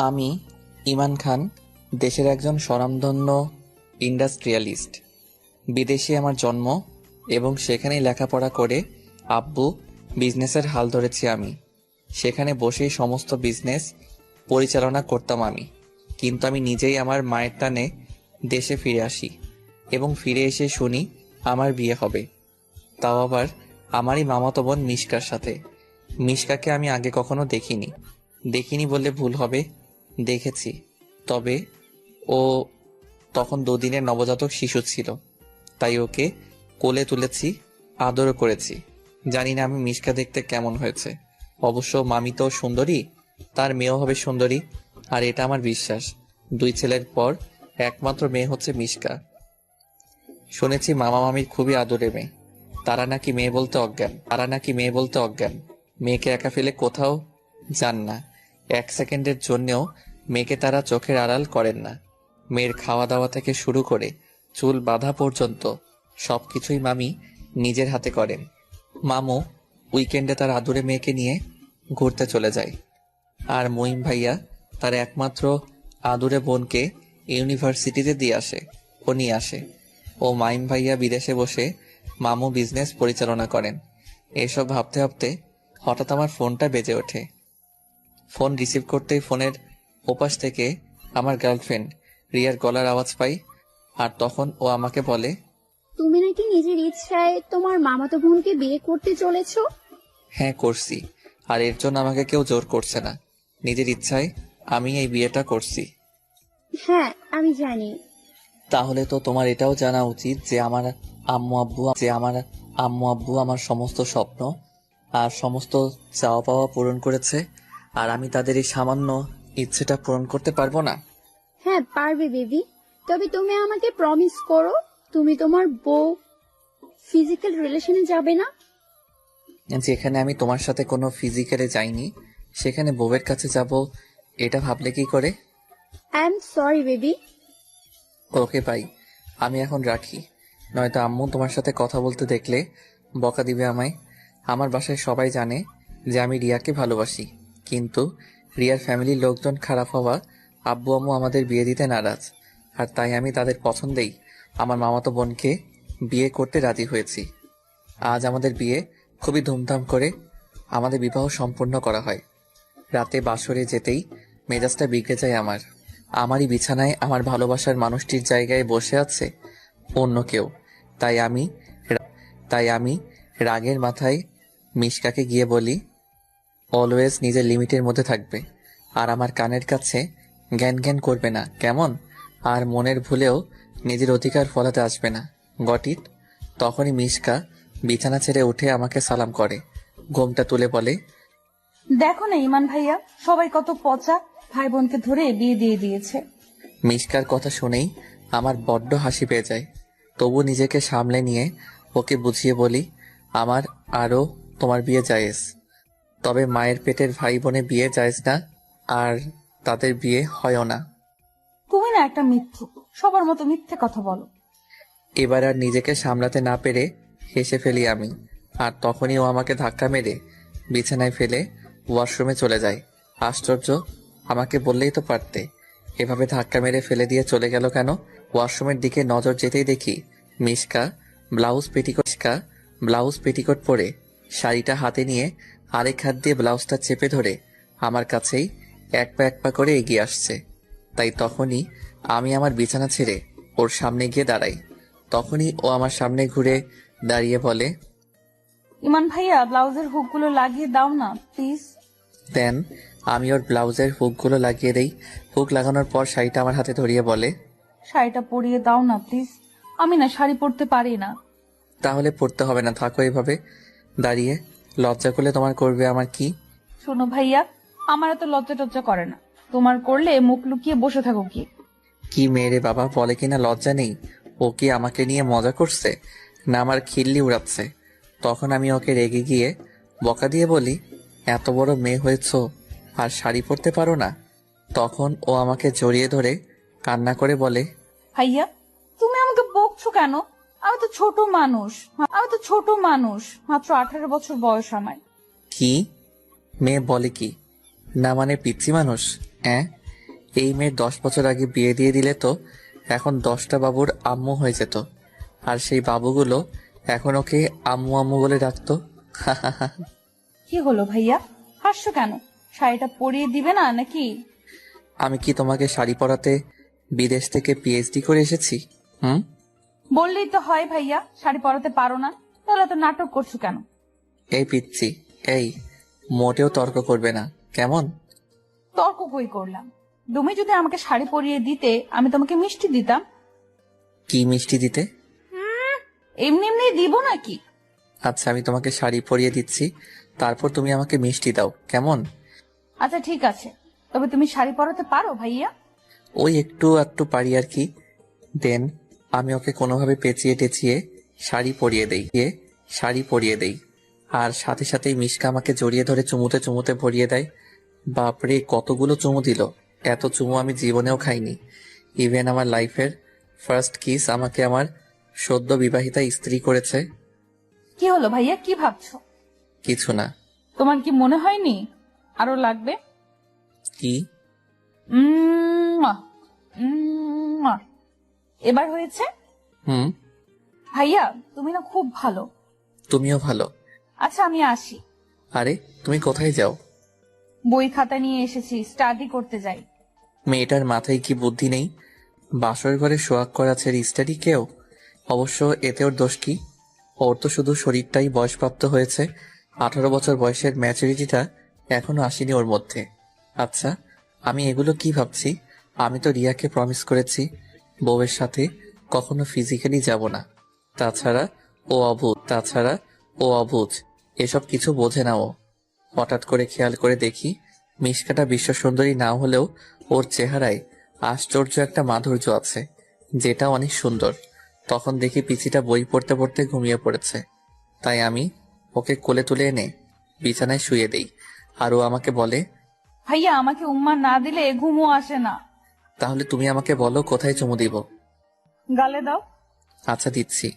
আমি ইমান খান, দেশের একজন স্বনামধন্য ইন্ডাস্ট্রিয়ালিস্ট। বিদেশে আমার জন্ম এবং সেখানেই লেখাপড়া করে আব্বু বিজনেসের হাল ধরেছি আমি। সেখানে বসেই সমস্ত বিজনেস পরিচালনা করতাম আমি। কিন্তু আমি নিজেই আমার মায়ের টানে দেশে ফিরে আসি এবং ফিরে এসে শুনি আমার বিয়ে হবে, তাও আবার আমারই মামাতো বোন মিশকার সাথে। মিশকাকে আমি আগে কখনো দেখিনি। দেখিনি বললে ভুল হবে, দেখেছি। তবে ও তখন 2 দিনের নবজাতক শিশু ছিল, তাই ওকে কোলে তুলেছি, আদরও করেছি। জানি না আমি মিশকা দেখতে কেমন হয়েছে। অবশ্য মামি তো সুন্দরী, তার মেয়েও হবে সুন্দরী, আর এটা আমার বিশ্বাস। 2 ছেলের পর একমাত্র মেয়ে হচ্ছে মিশকা। শুনেছি মামা মামির খুবই আদরে মেয়ে। তারা নাকি মেয়ে বলতে অজ্ঞান। মেয়েকে একা ফেলে কোথাও যান না। 1 সেকেন্ডের জন্যেও মেয়েকে তারা চোখের আড়াল করেন না। মেয়ের খাওয়া দাওয়া থেকে শুরু করে চুল বাঁধা পর্যন্ত সবকিছুই মামি নিজের হাতে করেন। মামু উইকেন্ডে তার আদুরে মেয়েকে নিয়ে ঘুরতে চলে যায়। আর মঈন ভাইয়া তার একমাত্র আদুরে বোনকে ইউনিভার্সিটিতে নিয়ে আসে। ও মাইম ভাইয়া বিদেশে বসে মামু বিজনেস পরিচালনা করেন। এসব ভাবতে ভাবতে হঠাৎ আমার ফোনটা বেজে ওঠে। ফোন রিসিভ করতেই ফোনের ওপাশ থেকে আমার গার্লফ্রেন্ড রিয়ার গলার আওয়াজ পাই। আর তখন ও আমাকে বলে, তুমি নাকি নিজের ইচ্ছায় তোমার মামাতো বোনকে বিয়ে করতে চলেছো? হ্যাঁ করছি। আর এর জন্য আমাকে কেউ জোর করছে না, নিজের ইচ্ছায় আমি এই বিয়েটা করছি। হ্যাঁ, আমি জানি। তাহলে তো তোমার এটাও জানা উচিত যে আমার আম্মু আব্বু আমার সমস্ত স্বপ্ন আর সমস্ত চাওয়া পাওয়া পূরণ করেছে, আর আমি তাদের এই সামান্য ইচ্ছেটা পূরণ করতে পারবো না। হ্যাঁ পারবে বেবি, তবে তুমি আমাকে প্রমিস করো তুমি তোমার বউ ফিজিক্যাল রিলেশনে যাবে না। যেখানে আমি তোমার সাথে কোনো ফিজিক্যালে যাইনি, সেখানে বউয়ের কাছে যাব, এটা ভাবলে কি করে? I am sorry baby. Okay bye, আমি এখন রাখি, নয়তো আম্মু তোমার সাথে কথা বলতে দেখলে বকা দিবে আমায়। আমার বাসায় সবাই জানে যে আমি রিয়াকে ভালোবাসি, কিন্তু রিয়ার ফ্যামিলির লোকজন খারাপ হওয়া আব্বু আম্মু আমাদের বিয়ে দিতে নারাজ। আর তাই আমি তাদের পছন্দেই আমার মামাতো বোনকে বিয়ে করতে রাজি হয়েছি। আজ আমাদের বিয়ে খুবই ধুমধাম করে আমাদের বিবাহ সম্পন্ন করা হয়। রাতে বাসরে যেতেই মেজাজটা বিগড়ে যায় আমার। আমারই বিছানায় আমার ভালোবাসার মানুষটির জায়গায় বসে আছে অন্য কেউ। তাই আমি তাই আমি রাগের মাথায় মিশকাকে গিয়ে বলি, অলওয়েজ নিজের লিমিটের মধ্যে থাকবে, আর আমার কানের কাছে জ্ঞান জ্ঞান করবে না, কেমন? আর মনের ভুলেও নিজের অধিকার ফলাতে আসবে না, গট ইট? তখনই মিশকা বিছানা ছেড়ে উঠে আমাকে সালাম করে, ঘোমটা তুলে বলে, দেখো না ইমান ভাইয়া, সবাই কত পচা, ভাই বোনকে ধরে বিয়ে দিয়ে দিয়েছে। মিশকার কথা শুনেই আমার বড্ড হাসি পেয়ে যায়। তবু নিজেকে সামলে নিয়ে ওকে বুঝিয়ে বলি, আমার আরও তোমার বিয়ে জায়েজ, তবে মায়ের পেটের ভাই বোনে বিয়ে জায়েজ না, আর তাদের বিয়ে হয়ও না। তুমি না একটা মিথ্যুক, সবার মতো মিথ্যে কথা বলো। এবার আর নিজেকে সামলাতে না পেরে হেসে ফেলি আমি। আর তখনই ও আমাকে ধাক্কা মেরে বিছানায় ফেলে ওয়াশরুমে চলে যায়। আশ্চর্য, আমাকে বললেই তো পারতে, এভাবে ধাক্কা মেরে ফেলে দিয়ে চলে গেল কেন? ওয়াশরুমের দিকে নজর যেতেই দেখি মিশকা ব্লাউজ পেটিকোট পরে শাড়িটা হাতে নিয়ে আরেক হাত দিয়ে ব্লাউজটা চেপে ধরে আমার কাছেই এক পা করে এগিয়ে আসছে। তাই তখনই আমি আমার বিছানা ছেড়ে ওর সামনে গিয়ে দাঁড়াই। তখনই ও আমার সামনে ঘুরে দাঁড়িয়ে বলে, ইমান ভাইয়া, ব্লাউজের হুকগুলো লাগিয়ে দাও না প্লিজ। দেন আমি ওর ব্লাউজের হুকগুলো লাগিয়ে দেই। হুক লাগানোর পর শাড়িটা আমার হাতে ধরিয়ে বলে, শাড়িটা পরিয়ে দাও না প্লিজ, আমি না শাড়ি পরতে পারি না। তাহলে পড়তে হবে না, থাকো এভাবে দাঁড়িয়ে, লজ্জা করলে তোমার করবে আমার কি? শোনো ভাইয়া, আমার এত লজ্জা টজ্জা করে না, তোমার করলে মুখ লুকিয়ে বসে থাকো কি? কি মেয়েরে বাবা, বলে কিনা লজ্জা নেই। ও কি আমাকে নিয়ে মজা করছে না আমার খিল্লি উড়াচ্ছে? তখন আমি ওকে রেগে গিয়ে বকা দিয়ে বলি, এত বড় মেয়ে হয়েছো আর শাড়ি পরতে পারো না? তখন ও আমাকে জড়িয়ে ধরে কান্না করে বলে, ভাইয়া, তুমি আমাকে বকছো কেন? আমি তো ছোট মানুষ, মাত্র 18 বছর বয়স আমার। কি? মেয়ে বলে কি? না মানে পিচ্ছি মানুষ? হ্যাঁ, এই মেয়ের 10 বছর আগে বিয়ে দিয়ে দিলে তো এখন 10টা বাবুর আম্মু হয়ে যেত। আর সেই বাবুগুলো এখন ওকে আম্মু আম্মু বলে ডাকতো। কি হলো ভাইয়া, হাসছো কেন? শাড়িটা পরিয়ে দিবে না নাকি? আমি কি তোমাকে শাড়ি পরাতে বিদেশ থেকে পিএইচডি করে এসেছি? হুম। বললেই তো হয় ভাইয়া, শাড়ি পরাতে পারো না, তাহলে তো নাটক করছো কেন? এই পিচ্ছি, এই মোটেও তর্ক করবে না, কেমন? তর্ক কই করলাম? তুমি যদি আমাকে শাড়ি পরিয়ে দিতে, আমি তোমাকে মিষ্টি দিতাম। কি মিষ্টি দিতে? এমনি এমনি দিব নাকি? আচ্ছা, আমি তোমাকে শাড়ি পরিয়ে দিচ্ছি, তারপর তুমি আমাকে মিষ্টি দাও, কেমন? আচ্ছা ঠিক আছে, তবে তুমি শাড়ি পরাতে পারো ভাইয়া? ওই একটু একটু পারি আর কি। দেন আমি ওকে কোনোভাবে পেঁচিয়ে টেচিয়ে শাড়ি পরিয়ে দেই। আর সাথে সাথেই মিশকা আমাকে জড়িয়ে ধরে চুমুতে চুমুতে ভরিয়ে দেয়। বাপরে, কতগুলো চুমু দিল! এত চুমু আমি জীবনেও খাইনি। ইভেন আমার লাইফের ফার্স্ট কিস আমাকে আমার সদ্য বিবাহিতা স্ত্রী করেছে। কি হলো ভাইয়া, কি ভাবছো? কিছু না। তোমার কি মনে হয়নি আরো লাগবে? কি? উম্মুয়া, উম্মুয়া। এবার হয়েছে? হুম। ভাইয়া তুমি না খুব ভালো। তুমিও ভালো। আচ্ছা আমি আসি। আরে, তুমি কোথায় যাও? বই খাতা নিয়ে এসেছি, স্টাডি করতে যাই। মেয়েটার মাথায় কি বুদ্ধি নেই? বাসর ঘরে সোয়াগ করা ছেড়ে স্টাডি কেউ? অবশ্য এতে ওর দোষ কি? ওর তো শুধু শরীরটাই বয়সপ্রাপ্ত হয়েছে, 18 বছর বয়সের ম্যাচুরিটিটা এখনো আসেনি ওর মধ্যে। আচ্ছা, আমি এগুলো কি ভাবছি? আমি তো রিয়াকে প্রমিস করেছি বউয়ের সাথে কখনো ফিজিক্যালি যাব না। তাছাড়া ও অবুঝ এসব কিছু বোঝে না ও। হঠাৎ করে খেয়াল করে দেখি মিশকাটা বিশ্ব সুন্দরী না হলেও ওর চেহারায় আশ্চর্য একটা মাধুর্য আছে, যেটা অনেক সুন্দর। তখন দেখি পিচিটা বই পড়তে পড়তে ঘুমিয়ে পড়েছে। তাই আমি ওকে কোলে তুলে এনে বিছানায় শুয়ে দেই। আর ও আমাকে বলে, ভাইয়া আমাকে উম্মা না দিলে ঘুমও আসে না। তাহলে তুমি আমাকে বলো কোথায় চুমু দিব? গালে দাও। আচ্ছা, দিচ্ছি।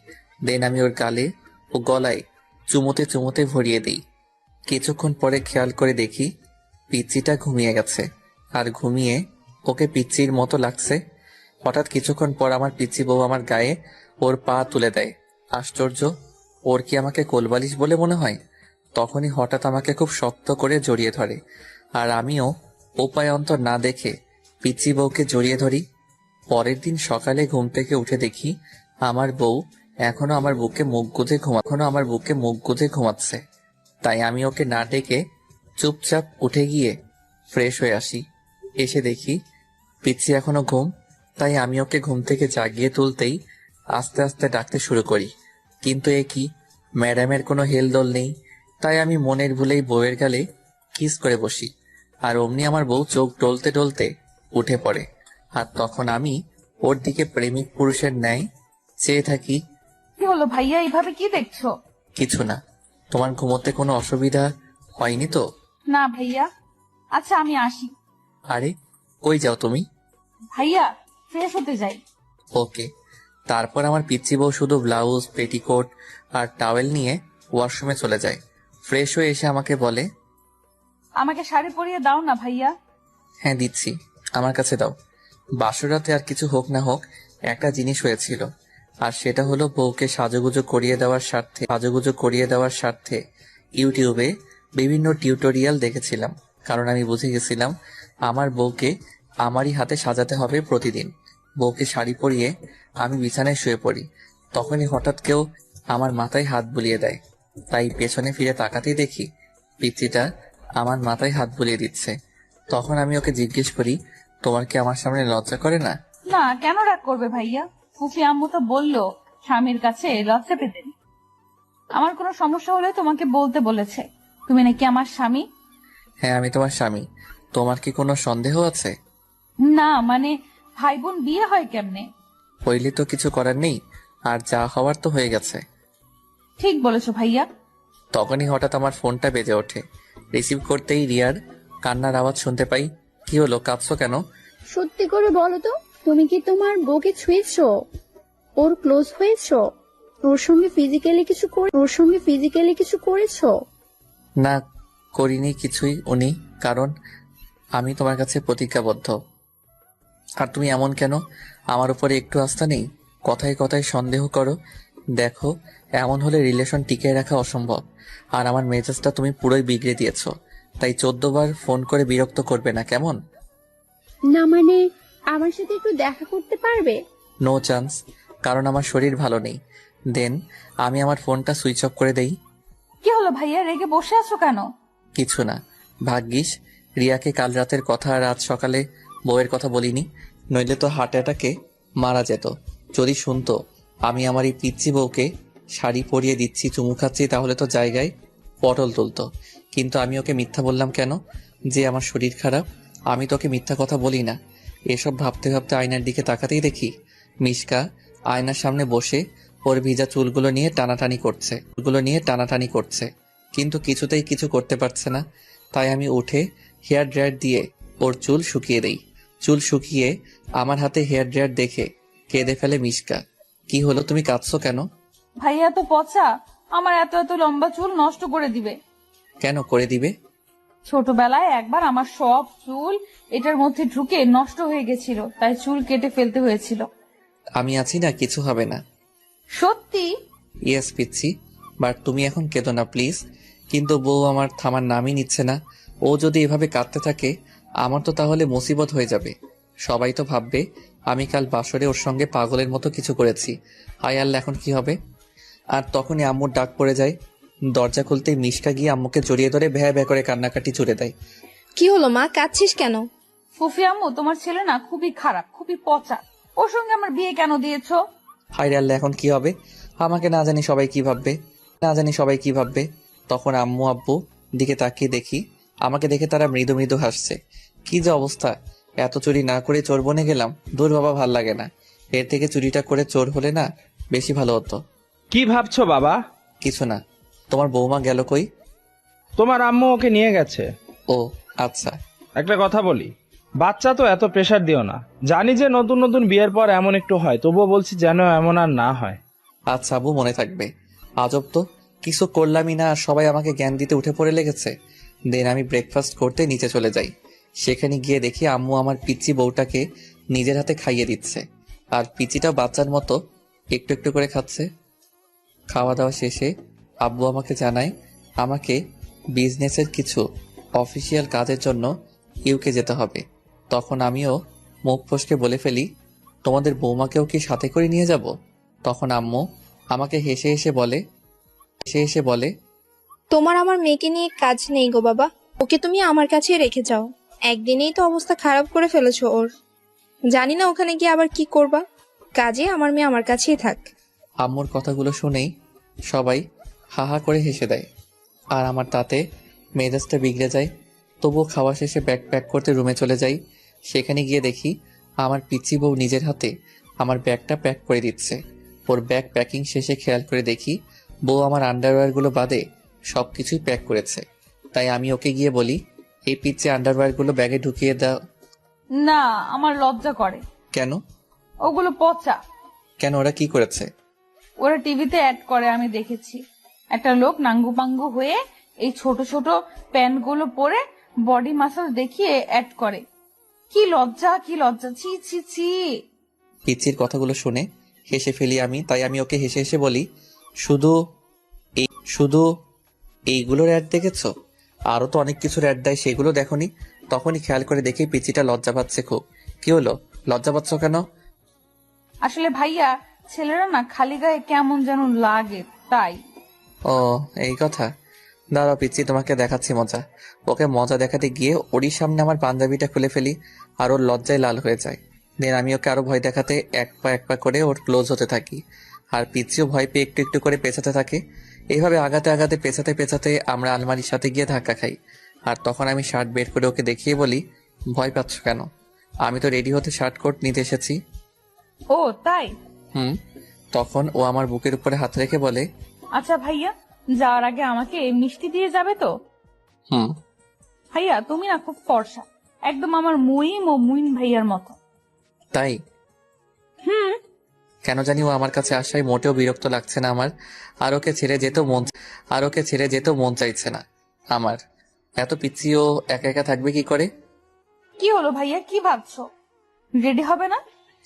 দেন আমি ওর গালে ও গলায় চুমুতে চুমুতে ভরিয়ে দিই। কিছুক্ষণ পরে খেয়াল করে দেখি পিচ্চিটা ঘুমিয়ে গেছে। আর ঘুমিয়ে ওকে পিচ্চির মতো লাগছে। হঠাৎ কিছুক্ষণ পর আমার পিচ্চি বউ আমার গায়ে ওর পা তুলে দেয়। আশ্চর্য, ওর কি আমাকে কোলবালিশ বলে মনে হয়? তখনই হঠাৎ আমাকে খুব শক্ত করে জড়িয়ে ধরে। আর আমিও উপায় অন্তর না দেখে পিচ্চি বউকে জড়িয়ে ধরি। পরের দিন সকালে ঘুম থেকে উঠে দেখি আমার বউ এখনো আমার বুকে মুখ গুজে ঘুমাচ্ছে। তাই আমি ওকে না ডেকে চুপচাপ উঠে গিয়ে ফ্রেশ হয়ে আসি। এসে দেখি পিচ্চি এখনো ঘুম। তাই আমি ওকে ঘুম থেকে জাগিয়ে তুলতেই আস্তে আস্তে ডাকতে শুরু করি। কিন্তু এ কি, ম্যাডামের কোনো হেলদোল নেই। তাই আমি মনের ভুলেই বউয়ের গালে কিস করে বসি। আর অমনি আমার বউ চোখ ডলতে ডলতে উঠে পড়ে। আর তখন আমি ওর দিকে প্রেমিক পুরুষের ন্যায় চেয়ে থাকি। কি হলো ভাইয়া, এইভাবে কি দেখছো? কিছু না। তোমার ঘুমোতে কোনো অসুবিধা হয়নি তো? না ভাইয়া। আচ্ছা আমি আসি। আরে, কই যাও তুমি? ভাইয়া ফ্রেশ হতে যাই। ওকে। তারপর আমার পিচ্চি বউ শুধু ব্লাউজ, পেটিকোট আর টাওয়েল নিয়ে ওয়াশরুমে চলে যায়। ফ্রেশ হয়ে এসে আমাকে বলে, আমাকে শাড়ি পরিয়ে দাও না ভাইয়া। হ্যাঁ দিচ্ছি, আমার কাছে দাও। বাসরাতে আর কিছু হোক না হোক একটা জিনিস হয়েছিল, আর সেটা হলো বউকে সাজুগুজু করিয়ে দেওয়ার স্বার্থে ইউটিউবে বিভিন্ন টিউটোরিয়াল দেখেছিলাম। কারণ আমি বুঝে গেছিলাম আমার বউকে আমারই হাতে সাজাতে হবে প্রতিদিন। বউকে শাড়ি পরিয়ে আমি বিছানায় শুয়ে পড়ি। তখনই হঠাৎ কেউ আমার মাথায় হাত বুলিয়ে দেয়। তাই পেছনে ফিরে তাকাতেই দেখি পিচ্চিটা আমার মাথায় হাত বুলিয়ে দিচ্ছে। তখন আমি ওকে জিজ্ঞেস করি, তোমার কি আমার সামনে লজ্জা করে না? না, কেন রাগ করবে ভাইয়া? ফুফি আম্মু তো বললো স্বামীর কাছে লজ্জা পেতে নেই। আমার কোনো সমস্যা হলে তোমাকে বলতে বলেছে। তুমি নাকি আমার স্বামী? হ্যাঁ, আমি তোমার স্বামী। তোমার কি কোনো সন্দেহ আছে? না মানে, ভাই বোন বিয়ে হয় কেমনে? হইলে তো কিছু করার নেই, আর যা হওয়ার তো হয়ে গেছে। ঠিক বলেছো ভাইয়া। তখনই হঠাৎ আমার ফোনটা বেজে ওঠে। রিসিভ করতেই রিয়ার কান্নার আওয়াজ শুনতে পাই। কি হলো, কাঁদছো কেন? সত্যি করে বলো তো, তুমি কি তোমার বউকে ছুঁয়েছো? ওর ক্লোজ হয়েছো? ওর সঙ্গে ফিজিক্যালি কিছু করেছো? না, করিনি কিছুই উনি। কারণ আমি তোমার কাছে প্রতিজ্ঞাবদ্ধ। আর তুমি এমন কেন? আমার উপরে একটু আস্থা নেই? কথায় কথায় সন্দেহ করো। দেখো, এমন হলে রিলেশন টিকিয়ে রাখা অসম্ভব। আর আমার মেজাজটা তুমি পুরোই বিগড়ে দিয়েছো। তাই 14 বার ফোন করে বিরক্ত করবে না, কেমন? না মানে, আমার সাথে একটু দেখা করতে পারবে? No chance. কারণ আমার শরীর ভালো নেই। দেন আমি আমার ফোনটা সুইচ অফ করে দেই। কি হলো ভাইয়া, রেগে বসে আছো কেন? কিছু না। ভাগ্যিস রিয়াকে কাল রাতের কথা আর আজ সকালে বউয়ের কথা বলিনি, নইলে তো হার্ট অ্যাটাকে মারা যেত। যদি শুনতো আমি আমার এই পিচ্চি বউকে শাড়ি পরিয়ে দিচ্ছি, চুমু খাচ্ছি, তাহলে তো জায়গায় পটল তুলতো। কিন্তু আমি ওকে মিথ্যা বললাম কেন? যে আমার শরীর খারাপ। আমি তোকে মিথ্যা কথা বলি না। এসব ভাবতে ভাবতে আয়নার দিকে তাকাতেই দেখি মিশকা আয়নার সামনে বসে ওর ভিজা চুলগুলো নিয়ে টানাটানি করছে। কিন্তু কিছুতেই কিছু করতে পারছে না। তাই আমি উঠে হেয়ার ড্রায়ার দিয়ে ওর চুল শুকিয়ে দেই। চুল শুকিয়ে আমার হাতে হেয়ার ড্রায়ার দেখে কেঁদে ফেলে মিশকা। কি হলো, তুমি কাঁদছো কেন? ভাইয়া তো পচা, আমার এত এত লম্বা চুল নষ্ট করে দিবে। কেন করে দিবে? ছোটবেলায় একবার আমার সব চুল এটার মধ্যে ঢুকে নষ্ট হয়ে গেছিল, তাই চুল কেটে ফেলতে হয়েছিল। আমি আছি না, কিছু হবে না। সত্যি? ইয়েস পিচ্ছি, বাট তুমি এখন কেঁদো না প্লিজ। কিন্তু বউ আমার থামার নামই নিচ্ছে না। ও যদি এভাবে কাঁদতে থাকে আমার তো তাহলে মুসিবত হয়ে যাবে। সবাই তো ভাববে আমি কাল বাসরে ওর সঙ্গে পাগলের মতো কিছু করেছি। হায় আল্লাহ, এখন কি হবে? আর তখনই আম্মুর ডাক পড়ে যায়। দরজা খুলতেই মিশকা গিয়ে আম্মুকে জড়িয়ে ধরে ভ্যা ভ্যা করে কান্নাকাটি জুড়ে দেয়। কি হলো মা, কাঁদছিস কেন? ফুফি আম্মু, তোমার ছেলে না খুবই খারাপ, খুবই পচা। ওর সঙ্গে আমার বিয়ে কেন দিয়েছো? হায় রে আল্লাহ, এখন কি হবে? আমাকে না জানি সবাই কি ভাববে। তখন আম্মু আব্বু দিকে তাকিয়ে দেখি আমাকে দেখে তারা মৃদু মৃদু হাসছে। কি যে অবস্থা! এত চুরি না করে চোর বনে গেলাম। দূর বাবা, ভাল লাগে না। এর থেকে চুরিটা করে চোর হলে না বেশি ভালো হতো। কি ভাবছো বাবা? কিছু না। তোমার বৌমা গেল কই? তোমার আম্মু ওকে নিয়ে গেছে। ও আচ্ছা। একটা কথা বলি, বাচ্চা তো এত প্রেসার দিও না। জানি যে নতুন নতুন বিয়ের পর এমন একটু হয়, তবুও বলছি যেন এমন আর না হয়। আচ্ছা আবু, মনে থাকবে। আজব তো, কিছু করলামই না আর সবাই আমাকে জ্ঞান দিতে উঠে পড়ে লেগেছে। দেন আমি ব্রেকফাস্ট করতে নিচে চলে যাই। সেখানে গিয়ে দেখি আম্মু আমার পিচ্চি বউটাকে নিজের হাতে খাইয়ে দিচ্ছে। আর পিচ্চিটাও বাচ্চার মতো একটু একটু করে খাচ্ছে। খাওয়া দাওয়া শেষে আব্বু আমাকে জানায় আমাকে বিজনেসের কিছু অফিসিয়াল কাজের জন্য ইউকে যেতে হবে। তখন আমিও মুখ ফসকে বলে ফেলি, তোমাদের বৌমাকেও কি সাথে করে নিয়ে যাব? তখন আম্মু আমাকে হেসে এসে বলে, তোমার আমার মেয়েকে নিয়ে কাজ নেই গো বাবা, ওকে তুমি আমার কাছেই রেখে যাও। একদিনেই তো অবস্থা খারাপ করে ফেলেছো ওর। জানি না ওখানে গিয়ে আবার কি করবা। কাজে আমার মেয়ে আমার কাছেই থাক। আম্মুর কথাগুলো শুনেই সবাই হা হা করে হেসে দেয়। আর আমার তাতে মেজাজটা বিগড়ে যায়। তবুও খাওয়া শেষে ব্যাগ প্যাক করতে রুমে চলে যাই। সেখানে গিয়ে দেখি আমার পিচ্চি বউ নিজের হাতে আমার ব্যাগটা প্যাক করে দিচ্ছে। ওর ব্যাগ প্যাকিং শেষে খেয়াল করে দেখি বউ আমার আন্ডারওয়্যারগুলো বাদে সব কিছুই প্যাক করেছে। তাই আমি ওকে গিয়ে বলি, এই পিচ্চি আন্ডারওয়্যারগুলো ব্যাগে ঢুকিয়ে দাও। না, আমার লজ্জা করে। কেন? ওগুলো পচা। কেন, ওরা কি করেছে? ওরা টিভিতে অ্যাড করে, আমি দেখেছি। একটা লোক নাঙ্গু পাঙ্গু হয়ে এই ছোট ছোট প্যান্ট গুলো পরে বডি মাসাজ দেখিয়ে অ্যাড করে। কি লজ্জা, কি লজ্জা, ছি ছি ছি। পিচ্চির কথাগুলো শুনে হেসে ফেলি আমি। তাই আমি ওকে হেসে হেসে বলি, শুধু এইগুলোর অ্যাড দেখেছো? আরো তো অনেক কিছুর অ্যাড দেয়, সেগুলো দেখোনি? তখনই খেয়াল করে দেখি পিচিটা লজ্জা পাচ্ছে খুব। কি হলো, লজ্জা পাচ্ছ কেন? আসলে ভাইয়া, ছেলেরা না খালি গায়ে কেমন যেন লাগে, তাই। ও, এই কথা। দাঁড়াও পিচ্চি, তোমাকে দেখাচ্ছি মজা। ওকে মজা দেখাতে গিয়ে ওরই সামনে আমার পাঞ্জাবিটা খুলে ফেলি আর ওর লজ্জায় লাল হয়ে যায়। দেন আমি ওকে আরো ভয় দেখাতে এক পা করে ওর ক্লোজ হতে থাকি। আর পিচ্চিও ভয় পেয়ে একটু একটু করে পেছাতে থাকে। এইভাবে আগাতে আগাতে পেছাতে পেছাতে আমরা আলমারির সাথে গিয়ে ধাক্কা খাই। আর তখন আমি শার্ট বের করে ওকে দেখিয়ে বলি, ভয় পাচ্ছ কেন? আমি তো রেডি হতে শার্ট কোট নিতে এসেছি। ও তাই? হুম। তখন ও আমার বুকের উপরে হাত রেখে বলে, আচ্ছা ভাইয়া, যাওয়ার আগে আমাকে মিষ্টি দিয়ে যাবে তো? হুম। ভাইয়া, তুমি না খুব ফর্সা, একদম আমার মুইম ও মুইন ভাইয়ার মতো। তাই? হুম। কেন জানি ও আমার কাছে আসায় মোটেও বিরক্ত লাগছে না আমার। আর ওকে ছেড়ে যেতেও মন চাইছে না আমার। এত পিচ্ছি ও একা একা থাকবে কি করে? কি হলো ভাইয়া, কি ভাবছো? রেডি হবে না?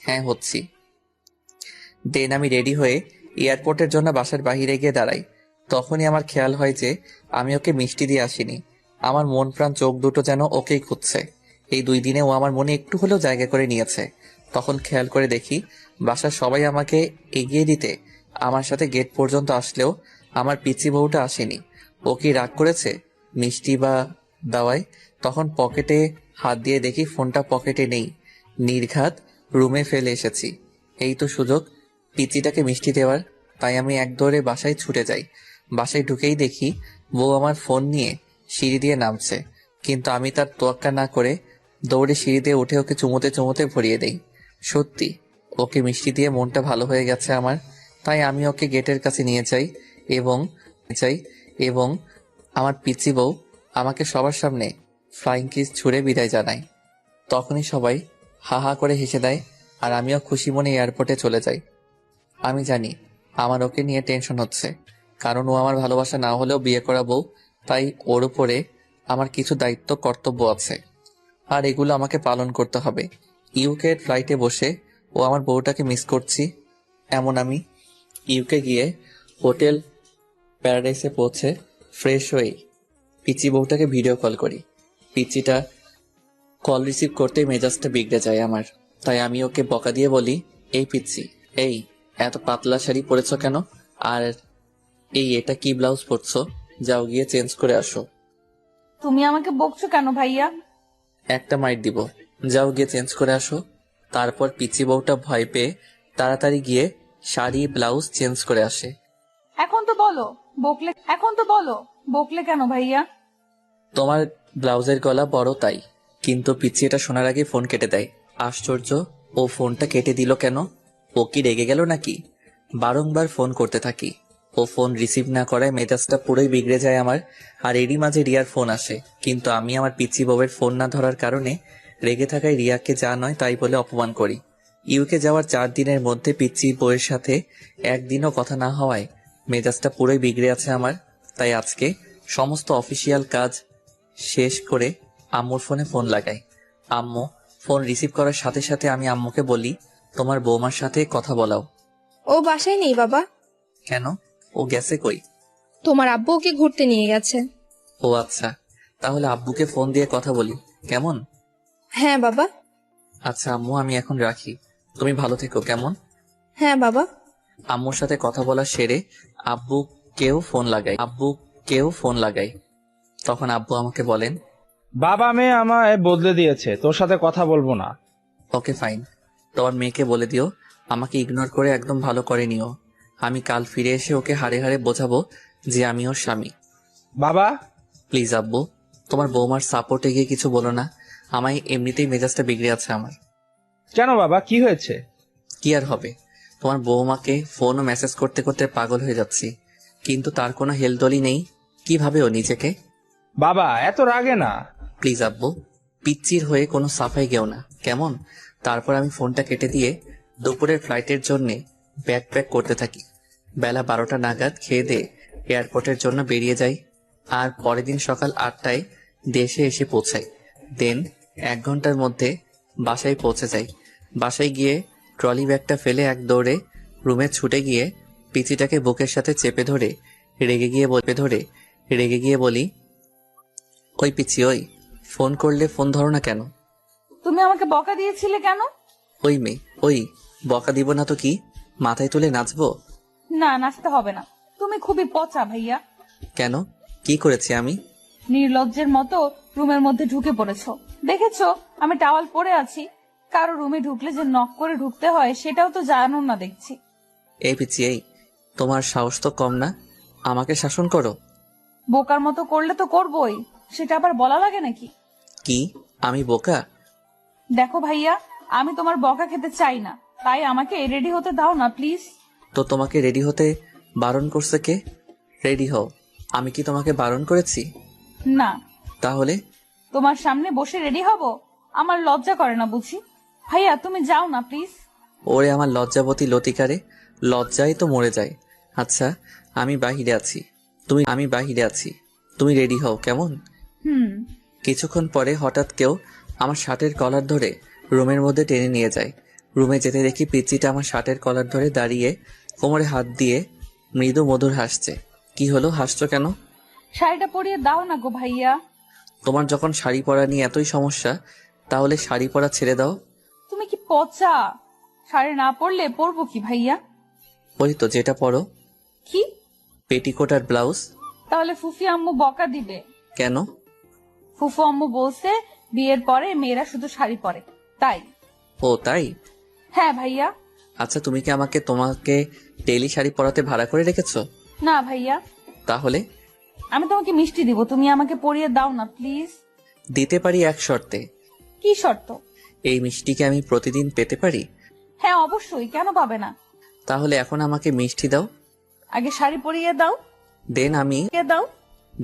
হ্যাঁ হচ্ছি। দেন আমি রেডি হয়ে এয়ারপোর্টের জন্য বাসার বাইরে গিয়ে দাঁড়াই। তখনই আমার খেয়াল হয় যে আমি ওকে মিষ্টি দিয়ে আসিনি। আমার মন প্রাণ চোখ দুটো যেন ওকেই খুঁজছে। এই 2 দিনে ও আমার মনে একটু হলেও জায়গা করে নিয়েছে। তখন খেয়াল করে দেখি বাসার সবাই আমাকে এগিয়ে দিতে আমার সাথে গেট পর্যন্ত আসলেও আমার পিচি বউটা আসেনি। ও কি রাগ করেছে মিষ্টি বা দাওয়ায়? তখন পকেটে হাত দিয়ে দেখি ফোনটা পকেটে নেই, নির্ঘাত রুমে ফেলে এসেছি। এই তো সুযোগ পিচিটাকে মিষ্টি দেওয়ার। তাই আমি এক দৌড়ে বাসায় ছুটে যাই। বাসায় ঢুকেই দেখি বউ আমার ফোন নিয়ে সিঁড়ি দিয়ে নামছে, কিন্তু আমি তার তোয়াক্কা না করে দৌড়ে সিঁড়ি দিয়ে উঠে ওকে চুমোতে চুমোতে ভরিয়ে দেই। সত্যি ওকে মিষ্টি দিয়ে মনটা ভালো হয়ে গেছে আমার। তাই আমি ওকে গেটের কাছে নিয়ে যাই এবং আমার পিচি বউ আমাকে সবার সামনে ফ্লাইং কিস ছুঁড়ে বিদায় জানায়। তখনই সবাই হা হা করে হেসে দেয় আর আমিও খুশি মনে এয়ারপোর্টে চলে যাই। আমি জানি আমার ওকে নিয়ে টেনশন হচ্ছে, কারণ ও আমার ভালোবাসা না হলেও বিয়ে করা বউ। তাই ওর উপরে আমার কিছু দায়িত্ব কর্তব্য আছে, আর এগুলো আমাকে পালন করতে হবে। ইউকে ফ্লাইটে বসে ও আমার বউটাকে মিস করছি। এমন আমি ইউকে গিয়ে হোটেল প্যারাডাইসে পৌঁছে ফ্রেশ হয়ে পিচি বউটাকে ভিডিও কল করি। পিচিটা কল রিসিভ করতেই মেজাজটা বিগড়ে যায় আমার। তাই আমি ওকে বকা দিয়ে বলি, এই পিচ্ছি, এই এত পাতলা শাড়ি পরেছো কেন? আর এটা কি ব্লাউজ পরছো? যাও গিয়ে চেঞ্জ করে আসো। তুমি আমাকে বকছো কেন ভাইয়া? একটা মাইট দিব, যাও গিয়ে চেঞ্জ করে আসো। তারপর পিচি বউটা ভয় পেয়ে তাড়াতাড়ি গিয়ে শাড়ি ব্লাউজ চেঞ্জ করে আসে। এখন তো বলো বকলে কেন ভাইয়া? তোমার ব্লাউজের গলা বড় তাই। কিন্তু পিচি এটা শোনার আগে ফোন কেটে দেয়। আশ্চর্য, ও ফোনটা কেটে দিল কেন? ও কি রেগে গেল নাকি? বারংবার ফোন করতে থাকি, ও ফোন রিসিভ না করায় মেজাজটা পুরোই বিগড়ে যায় আমার। আর এরই মাঝে রিয়ার ফোন আসে, কিন্তু আমি আমার পিচি বউয়ের ফোন না ধরার কারণে রেগে থাকায় রিয়াকে যা নয় তাই বলে অপমান করি। ইউকে যাওয়ার 4 দিনের মধ্যে পিচি বউয়ের সাথে একদিনও কথা না হওয়ায় মেজাজটা পুরোই বিগড়ে আছে আমার। তাই আজকে সমস্ত অফিসিয়াল কাজ শেষ করে আম্মুর ফোনে ফোন লাগাই। আম্মু ফোন রিসিভ করার সাথে সাথে আমি আম্মুকে বলি, তোমার বৌমার সাথে কথা বলাও। ও বাসায় নেই বাবা। কেন? ও গেছে কই? তোমার আব্বু ওকে ঘুরতে নিয়ে গেছে। ও আচ্ছা, তাহলে আব্বুকে ফোন দিয়ে কথা বলি কেমন? হ্যাঁ বাবা। আচ্ছা আম্মু, আমি এখন রাখি। তুমি ভালো থেকো কেমন? হ্যাঁ বাবা। আম্মুর সাথে কথা বলা সেরে আব্বুকেও ফোন লাগাই। তখন আব্বু আমাকে বলেন, বাবা মেয়ে আমায় বদলে দিয়েছে, তোর সাথে কথা বলবো না। ওকে ফাইন, তোমার মেয়েকে বলে দিও আমাকে ইগনোর করে একদম ভালো করে নিও। আমি কাল ফিরে এসে ওকে হাড়ে হাড়ে বোঝাবো যে আমি ওর স্বামী। বাবা, প্লিজ আব্বু, তোমার বৌমার সাপোর্টে গিয়ে কিছু বলো না। আমায় এমনিতেই মেজাজটা বিগড়ে আছে আমার। কেন বাবা, কি হয়েছে? কি আর হবে, তোমার বৌমাকে ফোন ও মেসেজ করতে করতে পাগল হয়ে যাচ্ছি, কিন্তু তার কোনো হেলদোলই নেই। কিভাবে ও নিজেকে? বাবা এত রাগে না। প্লিজ আব্বু, পিচ্চির হয়ে কোনো সাফাই গেও না কেমন? তারপর আমি ফোনটা কেটে দিয়ে দুপুরের ফ্লাইটের জন্যে ব্যাগ প্যাক করতে থাকি। বেলা 12টা নাগাদ খেয়ে দিয়ে এয়ারপোর্টের জন্য বেরিয়ে যাই। আর পরের দিন সকাল 8টায় দেশে এসে পৌঁছাই। দেন 1 ঘন্টার মধ্যে বাসায় পৌঁছে যাই। বাসায় গিয়ে ট্রলি ব্যাগটা ফেলে এক দৌড়ে রুমে ছুটে গিয়ে পিচিটাকে বুকের সাথে চেপে ধরে রেগে গিয়ে বলি, ওই পিচি, ওই ফোন করলে ফোন ধরো না কেন? তুমি আমাকে বকা দিয়েছিলে কেন? ওই মেয়ে, ওই বকা দিব না তো কি, মাথায় তুলে নাচবো? না, নাচতে হবে না। তুমি খুবই পচা ভাইয়া। কেন, কি করেছি আমি? নির্লজ্জের মতো রুমের মধ্যে ঢুকে পড়েছো। দেখেছো আমি টাওয়াল পরে আছি। কারো রুমে ঢুকলে যে নক করে ঢুকতে হয় সেটাও তো জানো না দেখছি। এই পিচি, এই তোমার সাহস তো কম না, আমাকে শাসন করো। বোকার মতো করলে তো করবোই, সেটা আবার বলা লাগে নাকি? কি আমি বোকা? দেখো ভাইয়া, আমি তোমার বকা খেতে চাই না, তাই আমাকে রেডি হতে দাও না প্লিজ। তো তোমাকে রেডি হতে বারণ করছে কে? রেডি হও। আমি কি তোমাকে বারণ করেছি? না। তাহলে? তোমার সামনে বসে রেডি হব? আমার লজ্জা করে না বুঝি? ভাইয়া তুমি যাও না প্লিজ। ওরে আমার লজ্জাবতী লতিকারে, লজ্জায় তো মরে যায়। আচ্ছা আমি বাহিরে আছি, তুমি রেডি হও কেমন? হুম। কিছুক্ষণ পরে হঠাৎ কেউ আমার শার্টের কলার ধরে রুমের মধ্যে টেনে নিয়ে যায়। রুমে যেতে দেখি পিচ্চিটা আমার শার্টের কলার ধরে দাঁড়িয়ে কোমরে হাত দিয়ে মৃদু মধুর হাসছে। কি হলো, হাসছো কেন? শাড়িটা পরিয়ে দাও না গো ভাইয়া। তোমার যখন শাড়ি পরা নিয়ে এতই সমস্যা, তাহলে শাড়ি পরা ছেড়ে দাও। তুমি কি পচা? শাড়ি না পরলে পরবো কি ভাইয়া? ওই তো যেটা পরো, কি? পেটিকোট আর ব্লাউজ। তাহলে ফুফি আম্মু বকা দিবে। কেন? ফুফু আম্মু বলছে বিয়ের পরে মেয়েরা শুধু শাড়ি পরে, তাই। ও তাই? হ্যাঁ ভাইয়া। আচ্ছা, তুমি কি তোমাকে ডেইলি শাড়ি পরাতে ভাড়া করে রেখেছো? না ভাইয়া, তাহলে? আমি তোমাকে মিষ্টি দিব, তুমি আমাকে পরিয়ে দাও না প্লিজ। দিতে পারি এক শর্তে। কি শর্ত? এই মিষ্টিকে আমি প্রতিদিন পেতে পারি? হ্যাঁ অবশ্যই, কেন পাবে না। তাহলে এখন আমাকে মিষ্টি দাও। আগে শাড়ি পরিয়ে দাও।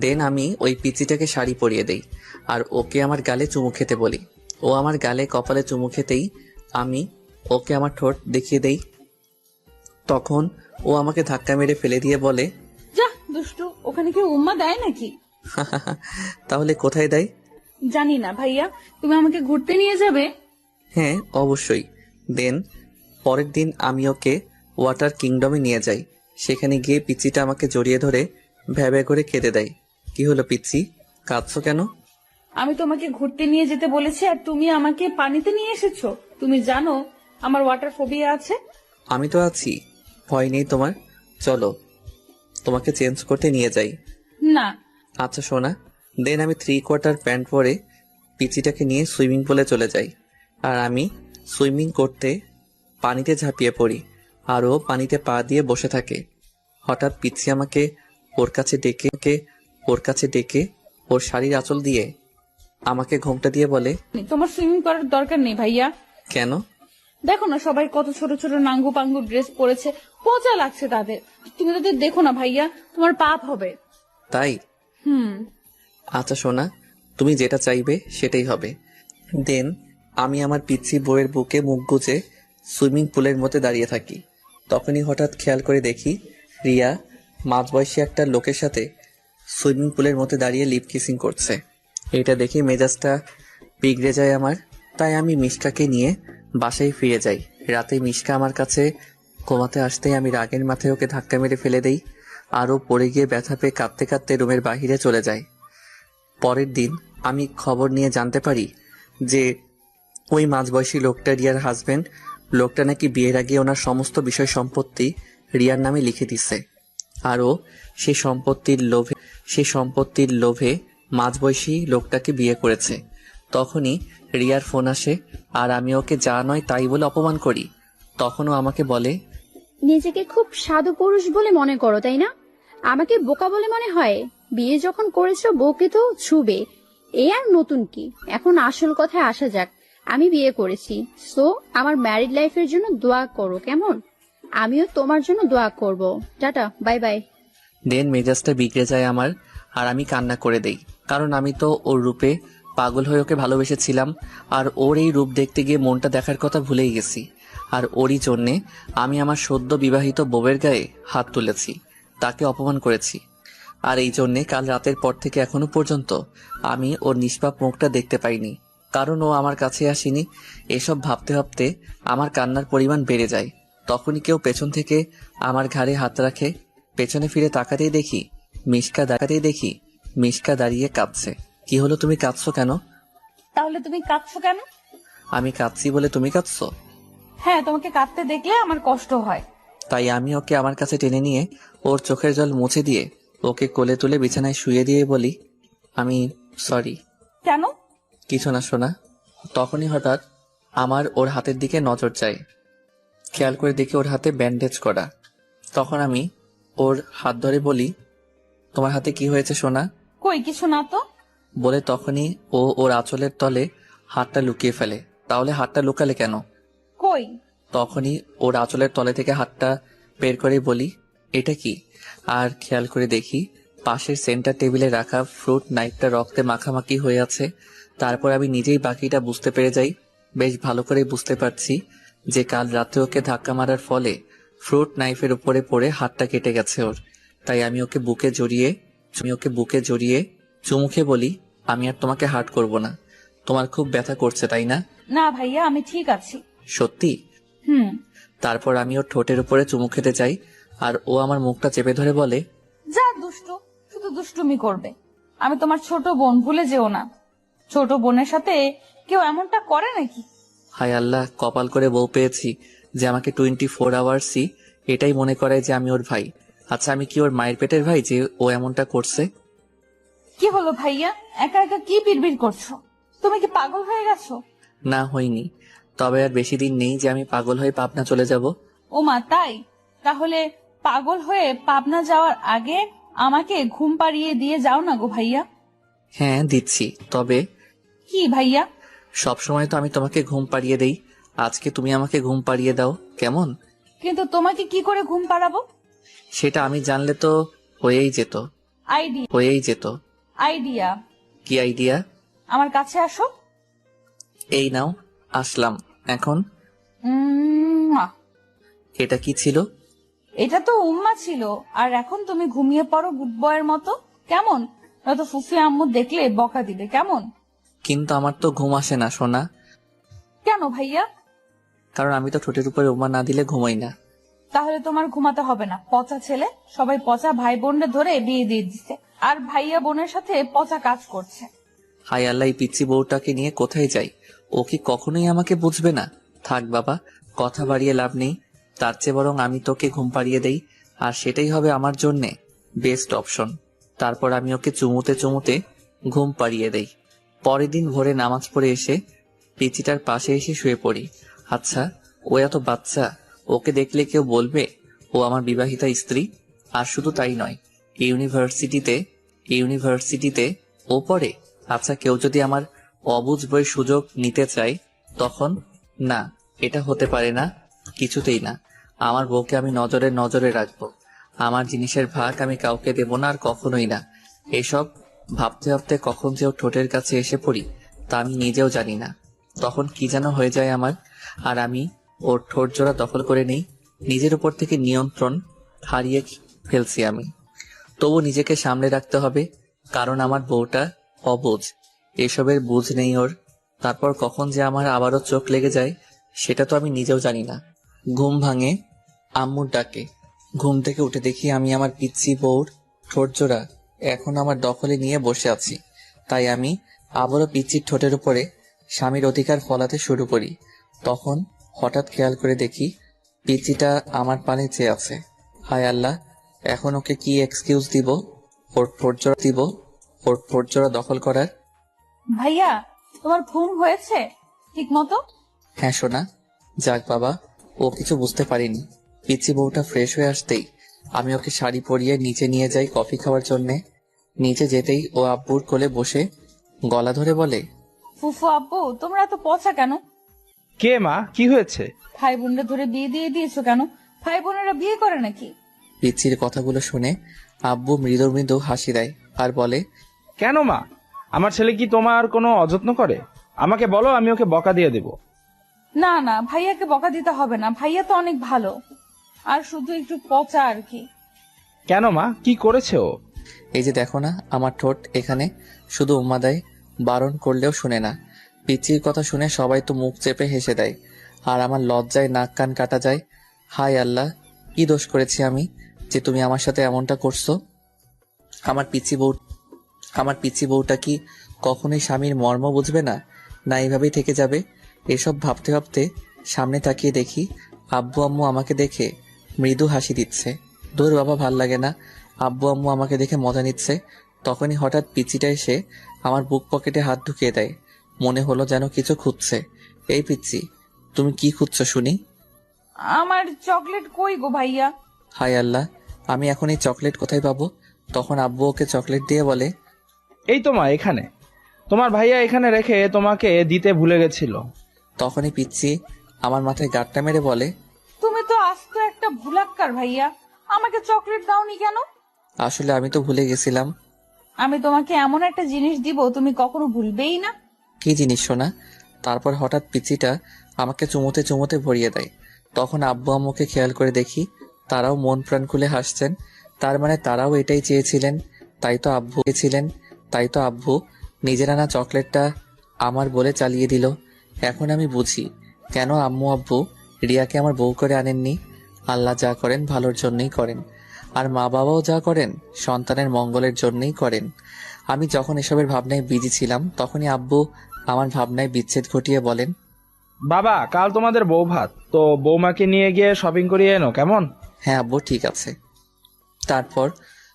দেন আমি ওই পিচিটাকে শাড়ি পরিয়ে দেই আর ওকে আমার গালে চুমু খেতে বলি। ও আমার গালে কপালে চুমু খেতেই আমি ওকে আমার ঠোঁট দেখিয়ে দেই। তখন ও আমাকে ধাক্কা মেরে ফেলে দিয়ে বলে, যা দুষ্টু, ওখানে কি উম্মা দেয় নাকি? তাহলে কোথায় দেয়? জানি না ভাইয়া, তুমি আমাকে ঘুরতে নিয়ে যাবে? হ্যাঁ অবশ্যই। দেন পরের দিন আমি ওকে ওয়াটার কিংডমে নিয়ে যাই। সেখানে গিয়ে পিচ্চিটা আমাকে জড়িয়ে ধরে ভ্যাবে করে খেতে দেয়। কি হলো পিচ্চি, কাঁদছো কেন? আমি তোমাকে ঘুরতে নিয়ে যেতে বলেছি আর তুমি আমাকে পানিতে নিয়ে এসেছো। তুমি জানো আমার ওয়াটার ফোবিয়া আছে। আমি তো আছি, ভয় নেই তোমার। চলো তোমাকে চেঞ্জ করতে নিয়ে যাই। না। আচ্ছা সোনা। দেন আমি 3/4 প্যান্ট পরে পিচিটাকে নিয়ে সুইমিং পুলে চলে যাই। আর আমি সুইমিং করতে পানিতে ঝাঁপিয়ে পড়ি আর ও পানিতে পা দিয়ে বসে থাকে। হঠাৎ পিচ্ছি আমাকে ওর কাছে ডেকে ওর শাড়ির আঁচল দিয়ে আমাকে ঘোমটা দিয়ে বলে, তোমার সুইমিং করার দরকার নেই ভাইয়া। কেন? দেখো না সবাই কত ছোট ছোট নাঙ্গু পাঙ্গু ড্রেস পরেছে, পচা লাগছে তাদের। তুমি তাদের দেখো না ভাইয়া, তোমার পাপ হবে। তাই? আচ্ছা সোনা, তুমি যেটা চাইবে সেটাই হবে। দেন আমি আমার পিচ্ছি বউয়ের বুকে মুখ গুজে সুইমিং পুলের মধ্যে দাঁড়িয়ে থাকি। তখনই হঠাৎ খেয়াল করে দেখি রিয়া মাঝবয়সী একটা লোকের সাথে সুইমিং পুলের মধ্যে দাঁড়িয়ে লিপ কিসিং করছে। এটা দেখে মেজাজটা বিগড়ে যায় আমার। তাই আমি মিশকাকে নিয়ে বাসায় ফিরে যাই। রাতে মিশকা আমার কাছে ঘুমাতে আসতেই আমি রাগের মাথায় ওকে ধাক্কা মেরে ফেলে দেই। আরও পড়ে গিয়ে ব্যথা পেয়ে কাঁদতে কাঁদতে রুমের বাহিরে চলে যায়। পরের দিন আমি খবর নিয়ে জানতে পারি যে ওই মাঝবয়সী লোকটা রিয়ার হাজবেন্ড। লোকটা নাকি বিয়ের আগে ওনার সমস্ত বিষয় সম্পত্তি রিয়ার নামে লিখে দিচ্ছে। আরও সেই সম্পত্তির লোভে মাঝবয়সী লোকটাকে বিয়ে করেছে। তখনই রিয়ার ফোন আসে আর আমি ওকে যা নয় তাই বলে অপমান করি। তখনও আমাকে বলে, নিজেকে খুব সাধু পুরুষ বলে মনে করো তাই না? আমাকে বোকা বলে মনে হয়। বিয়ে যখন করেছো বউকে তো ছুবে, এ আর নতুন কি। এখন আসল কথায় আসা যাক। আমি বিয়ে করেছি, সো আমার ম্যারিড লাইফের জন্য দোয়া করো কেমন? আমিও তোমার জন্য দোয়া করব। Tata, bye bye. দেন মেজাজটা বিগড়ে যায় আমার আর আমি কান্না করে দেই। কারণ আমি তো ওর রূপে পাগল হয়ে ওকে ভালোবেসেছিলাম আর ওর এই রূপ দেখতে গিয়ে মনটা দেখার কথা ভুলেই গেছি। আর ওরই জন্যে আমি আমার সদ্য বিবাহিত বউয়ের গায়ে হাত তুলেছি, তাকে অপমান করেছি। আর এই জন্যে কাল রাতের পর থেকে এখনো পর্যন্ত আমি ওর নিষ্পাপ মুখটা দেখতে পাইনি, কারণ ও আমার কাছে আসেনি। এসব ভাবতে ভাবতে আমার কান্নার পরিমাণ বেড়ে যায়। তখনই কেউ পেছন থেকে আমার ঘাড়ে হাত রাখে। পেছনে ফিরে তাকাতেই দেখি মিশকা দাঁড়িয়ে কাঁদছে। কি হলো, তুমি কাঁদছো কেন? তাহলে তুমি কাঁদছো কেন? আমি কাঁদছি বলে তুমি কাঁদছো? হ্যাঁ, তোমাকে কাঁদতে দেখলে আমার কষ্ট হয়। তাই আমি ওকে আমার কাছে টেনে নিয়ে ওর চোখের জল মুছে দিয়ে ওকে কোলে তুলে বিছানায় শুয়ে দিয়ে বলি, আমি সরি। কেন? কিছু না শোনা। তখনই হঠাৎ আমার ওর হাতের দিকে নজর যায়। খেয়াল করে দেখি ওর হাতে ব্যান্ডেজ করা। তখন আমি ওর হাত ধরে বলি, তোমার হাতে কি হয়েছে সোনা? কই কিছু না তো। বলে তখনই ও ওর আঁচলের তলে হাতটা লুকিয়ে ফেলে। তাহলে হাতটা লুকালে কেন? কই? তখনই ওর আঁচলের তলে থেকে হাতটা বের করে বলি, এটা কি? আর খেয়াল করে দেখি পাশের সেন্টার টেবিলে রাখা ফ্রুট নাইফটা রক্তে মাখামাখি হয়ে আছে। তারপর আমি নিজেই বাকিটা বুঝতে পেরে যাই। বেশ ভালো করে বুঝতে পারছি যে কাল রাতে ওকে ধাক্কা মারার ফলে ফ্রুট নাইফের উপরে পড়ে হাতটা কেটে গেছে ওর। তাই আমি ওকে বুকে জড়িয়ে চুমুখে বলি, আমি আর তোমাকে হার্ট করব না। তোমার খুব ব্যথা করছে তাই না? না ভাইয়া, আমি ঠিক আছি। সত্যি? হুম। তারপর আমি ওর ঠোঁটের উপরে চুমু খেতে চাই, আর ও আমার মুখটা চেপে ধরে বলে, যা দুষ্টু, শুধু দুষ্টুমি করবে। আমি তোমার ছোট বোন, ভুলে যেও না। ছোট বোনের সাথে কেউ এমনটা করে নাকি? হায় আল্লাহ, কপাল করে বউ পেয়েছি যে আমাকে 24 আওয়ার্সই এটাই মনে করে যে আমি ওর ভাই। আচ্ছা, আমি কি ওর মায়ের পেটের ভাই যে ও এমনটা করছে? কি হলো ভাইয়া, একা একা কি বিড়বিড় করছো? তুমি কি পাগল হয়ে গেছো? না, হইনি। তবে আর বেশি দিন নেই যে আমি পাগল হয়ে পাবনা চলে যাব। ও মা, তাই? তাহলে পাগল হয়ে পাবনা যাওয়ার আগে আমাকে ঘুম পাড়িয়ে দিয়ে যাও না গো ভাইয়া। হ্যাঁ দিচ্ছি, তবে কি ভাইয়া? সবসময় তো আমি তোমাকে ঘুম পাড়িয়ে দেই, আজকে তুমি আমাকে ঘুম পাড়িয়ে দাও, কেমন? কিন্তু তোমাকে কি করে ঘুম পাড়াবো? সেটা আমি জানলে তো হয়েই যেত। আইডিয়া, হয়েই যেত। আইডিয়া। কি আইডিয়া? আমার কাছে আসো। এই নাও, আসলাম। এখন উম্মা। এটা কি ছিল? এটা তো উম্মা ছিল, আর এখন তুমি ঘুমিয়ে পড়ো গুড বয়ের মতো, কেমন? নয়তো ফুফি আম্মু দেখলে বকা দিবে, কেমন? কিন্তু আমার তো ঘুম আসে না সোনা। কেন ভাইয়া? কারণ আমি তো ঠোঁটের উপরে উমা না দিলে ঘুমাই না। তাহলে তোমার ঘুমাতে হবে না, পচা ছেলে। সবাই পচা ভাই বোনরে ধরে বিয়ে দিয়ে দিচ্ছে, আর ভাইয়া বোনের সাথে পচা কাজ করছে। হায় আল্লাহ, এই পিচ্চি বউটাকে নিয়ে কোথায় যাই? ও কি কখনোই আমাকে বুঝবে না? থাক বাবা, কথা বাড়িয়ে লাভ নেই। তার চেয়ে বরং আমি তোকে ঘুম পাড়িয়ে দেই, আর সেটাই হবে আমার জন্যে বেস্ট অপশন। তারপর আমি ওকে চুমুতে চুমুতে ঘুম পাড়িয়ে দেই। পরের দিন ভোরে নামাজ পড়ে এসে পিচিটার পাশে এসে শুয়ে পড়ি। আচ্ছা, ও এত বাচ্চা, ওকে দেখলে কেউ বলবে ও আমার বিবাহিতা স্ত্রী? আর শুধু তাই নয়, ইউনিভার্সিটিতে ও পড়ে। আচ্ছা, কেউ যদি আমার অবুঝ বইয়ের সুযোগ নিতে চায়, তখন? না, এটা হতে পারে না, কিছুতেই না। আমার বউকে আমি নজরে নজরে রাখবো। আমার জিনিসের ভাগ আমি কাউকে দেব না, আর কখনোই না। এসব ভাবতে ভাবতে কখন যে ওর ঠোঁটের কাছে এসে পড়ি তা আমি নিজেও জানি না। তখন কি যেন হয়ে যায় আমার, আর আমি ওর ঠোঁট জোড়া দখল করে নেই। নিজের উপর থেকে নিয়ন্ত্রণ হারিয়ে ফেলছি আমি। তবু নিজেকে সামলে রাখতে হবে, কারণ আমার বউটা অবুঝ, এসবের বুঝ নেই ওর। তারপর কখন যে আমার আবারও চোখ লেগে যায় সেটা তো আমি নিজেও জানি না। ঘুম ভাঙে আম্মুর ডাকে। ঘুম থেকে উঠে দেখি আমি আমার পিচ্চি বউর ঠোঁট জোড়া এখন আমার দখলে নিয়ে বসে আছি। তাই আমি আবারও পিচ্চির ঠোঁটের উপরে স্বামীর অধিকার ফলাতে শুরু করি। তখন হঠাৎ খেয়াল করে দেখি পিচ্চিটা আমার পানে চেয়ে আছে। হায় আল্লাহ, এখন ওকে কি এক্সকিউজ দিব ওর ঠোঁট জোড়া দখল করার? ভাইয়া, তোমার ঘুম হয়েছে ঠিক মতো? হ্যাঁ সোনা, যাক বাবা, ও কিছু বুঝতে পারিনি। পিচ্চি বউটা ফ্রেশ হয়ে আসতেই আমি ওকে শাড়ি পরিয়ে নিচে নিয়ে যাই কফি খাওয়ার জন্যে। নিচে যেতেই ও আব্বুর কোলে বসে গলা ধরে বলে, ফুফু আব্বু, তোমরা এত পচা কেন? কে মা, কি হয়েছে? ভাই বোনরা ধরে বিয়ে দিয়ে দিয়েছো কেন? ভাই বোনেরা বিয়ে করে নাকি? পিচ্চির কথাগুলো শুনে আব্বু মৃদু মৃদু হাসি দেয় আর বলে, কেন মা, আমার ছেলে কি তোমার কোনো অযত্ন করে? আমাকে বলো, আমি ওকে বকা দিয়ে দেব। না না, ভাইয়াকে বকা দিতে হবে না, ভাইয়া তো অনেক ভালো, আর শুধু একটু পচা আর কি। কেন মা, কি করেছে ও? এই যে দেখো না, আমার ঠোঁট এখানে শুধু উম্মা দেয়, বারণ করলেও শুনে না। পিচ্চির কথা শুনে সবাই তো মুখ চেপে হেসে দেয়, আর আমার লজ্জায় নাক কান কাটা যায়। হায় আল্লাহ, কি দোষ করেছি আমি যে তুমি আমার সাথে এমনটা করছো? আমার পিচ্চি বউটা কি কখনোই স্বামীর মর্ম বুঝবে না? না এইভাবেই থেকে যাবে? এসব ভাবতে ভাবতে সামনে তাকিয়ে দেখি আব্বু আম্মু আমাকে দেখে মৃদু হাসি দিচ্ছে। দূর বাবা, ভাল লাগে না। আব্বু আম্মু আমাকে দেখে মজা নিচ্ছে। তখনই হঠাৎ পিচ্চিটা এসে আমার বুক পকেটে হাত ঢুকিয়ে দেয়। মনে হলো যেন কিছু খুঁজছে। এই পিচ্চি, তুমি কি খুঁজছো শুনি? আমার চকলেট কই গো ভাইয়া? হায় আল্লাহ, আমি এখন এই চকলেট কোথায় পাবো? তখন আব্বু ওকে চকলেট দিয়ে বলে, এই তো মা, এখানে। তোমার ভাইয়া এখানে রেখে তোমাকে দিতে ভুলে গেছিল। তখনই পিচ্চি আমার মাথায় গাঁটটা মেরে বলে, তুমি তো আস্ত একটা ভুলাক্কার ভাইয়া, আমাকে চকলেট দাওনি কেন? আসলে আমি তো ভুলে গেছিলাম। আমি তোমাকে এমন একটা জিনিস দিব তুমি কখনো ভুলবেই না। কি জিনিস শোনা? তারপর হঠাৎ পিচ্চিটা আমাকে চুমুতে চুমুতে ভরিয়ে দেয়। তখন আব্বু আম্মুকে খেয়াল করে দেখি তারাও মন প্রাণ খুলে হাসছেন। তার মানে তারাও এটাই চেয়েছিলেন। তাই তো আব্বু নিজের আনা চকলেটটা আমার বলে চালিয়ে দিল। এখন আমি বুঝি কেন আম্মু আব্বু রিয়াকে আমার বউ করে আনেননি। আল্লাহ যা করেন ভালোর জন্যই করেন, আর মা বাবাও যা করেন সন্তানের মঙ্গলের জন্যই করেন। আমি যখন এসবের ভাবনায় বিজি ছিলাম তখনই আব্বু আমার ভাবনায় বিচ্ছেদ ঘটিয়ে বলেন, বাবা কাল তোমাদের বউ ভাত, তো বৌমাকে নিয়ে গিয়ে শপিং করিয়ে এনো কেমন? হ্যাঁ আব্বু ঠিক আছে। তারপর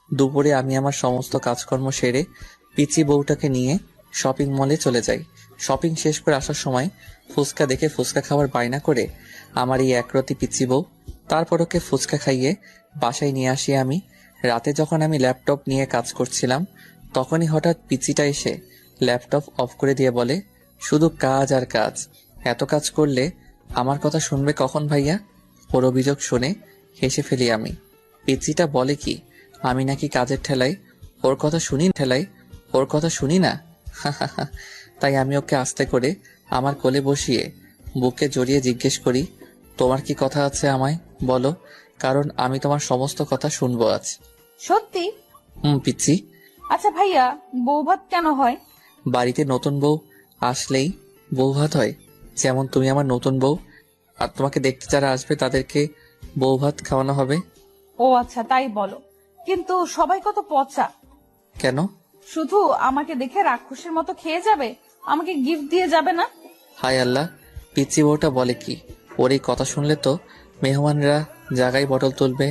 দুপুরে আমি আমার সমস্ত কাজকর্ম সেরে পিচি বউটাকে নিয়ে শপিং মলে চলে যাই। শপিং শেষ করে আসার সময় ফুচকা দেখে ফুচকা খাওয়ার বায়না করে আমার এই একরতি পিচি বউ। তারপর ওকে ফুচকা খাইয়ে বাসায় নিয়ে আসি আমি। রাতে যখন আমি ল্যাপটপ নিয়ে কাজ করছিলাম তখনই হঠাৎ পিচিটা এসে ল্যাপটপ অফ করে দিয়ে বলে, শুধু কাজ আর কাজ, এত কাজ করলে আমার কথা শুনবে কখন ভাইয়া? ওর অভিযোগ শুনে হেসে ফেলি আমি। পিচিটা বলে কি আমি নাকি কাজের ঠেলাই ওর কথা শুনি না। তাই আমি ওকে আস্তে করে আমার কোলে বসিয়ে বুকে জড়িয়ে জিজ্ঞেস করি, তোমার কি কথা আছে আমায় বলো, কারণ আমি তোমার সমস্ত কথা শুনবো আজ। সত্যি? পিচ্ছি। আচ্ছা ভাইয়া, বউ ভাত কেন হয়? বাড়িতে নতুন বউ আসলেই বউ ভাত হয়। যেমন তুমি আমার নতুন বউ, আর তোমাকে দেখতে যারা আসবে তাদেরকে বউ ভাত খাওয়ানো হবে। ও আচ্ছা, তাই বলো। কিন্তু সবাই কত পচা। কেন? শুধু আমাকে দেখে রাক্ষসের মতো খেয়ে যাবে, আমাকে গিফট দিয়ে যাবে না? হায় আল্লাহ, পিচ্ছি বউটা বলে কি? ওর এই কথা শুনলে তো মেহমানরা জায়গায় বটল তুলবে।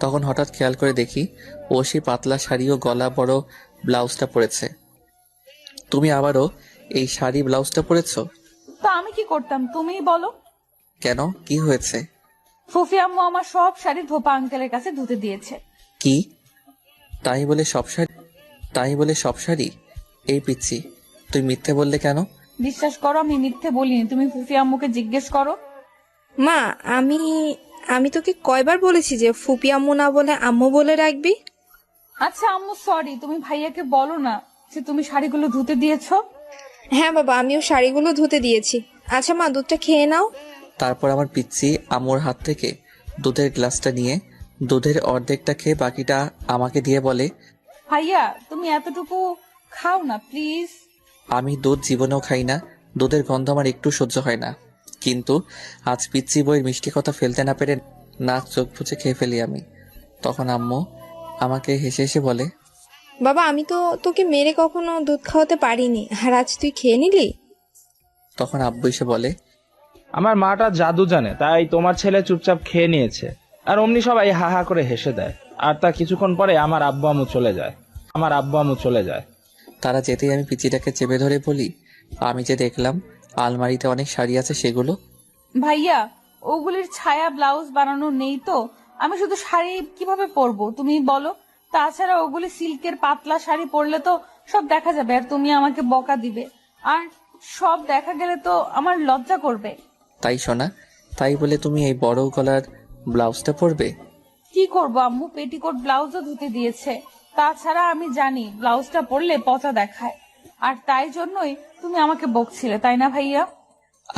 তখন হঠাৎ খেয়াল করে দেখি ও সেই পাতলা শাড়ি ও গলা বড় ব্লাউজটা পরেছে। তুমি আবারও এই শাড়ি ব্লাউজটা পরেছো? তো আমি কি করতাম তুমিই বলো। কেন, কি হয়েছে? ফুফি আম্মু আমার সব শাড়ি ধোপা আঙ্কেলের কাছে ধুতে দিয়েছে। কি? তাই বলে সব শাড়ি? এই পিচ্ছি, তুই মিথ্যে বললে কেন? বিশ্বাস করো, আমি মিথ্যে বলিনি, তুমি ফুফি আম্মুকে জিজ্ঞেস করো। মা, আমি আমি তোকে কয়বার বলেছি যে ফুপি আম্মু না বলে আম্মু বলে রাখবি? আচ্ছা আম্মু সরি, তুমি ভাইয়াকে বলো না যে তুমি শাড়িগুলো ধুতে দিয়েছো। হ্যাঁ বাবা, আমিও শাড়িগুলো ধুতে দিয়েছি। আচ্ছা মা, দুধটা খেয়ে নাও। তারপর আমার পিচ্ছি আম্মুর হাত থেকে দুধের গ্লাসটা নিয়ে দুধের অর্ধেকটা খেয়ে বাকিটা আমাকে দিয়ে বলে, ভাইয়া তুমি এতটুকু খাও না প্লিজ। আমি দুধ জীবনেও খাই না, দুধের গন্ধ আমার একটু সহ্য হয় না। কিন্তু আজ পিচ্ছি বইয়ের মিষ্টি কথা ফেলতে না পেরে নাক চোখ বুজে খেয়ে ফেলি আমি। তখন আম্মু আমাকে হেসে হেসে বলে, বাবা, আমি তো তোকে মেরে কখনো দুধ খাওয়াতে পারিনি, আর আজ তুই খেয়ে নিলি। তখন আব্বু এসে বলে, আমার মাটা জাদু জানে, তাই তোমার ছেলে চুপচাপ খেয়ে নিয়েছে। আর অমনি সবাই হা হা করে হেসে দেয়। আর তা কিছুক্ষণ পরে আমার আব্বু আম্মু চলে যায়। তারা যেতেই আমি পিচিটাকে চেপে ধরে বলি, আমি যে দেখলাম আলমারিতে অনেক শাড়ি আছে সেগুলো। ভাইয়া ওগুলির ছায়া ব্লাউজ বানানো নেই তো, আমি শুধু শাড়ি কিভাবে পরবো তুমি বলো। তাছাড়া ওগুলি সিল্কের পাতলা শাড়ি পরলে তো সব দেখা যাবে, আর তুমি আমাকে বকা দিবে, আর সব দেখা গেলে তো আমার লজ্জা করবে। তাই শোনা, তাই বলে তুমি এই বড় গলার ব্লাউজটা পরবে? কি করবো আম্মু, পেটিকোট ব্লাউজও ধুতে দিয়েছে। তাছাড়া আমি জানি ব্লাউজটা পরলে পচা দেখায়, আর তাই জন্যই তুমি আমাকে বকছিলে, তাই না ভাইয়া?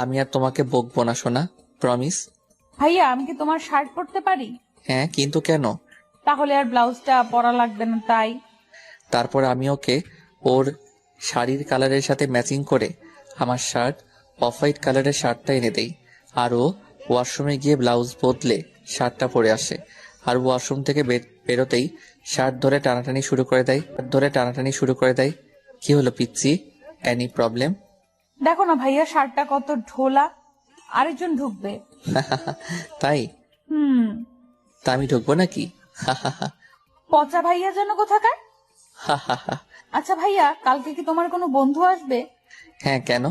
আমি আর তোমাকে বকবো না সোনা, প্রমিস। ভাইয়া আমি কি তোমার শার্ট পরতে পারি? হ্যাঁ, কিন্তু কেন? তাহলে আর ব্লাউজটা পরা লাগবে না তাই। তারপর আমি ওকে ওর শাড়ির কালারের সাথে ম্যাচিং করে আমার শার্ট অফ হোয়াইট কালারের শার্টটা এনে দেই। আর ও ওয়াশরুমে গিয়ে ব্লাউজ বদলে শার্টটা পরে আসে। আর ওয়াশরুম থেকে বেরোতেই শার্ট ধরে টানাটানি শুরু করে দেয়। কি হলো পিচ্ছি, এনি প্রবলেম? দেখো না ভাইয়া, শার্টটা কত ঢোলা, আরেকজন ঢুকবে। তাই? তা আমি ঢুকবো নাকি? পচা ভাইয়া যেন কোথাকার। আচ্ছা ভাইয়া, কালকে কি তোমার কোনো বন্ধু আসবে? হ্যাঁ, কেন?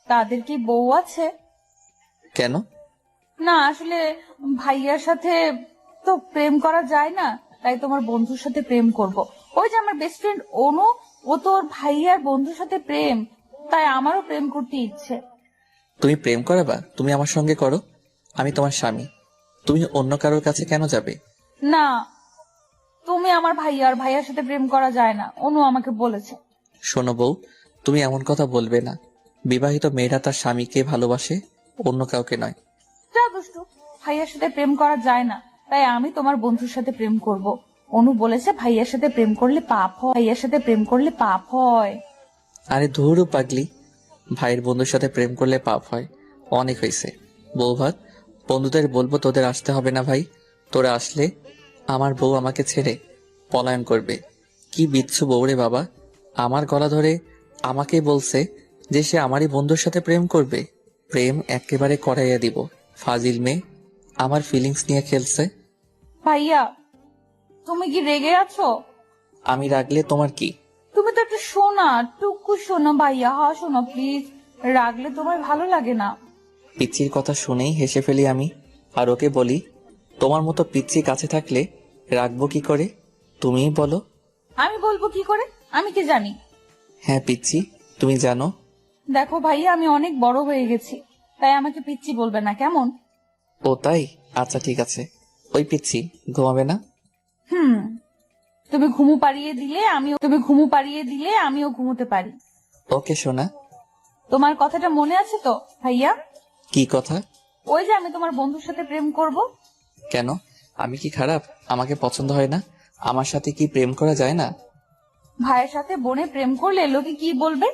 তাদের কি বউ আছে? কেন? না আসলে ভাইয়ার সাথে তো প্রেম করা যায় না, তাই তোমার বন্ধুর সাথে প্রেম করব। ওই যে আমার বেস্ট ফ্রেন্ড অনু, ও তোর ভাইয়ার বন্ধুর সাথে প্রেম, তাই আমারও প্রেম করতে ইচ্ছে। তুমি প্রেম করাবা? তুমি আমার সঙ্গে করো, আমি তোমার স্বামী। তুমি অন্য কারোর কাছে কেন যাবে? না, তুমি আমার ভাইয়ার সাথে প্রেম করা যায় না, অনু আমাকে বলেছে। শোনো বউ, তুমি এমন কথা বলবে না। বিবাহিত মেয়েরা তার স্বামীকে ভালোবাসে, অন্য কাউকে নয়। যা দুষ্টু, ভাইয়ার সাথে প্রেম করা যায় না, তাই আমি তোমার বন্ধুর সাথে প্রেম করব। অনু বলেছে ভাইয়ার সাথে প্রেম করলে পাপ হয়। আরে ধুরু পাগলি, ভাইয়ের বন্ধুর সাথে প্রেম করলে পাপ হয়। অনেক হয়েছে। বৌভাত, বন্ধুদের বলবো তোদের আসতে হবে না ভাই। তোরা আসলে আমার বউ আমাকে ছেড়ে পলায়ন করবে। কি বিচ্ছু বউরে বাবা, আমার গলা ধরে আমাকেই বলছে যে সে আমারই বন্ধুর সাথে প্রেম করবে। প্রেম একেবারে করাইয়া দিব। ফাজিল মেয়ে আমার ফিলিংস নিয়ে খেলছে। ভাইয়া, তুমি কি রেগে আছো? আমি রাগলে তোমার কি? তুমি তো একটু শোনা, টুকু শোনো ভাইয়া, হা শোনো প্লিজ। রাগলে তোমার ভালো লাগে না। পিচ্চির কথা শুনেই হেসে ফেলি আমি, আর ওকে বলি, তোমার মতো পিচ্চি কাছে থাকলে রাখবো কি করে? তুমিই বলো। আমি বলবো কি করে? আমি কি জানি? হ্যাঁ পিচ্চি, তুমি জানো। দেখো ভাইয়া, আমি অনেক বড় হয়ে গেছি, তাই আমাকে পিচ্চি বলবে না, কেমন? ও তাই? আচ্ছা ঠিক আছে। ওই পিচ্চি ঘুমাবে না? তুমি ঘুমু পাড়িয়ে দিলে আমিও ঘুমোতে পারি। ওকে সোনা। তোমার কথাটা মনে আছে তো ভাইয়া? কি কথা? ওই যে আমি তোমার বন্ধুর সাথে প্রেম করব। কেন, আমি কি খারাপ? আমাকে পছন্দ হয় না? আমার সাথে কি প্রেম করা যায় না? ভাইয়ের সাথে বোনে প্রেম করলে লোকে কি বলবে?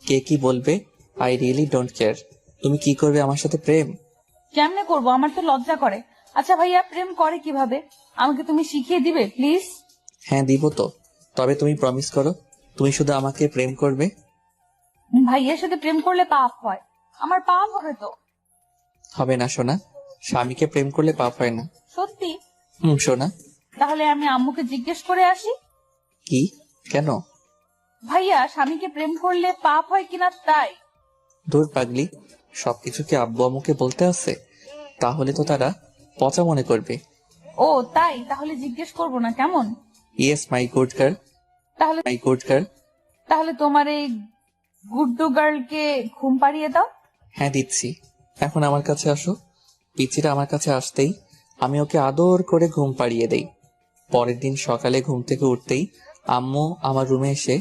কে কি বলবে আই রিয়েলি ডোন্ট কেয়ার। তুমি কি করবে আমার সাথে প্রেম? কেমনে করব? আমার তো লজ্জা করে। আচ্ছা ভাইয়া, প্রেম করে কিভাবে আমাকে তুমি শিখিয়ে দিবে প্লিজ? হ্যাঁ দিব তো, তবে তুমি প্রমিস করো তুমি শুধু আমাকে প্রেম করবে। ভাইয়ের সাথে প্রেম করলে পাপ হয়। আমার পাপ হবে তো? হবে না সোনা, স্বামীকে প্রেম করলে পাপ হয় না। সত্যি? সোনা। তাহলে আমি আম্মুকে জিজ্ঞেস করে আসি। কি? কেন? ভাইয়া, স্বামীকে প্রেম করলে পাপ হয় কিনা তাই। দূর পাগলি, সবকিছু কি আব্বু আম্মুকে বলতে আছে? তাহলে তো তারা পচা মনে করবে। ও তাই? তাহলে জিজ্ঞেস করব না, কেমন? Yes my good girl. তাহলে মাই গুড গার্ল। তাহলে তোমার এই গুড্ডু গার্লকে ঘুম পাড়িয়ে দাও। হ্যাঁ দিচ্ছি। এখন আমার কাছে আসো। পিচিটা আমার কাছে আসতেই আমি ওকে আদর করে ঘুম পাড়িয়ে দেই। পরের দিন সকালে ঘুম থেকে উঠতেই আম্মু আমার রুমে এসে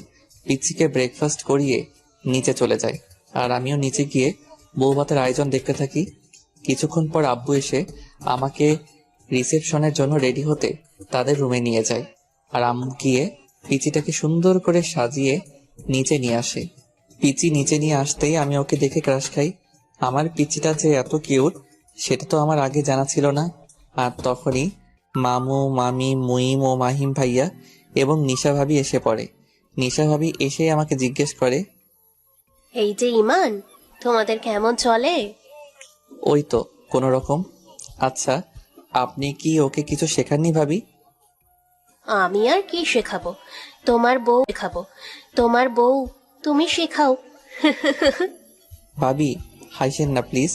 পিচিকে ব্রেকফাস্ট করিয়ে নিচে চলে যায়, আর আমিও নিচে গিয়ে বউ ভাতের আয়োজন দেখতে থাকি। কিছুক্ষণ পর আব্বু এসে আমাকে রিসেপশনের জন্য রেডি হতে তাদের রুমে নিয়ে যায়, আর আম্মু গিয়ে পিচিটাকে সুন্দর করে সাজিয়ে নিচে নিয়ে আসে। পিচি নিচে নিয়ে আসতেই আমি ওকে দেখে ক্রাশ খাই। আমার পিচিটা যে এত কিউট সেটা তো আমার আগে জানা ছিল না। আর তখনই মামু, মামি, মুইম ও মাহিম ভাইয়া এবং নিশা ভাবি এসে পড়ে। নিশা ভাবি এসে আমাকে জিজ্ঞেস করে, এই যে ইমান, তোমাদের কেমন চলে? ওই তো কোনো রকম। আচ্ছা, আপনি কি ওকে কিছু শেখাননি ভাবি? আমি আর কি শেখাবো? তোমার বউ শেখাবো। তোমার বউ তুমি শেখাও। ভাবি হাসেন না প্লিজ,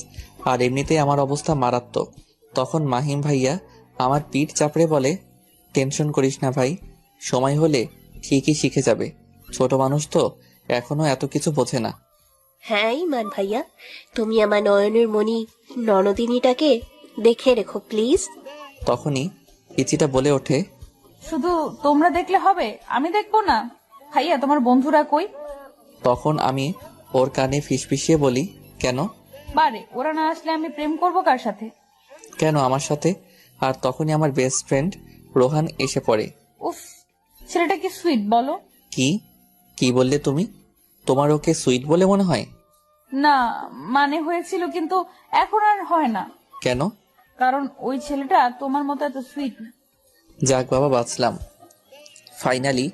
আর এমনিতেই আমার অবস্থা মারাত্মক। তখন মাহিম ভাইয়া আমার পিঠ চাপড়ে বলে, টেনশন করিস না ভাই, সময় হলে ঠিকই শিখে যাবে। ছোট মানুষ তো, এখনো এত কিছু বোঝে না। হ্যাঁ ইমান ভাইয়া, তুমি আমার নয়নের মণি ননদিনীটাকে দেখে রেখো প্লিজ। তখনই পিচিটা বলে ওঠে, শুধু তোমরা দেখলে হবে, আমি দেখবো না? ভাইয়া, তোমার বন্ধুরা কই? তখন আমি ওর কানে ফিসফিসিয়ে বলি, কেন? বারে, ওরা না আসলে আমি প্রেম করব কার সাথে? কেন আমার সাথে? আর তখনই আমার বেস্ট ফ্রেন্ড রোহান এসে পড়ে। উফ, ছেলেটা কি সুইট বলো। কি কি বললে তুমি? তোমার ওকে সুইট বলে মনে হয়? না, মানে হয়েছিল, কিন্তু এখন আর হয় না। কেন? কারণ ওই ছেলেটা তোমার মতো এত সুইট না। যাক বাবা, বাঁচলাম। ফাইনালি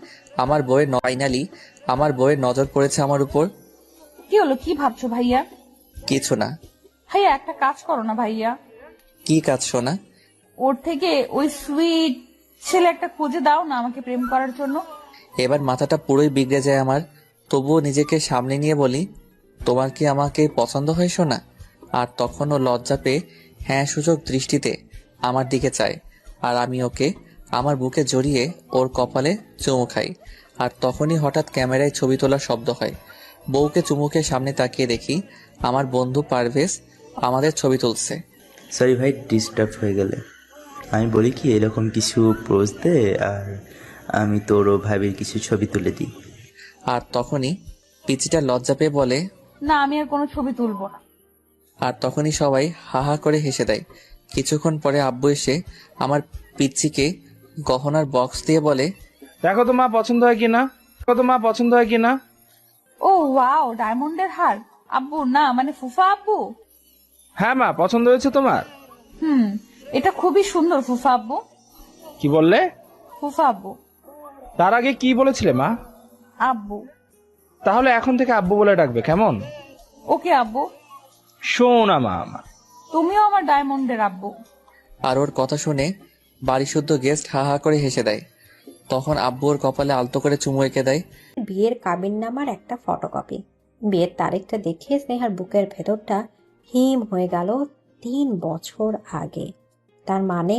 আমার বউয়ের নজর পড়েছে আমার উপর। কি হলো, কি ভাবছো ভাইয়া? কিছু না। ভাইয়া, একটা কাজ করো না ভাইয়া। কি কাজ সোনা? ওর থেকে ওই সুইট ছেলে একটা খুঁজে দাও না আমাকে প্রেম করার জন্য। এবার মাথাটা পুরোই বিগড়ে যায় আমার। তবুও নিজেকে সামনে নিয়ে বলি, তোমার কি আমাকে পছন্দ হয় সোনা? আর তখন ও লজ্জা পেয়ে হ্যাঁ সূচক দৃষ্টিতে আমার দিকে চায়, আর আমি ওকে আমার বুকে জড়িয়ে ওর কপালে চুমু খাই। আর তখনই হঠাৎ ক্যামেরায় ছবি তোলার শব্দ হয়। বউকে চুমুকে সামনে তাকিয়ে দেখি আমার বন্ধু পারভেজ আমাদের ছবি তুলছে। সরি ভাই, ডিস্টার্ব হয়ে গেলে। আমি বলি কি, এরকম কিছু পোজ দে আর আমি তোর ও ভাবির কিছু ছবি তুলে দিই। আর তখনই পিচিটা লজ্জা পেয়ে বলে, না, আমি আর কোনো ছবি তুলবো না। আর তখনই সবাই হা হা করে হেসে দেয়। কিছুক্ষণ পরে আব্বু এসে আমার পিচ্চিকে গহনার বক্স দিয়ে বলে, দেখো তো মা পছন্দ হয় কিনা। ও ওয়াও, ডায়মন্ডের হার। আব্বু না, মানে ফুফা আব্বু। হ্যাঁ মা, পছন্দ হয়েছে তোমার? হুম, এটা খুবই সুন্দর ফুফা আব্বু। কি বললে? ফুফা আব্বু। তার আগে কি বলেছিলে মা? আব্বু। তাহলে এখন থেকে আব্বু বলে ডাকবে, কেমন? ওকে আব্বু। শোনা মা আমার। তুমিও আমার ডায়মন্ডের আব্বু। আর ওর কথা শুনে বাড়ি শুদ্ধ গেস্ট হা হা করে হেসে দেয়। তখন আব্বু ওর কপালে আলতো করে চুমু এঁকে দেয়। বিয়ের কাবিননামার একটা ফটোকপি। বিয়ের তারিখটা দেখে স্নেহার বুকের ভেতরটা হিম হয়ে গেল 3 বছর আগে। তার মানে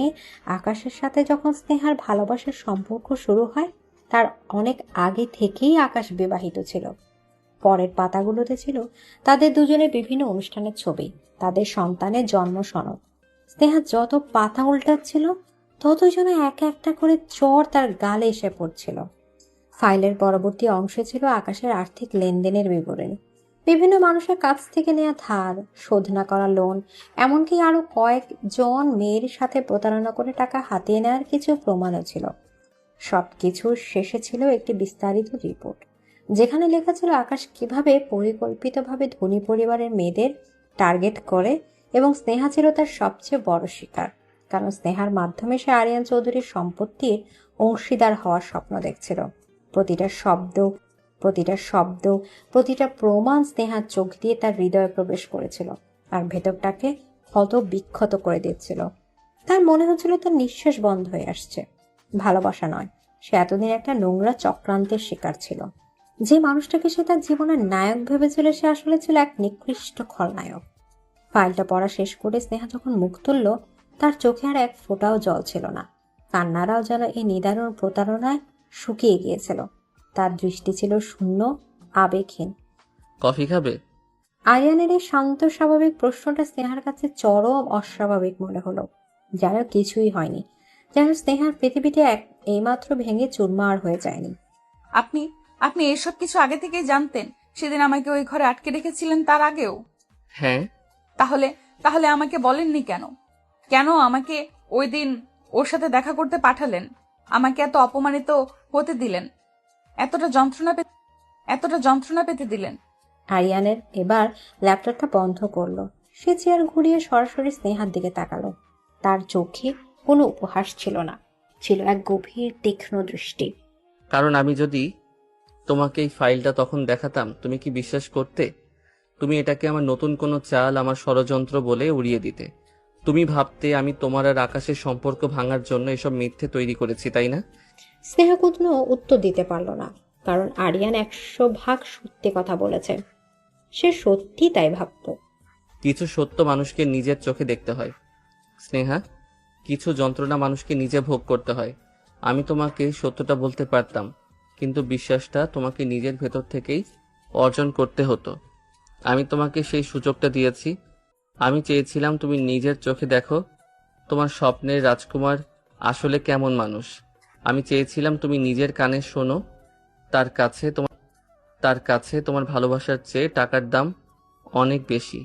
আকাশের সাথে যখন স্নেহার ভালোবাসার সম্পর্ক শুরু হয়, তার অনেক আগে থেকেই আকাশ বিবাহিত ছিল। পরের পাতাগুলোতে ছিল তাদের দুজনের বিভিন্ন অনুষ্ঠানের ছবি, তাদের সন্তানের জন্ম সনদ। স্নেহা যত পাতা উল্টাচ্ছিল ততই যেন একটা একটা করে চর তার গালে এসে পড়ছিল। ফাইলের পরবর্তী অংশে ছিল আকাশের আর্থিক লেনদেনের বিবরণী, বিভিন্ন মানুষের কাছ থেকে নেওয়া ধার, শোধ না করা লোন, এমনকি আরো কয়েকজন মেয়ের সাথে প্রতারণা করে টাকা হাতিয়ে নেওয়ার কিছু প্রমাণও ছিল। সবকিছুর শেষে ছিল একটি বিস্তারিত রিপোর্ট, যেখানে লেখা ছিল আকাশ কিভাবে পরিকল্পিতভাবে ধনী পরিবারের মেয়েদের টার্গেট করে, এবং স্নেহা ছিল তার সবচেয়ে বড় শিকার, কারণ স্নেহার মাধ্যমে সে আরিয়ান চৌধুরীর সম্পত্তির অংশীদার হওয়ার স্বপ্ন দেখছিল। প্রতিটা শব্দ, প্রতিটা প্রমাণ স্নেহার চোখ দিয়ে তার হৃদয়ে প্রবেশ করেছিল আর ভেতরটাকে ক্ষত বিক্ষত করে দিচ্ছিল। তার মনে হচ্ছিল তার নিঃশ্বাস বন্ধ হয়ে আসছে। ভালোবাসা নয়, সে এতদিন একটা নোংরা চক্রান্তের শিকার ছিল। যে মানুষটাকে সে তার জীবনের নায়ক ভেবেছিল, সে আসলে ছিল এক নিকৃষ্ট খলনায়ক। ফাইলটা পড়া শেষ করে স্নেহা যখন মুখ তুলল, তার চোখে আর এক ফোঁটাও জল ছিল না। কান্নারাও যেন এই নিদারুণ প্রতারণায় শুকিয়ে গিয়েছিল। তার দৃষ্টি ছিল শূন্য, আবেগহীন। কফি খাবে? আরিয়ানের এই শান্ত স্বাভাবিক প্রশ্নটা স্নেহার কাছে চরম অস্বাভাবিক মনে হলো। যেন কিছুই হয়নি, যেন স্নেহার পৃথিবীতে এইমাত্র ভেঙে চুরমার হয়ে যায়নি। আপনি আপনি এসব কিছু আগে থেকেই জানতেন? সেদিন আমাকে ওই ঘরে আটকে রেখেছিলেন তার আগেও? হ্যাঁ। তাহলে তাহলে আমাকে বলেননি কেন? কেন আমাকে ওই দিন ওর সাথে দেখা করতে পাঠালেন? আমাকে এত অপমানিত হতে দিলেন, এতটা যন্ত্রণা পেতে দিলেন? আরিয়ানের এবার ল্যাপটপটা বন্ধ করলো। সে চেয়ার ঘুরিয়ে সরাসরি স্নেহার দিকে তাকালো। তার চোখে কোনো উপহাস ছিল না, ছিল এক গভীর তীক্ষ্ণ দৃষ্টি। কারণ আমি যদি তোমাকে এই ফাইলটা তখন দেখাতাম, তুমি কি বিশ্বাস করতে? তুমি এটাকে আমার নতুন কোনো চাল, আমার ষড়যন্ত্র বলে উড়িয়ে দিতে। তুমি ভাবতে আমি তোমার আর আকাশের সম্পর্ক ভাঙার জন্য এসব মিথ্যে তৈরি করেছি, তাই না? স্নেহা কোনো উত্তর দিতে পারল না, কারণ আরিয়ান 100% সত্যি কথা বলেছে। সে সত্যি তাই ভাবত। কিছু সত্য মানুষকে নিজের চোখে দেখতে হয় স্নেহা, কিছু যন্ত্রণা মানুষকে নিজে ভোগ করতে হয়। আমি তোমাকে সত্যটা বলতে পারতাম, কিন্তু বিশ্বাসটা তোমাকে নিজের ভেতর থেকেই অর্জন করতে হতো। আমি তোমাকে সেই সুযোগটা দিয়েছি। আমি চেয়েছিলাম তুমি নিজের চোখে দেখো তোমার স্বপ্নের রাজকুমার আসলে কেমন মানুষ। আমি চেয়েছিলাম তুমি নিজের কানে শোনো তার কাছে তোমার ভালোবাসার চেয়ে টাকার দাম অনেক বেশি।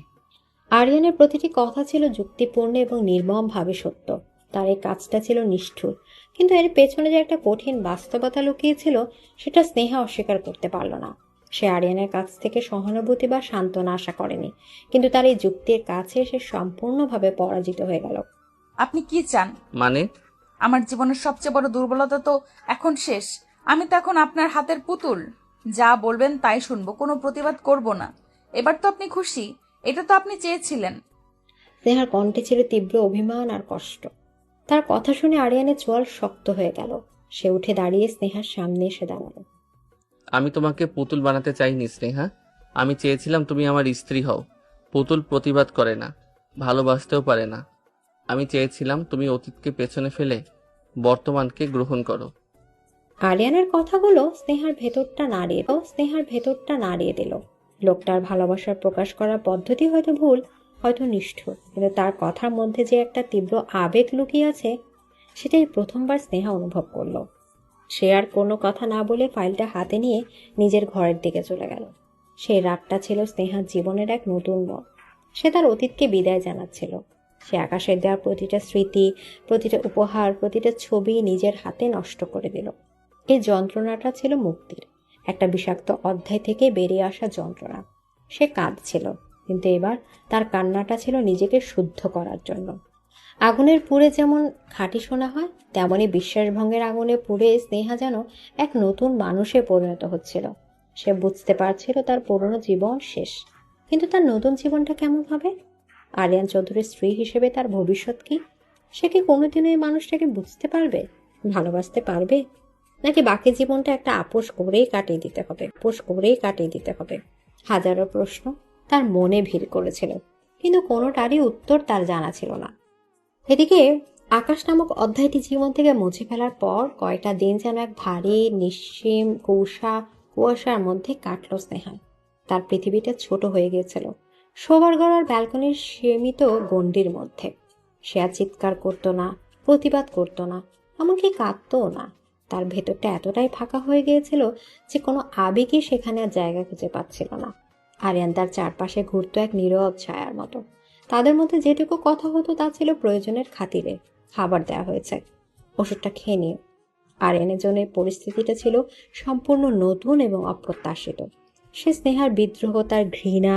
আরিয়ানের প্রতিটি কথা ছিল যুক্তিপূর্ণ এবং নির্মমভাবে সত্য। তার এই কাজটা ছিল নিষ্ঠুর, কিন্তু এর পেছনে যে একটা কঠিন বাস্তবতা লুকিয়েছিল, সেটা স্নেহা অস্বীকার করতে পারল না। সে আরিয়ানের কাছ থেকে সহানুভূতি বা সান্ত্বনা আশা করেনি, কিন্তু তার এই যুক্তির কাছে সে সম্পূর্ণভাবে পরাজিত হয়ে গেল। আপনি কি চান? মানে? আমার জীবনের সবচেয়ে বড় দুর্বলতা তো এখন শেষ। আমি তো এখন আপনার হাতের পুতুল। যা বলবেন তাই শুনবো, কোনো প্রতিবাদ করব না। এবার তো আপনি খুশি? এটা তো আপনি চেয়েছিলেন। স্নেহার কণ্ঠে ছিল তীব্র অভিমান আর কষ্ট। তার কথা শুনে আরিয়ানের চোয়াল শক্ত হয়ে গেল। সে উঠে দাঁড়িয়ে স্নেহার সামনে এসে দাঁড়ালো। আমি তোমাকে পুতুল বানাতে চাইনি স্নেহা, আমি চেয়েছিলাম তুমি আমার স্ত্রী হও। পুতুল প্রতিবাদ করে না, ভালোবাসতেও পারে না। আমি চেয়েছিলাম তুমি অতীতকে পেছনে ফেলে বর্তমানকে গ্রহণ করো। আরিয়ানের কথাগুলো স্নেহার ভেতরটা নাড়িয়ে দিল। লোকটার ভালোবাসার প্রকাশ করার পদ্ধতি হয়তো ভুল, হয়তো নিষ্ঠুর, কিন্তু তার কথার মধ্যে যে একটা তীব্র আবেগ লুকিয়ে আছে, সেটাই প্রথমবার স্নেহা অনুভব করলো। সে আর কোনো কথা না বলে ফাইলটা হাতে নিয়ে নিজের ঘরের দিকে চলে গেল। সেই রাতটা ছিল স্নেহার জীবনের এক নতুন মোড়। সে তার অতীতকে বিদায় জানাচ্ছিল। সে আকাশের দেওয়া প্রতিটা স্মৃতি, প্রতিটা উপহার, প্রতিটা ছবি নিজের হাতে নষ্ট করে দিল। এই যন্ত্রণাটা ছিল মুক্তির, একটা বিষাক্ত অধ্যায় থেকে বেরিয়ে আসা যন্ত্রণা। সে কাঁদছিল, কিন্তু এবার তার কান্নাটা ছিল নিজেকে শুদ্ধ করার জন্য। আগুনের পুড়ে যেমন খাঁটি সোনা হয়, তেমনই বিশ্বাসভঙ্গের আগুনে পুড়ে স্নেহা যেন এক নতুন মানুষে পরিণত হচ্ছিল। সে বুঝতে পারছিল তার পুরনো জীবন শেষ, কিন্তু তার নতুন জীবনটা কেমন হবে? আরিয়ান চৌধুরীর স্ত্রী হিসেবে তার ভবিষ্যৎ কি? সে কি কোনোদিনও এই মানুষটাকে বুঝতে পারবে, ভালোবাসতে পারবে? নাকি বাকি জীবনটা একটা আপোষ করেই কাটিয়ে দিতে হবে? হাজারো প্রশ্ন তার মনে ভিড় করেছিল, কিন্তু কোনোটারই উত্তর তার জানা ছিল না। এদিকে আকাশ নামক অধ্যায়টি জীবন থেকে মুছে ফেলার পর কয়টা দিন যেন এক ভারী নিশ্চিম কুয়াশার মধ্যে কাটল স্নেহা। তার পৃথিবীটা ছোট হয়ে গিয়েছিল, শোবার ঘর আর ব্যালকনির সীমিত গণ্ডির মধ্যে। সে আর চিৎকার করতো না, প্রতিবাদ করতো না, এমনকি কাঁদতও না। তার ভেতরটা এতটাই ফাঁকা হয়ে গিয়েছিল যে কোনো আবেগই সেখানে আর জায়গা খুঁজে পাচ্ছিল না। আরিয়ান তার চারপাশে ঘুরতো এক নীরব ছায়ার মতো। তাদের মধ্যে যেটুকু কথা হতো তা ছিল প্রয়োজনের খাতিরে। খাবার দেওয়া হয়েছে, ওষুধটা খেয়ে নিও। আরিয়ানের জন্য এই পরিস্থিতিটা ছিল সম্পূর্ণ নতুন এবং অপ্রত্যাশিত। সে স্নেহার বিদ্রোহ, তার ঘৃণা,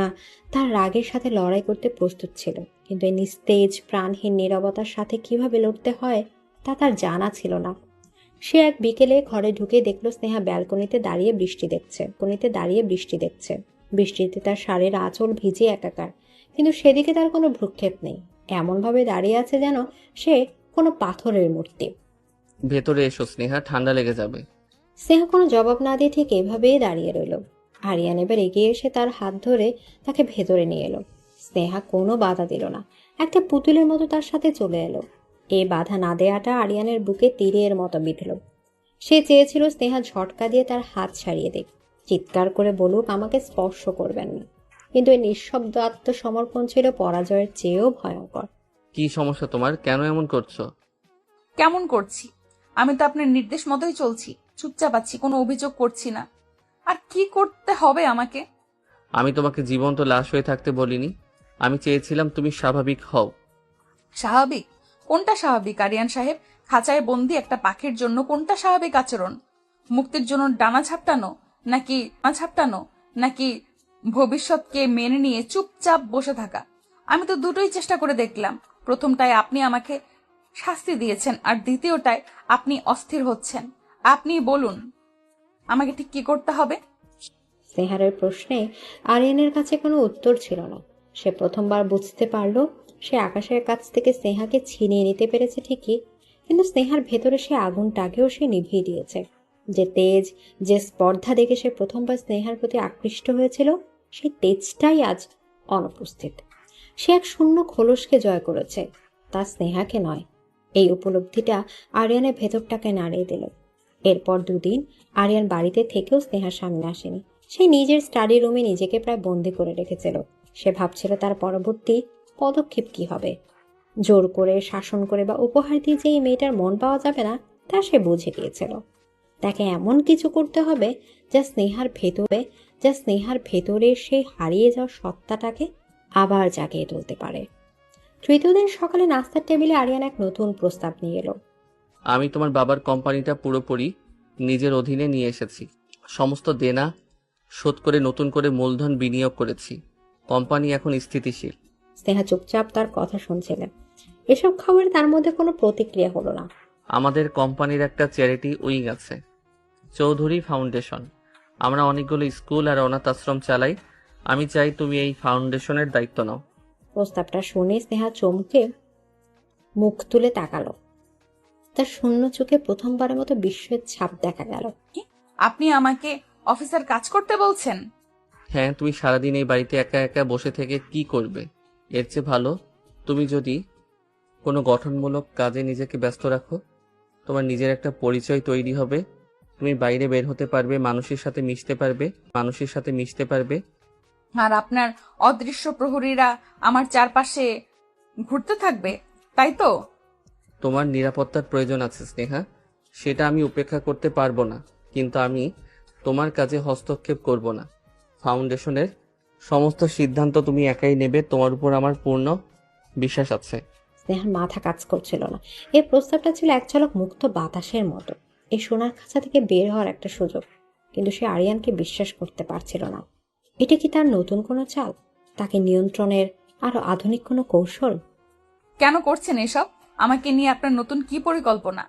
তার রাগের সাথে লড়াই করতে প্রস্তুত ছিল, কিন্তু এই নিস্তেজ প্রাণহীন নীরবতার সাথে কিভাবে লড়তে হয় তা তার জানা ছিল না। সে এক বিকেলে ঘরে ঢুকে দেখলো স্নেহা ব্যালকনিতে দাঁড়িয়ে বৃষ্টি দেখছে। বৃষ্টিতে তার শাড়ির আঁচল ভিজে একাকার, কিন্তু সেদিকে তার কোনো ভ্রুক্ষেপ নেই। এমনভাবে দাঁড়িয়ে আছে যেন সে কোনো পাথরের মূর্তি। ভেতরে এসো স্নেহা, ঠান্ডা লেগে যাবে। স্নেহা কোনো জবাব না দিয়ে ঠিক এভাবেই দাঁড়িয়ে রইল। আরিয়ান এবার এগিয়ে এসে তার হাত ধরে তাকে ভেতরে নিয়ে এলো। স্নেহা কোনো বাধা দিল না, একটা পুতুলের মতো তার সাথে চলে এলো। এই বাধা না দেয়াটা আরিয়ানের বুকে তীরের মতো বিঁধল। সে চেয়েছিল স্নেহা ঝটকা দিয়ে তার হাত ছাড়িয়ে দিক, চিৎকার করে বলুক আমাকে স্পর্শ করবেন না, কিন্তু এই নিঃশব্দ আত্মসমর্পণ ছিল পরাজয়ের চেয়েও ভয়ঙ্কর। কি সমস্যা তোমার? কেন এমন করছো? কেমন করছি? আমি তো আপনার নির্দেশ মতোই চলছি, চুপচাপ আছি, কোনো অভিযোগ করছি না। আর কি করতে হবে আমাকে? আমি তোমাকে জীবন্ত লাশ হয়ে থাকতে বলিনি। আমি চেয়েছিলাম তুমি স্বাভাবিক হও। স্বাভাবিক? কোনটা স্বাভাবিক আরিয়ান সাহেব? খাঁচায় বন্দি একটা পাখির জন্য কোনটা স্বাভাবিক আচরণ? মুক্তির জন্য ডানা ঝাপটানো নাকি ভবিষ্যৎকে মেনে নিয়ে চুপচাপ বসে থাকা? আমি তো দুটোই চেষ্টা করে দেখলাম। প্রথমটায় আপনি আমাকে শাস্তি দিয়েছেন, আর দ্বিতীয়টায় আপনি অস্থির হচ্ছেন। আপনি বলুন আমাকে ঠিক কি করতে হবে? স্নেহারের প্রশ্নে আরিয়ানের কাছে কোনো উত্তর ছিল না। সে প্রথমবার বুঝতে পারল সে আকাশের কাছ থেকে স্নেহাকে ছিনিয়ে নিতে পেরেছে ঠিকই, কিন্তু স্নেহার ভেতরে সে আগুনটাকেও সে নিভিয়ে দিয়েছে। যে তেজ, যে স্পর্ধা দেখে সে প্রথমবার স্নেহার প্রতি আকৃষ্ট হয়েছিল, সেই তেজটাই আজ অনুপস্থিত। সে এক শূন্য খোলসকে জয় করেছে, তা স্নেহাকে নয়। এই উপলব্ধিটা আরিয়ানের ভেতরটাকে নাড়িয়ে দিল। এরপর দুদিন আরিয়ান বাড়িতে থেকেও স্নেহার সামনে আসেনি। সে নিজের স্টাডি রুমে নিজেকে প্রায় বন্দি করে রেখেছিল। সে ভাবছিল তার পরবর্তী পদক্ষেপ কি হবে। জোর করে, শাসন করে বা উপহার দিয়ে যে এই মেয়েটার মন পাওয়া যাবে না, তা সে বুঝে গিয়েছিল। তাকে এমন কিছু করতে হবে যা স্নেহার ভেতরে সেই হারিয়ে যাওয়া সত্তাটাকে আবার জাগিয়ে তুলতে পারে। তৃতীয় দিন সকালে নাস্তার টেবিলে আরিয়ান এক নতুন প্রস্তাব নিয়ে এলো। আমি তোমার বাবার কোম্পানিটা পুরোপুরি নিজের অধীনে নিয়ে এসেছি। সমস্ত দেনা শোধ করে নতুন করে মূলধন বিনিয়োগ করেছি। কোম্পানি এখন স্থিতিশীল। স্নেহা চুপচাপ তার কথা শুনছিলেন। এসব খবরে তার মধ্যে কোনো প্রতিক্রিয়া হলো না। আমাদের কোম্পানির একটা চ্যারিটি উইং আছে, চৌধুরী ফাউন্ডেশন। আমরা অনেকগুলো স্কুল আর অনাথ আশ্রম চালাই। আমি চাই তুমি এই ফাউন্ডেশনের দায়িত্ব নাও। প্রস্তাবটা শুনে স্নেহা চমকে মুখ তুলে তাকালো। তার শূন্য চোখে প্রথমবারের মতো বিস্ময়ের ছাপ দেখা গেল। আপনি আমাকে অফিসার কাজ করতে বলছেন? হ্যাঁ, তুমি সারাদিন এই বাড়িতে একা একা বসে থেকে কি করবে? এর চেয়ে ভালো তুমি যদি কোনো গঠনমূলক কাজে নিজেকে ব্যস্ত রাখো। তোমার নিজের একটা পরিচয় তৈরি হবে। তুমি বাইরে বের হতে পারবে, মানুষের সাথে মিশতে পারবে। আর আপনার অদৃশ্য প্রহরীরা আমার চারপাশে ঘুরতে থাকবে, তাই তো? তোমার নিরাপত্তার প্রয়োজন আছে স্নেহা, সেটা আমি উপেক্ষা করতে পারবো না, কিন্তু আমি তোমার কাজে হস্তক্ষেপ করব না। ফাউন্ডেশনের সমস্ত সিদ্ধান্ত তুমি একাই নেবে, তোমার উপর আমার পূর্ণ বিশ্বাস আছে। স্নেহার মাথা কাজ করছিল না। এই প্রস্তাবটা ছিল এক ঝলক মুক্ত বাতাসের মতো, এই সোনার খাঁচা থেকে বের হওয়ার একটা সুযোগ। কিন্তু সে আরিয়ানকে বিশ্বাস করতে পারছিল না। এটা কি তার নতুন কোনো চাল, তাকে নিয়ন্ত্রণের আরো আধুনিক কোনো কৌশল? কেন করছেন এসব? আমাকে নিয়ে আপনার নতুন কি পরিকল্পনা?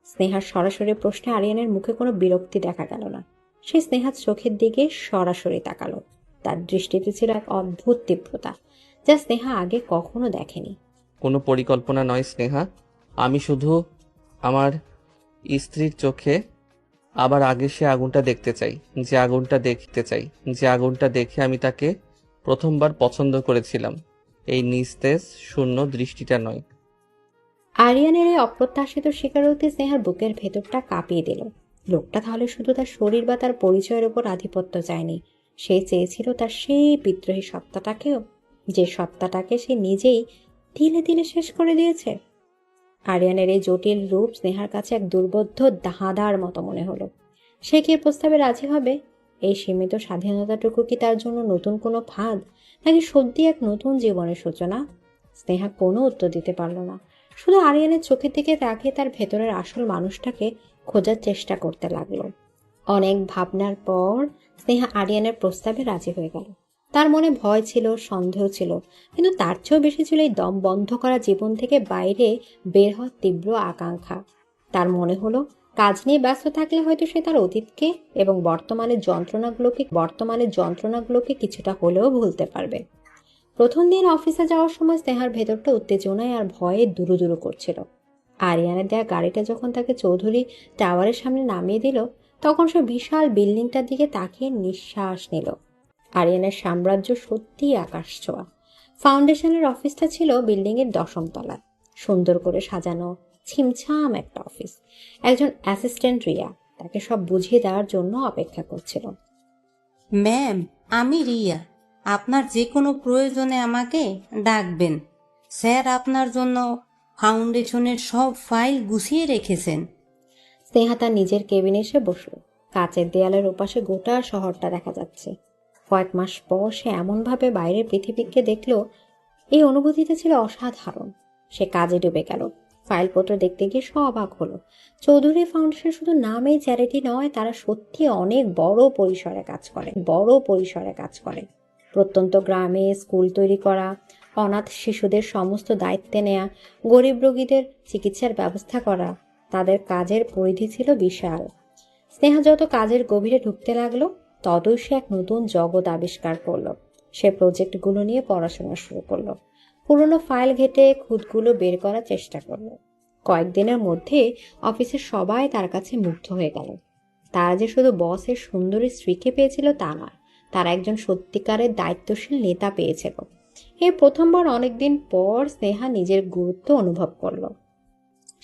স্নেহার সরাসরি প্রশ্নে আরিয়ানের মুখে কোনো বিরক্তি দেখা গেল না। সে স্নেহার চোখের দিকে সরাসরি তাকালো। তার দৃষ্টিতে ছিল এক অদ্ভুত তীব্রতা, যা স্নেহা আগে কখনো দেখেনি। কোনো পরিকল্পনা নয় স্নেহা, আমি শুধু আমার স্ত্রীর চোখে আবার আগে সে আগুনটা দেখতে চাই, যে আগুনটা দেখতে চাই, যে আগুনটা দেখে আমি তাকে প্রথমবার পছন্দ করেছিলাম। এই নিস্তেজ শূন্য দৃষ্টিটা নয়। আরিয়ানের এই অপ্রত্যাশিত স্বীকারোক্তি স্নেহার বুকের ভেতরটা কাঁপিয়ে দিল। লোকটা তাহলে শুধু তার শরীর বা তার পরিচয়ের উপর আধিপত্য চায়নি, সে চেয়েছিল তার সেই বিদ্রোহী সত্তাটাকেও, যে সত্তাটাকে সে নিজেই তিলে তিলে শেষ করে দিয়েছে। আরিয়ানের এই জটিল রূপ স্নেহার কাছে এক দুর্বোধ্য ধাঁধার মতো মনে হলো। সে কি এর প্রস্তাবে রাজি হবে? এই সীমিত স্বাধীনতাটুকু কি তার জন্য নতুন কোনো ফাঁদ, নাকি সত্যি এক নতুন জীবনের সূচনা? স্নেহা কোনো উত্তর দিতে পারল না, শুধু আরিয়ানের চোখের দিকে তাকিয়ে তার ভেতরের আসল মানুষটাকে খোঁজার চেষ্টা করতে লাগলো। অনেক ভাবনার পর স্নেহা আরিয়ানের প্রস্তাবে রাজি হয়ে গেল। তার মনে ভয় ছিল, সন্দেহ ছিল, কিন্তু তার চেয়েও বেশি ছিল এই দম বন্ধ করা জীবন থেকে বাইরে বের হওয়ার তীব্র আকাঙ্ক্ষা। তার মনে হলো কাজ নিয়ে ব্যস্ত থাকলে হয়তো সে তার অতীতকে এবং বর্তমানের যন্ত্রণাগুলোকে কিছুটা হলেও ভুলতে পারবে। প্রথম দিন অফিসে যাওয়ার সময় স্নেহার ভেতরটা উত্তেজনায় আর ভয়ে দুরু দুরু করছিল। আরিয়ানের দেয়া গাড়িটা যখন তাকে চৌধুরী টাওয়ারের সামনে নামিয়ে দিল, তখন সে বিশাল বিল্ডিংটার দিকে তাকিয়ে নিঃশ্বাস নিল। আরিয়ানের সাম্রাজ্য সত্যিই আকাশ ছোঁয়া। ফাউন্ডেশনের অফিসটা ছিল বিল্ডিং এর 10ম তলায়, সুন্দর করে সাজানো ছিমছাম একটা অফিস। একজন অ্যাসিস্ট্যান্ট রিয়া তাকে সব বুঝিয়ে দেওয়ার জন্য অপেক্ষা করছিল। ম্যাম, আমি রিয়া। আপনার যে কোনো প্রয়োজনে আমাকে ডাকবেন। স্যার আপনার জন্য ফাউন্ডেশনের সব ফাইল গুছিয়ে রেখেছেন। স্নেহা তার নিজের কেবিনে এসে বসল। কাচের দেয়ালের ওপাশে গোটা শহরটা দেখা যাচ্ছে। কয়েক মাস পর সে এমনভাবে বাইরের পৃথিবীকে দেখল, এই অনুভূতিটা ছিল অসাধারণ। সে কাজে ডুবে গেল। ফাইলপত্র দেখতে গিয়ে সব অবাক হলো। চৌধুরী ফাউন্ডেশন শুধু নামে চ্যারিটি নয়, তারা সত্যি অনেক বড় পরিসরে কাজ করে। প্রত্যন্ত গ্রামে স্কুল তৈরি করা, অনাথ শিশুদের সমস্ত দায়িত্বে নেয়া, গরিব রোগীদের চিকিৎসার ব্যবস্থা করা, তাদের কাজের পরিধি ছিল বিশাল। স্নেহা যত কাজের গভীরে ঢুকতে লাগলো, ততই সে এক নতুন জগৎ আবিষ্কার করলো। সে প্রজেক্টগুলো নিয়ে পড়াশোনা শুরু করলো, পুরোনো ফাইল ঘেটে খুঁতগুলো বের করার চেষ্টা করলো। কয়েকদিনের মধ্যে অফিসের সবাই তার কাছে মুগ্ধ হয়ে গেল। তারা যে শুধু বসের সুন্দরী স্ত্রীকে পেয়েছিল তা নয়, তারা একজন সত্যিকারের দায়িত্বশীল নেতা পেয়েছিল। এই প্রথমবার অনেকদিন পর স্নেহা নিজের গুরুত্ব অনুভব করলো।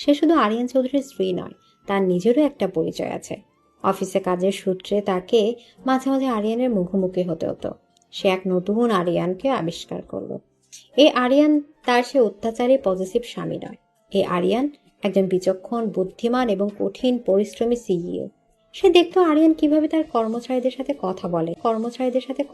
সে শুধু আরিয়ান চৌধুরীর স্ত্রী নয়, তার নিজেরও একটা পরিচয় আছে। অফিসে কাজের সূত্রে তাকে মাঝে মাঝে আরিয়ানের মুখোমুখি হতে হতো। সে এক নতুন আরিয়ানকে আবিষ্কার করলো। এই আরিয়ান তার সে অত্যাচারী পজিটিভ স্বামী নয়। এই আরিয়ান একজন বিচক্ষণ, বুদ্ধিমান এবং কঠিন পরিশ্রমী সিইও। সে দেখতো আরিয়ান কিভাবে তার কর্মচারীদের সাথে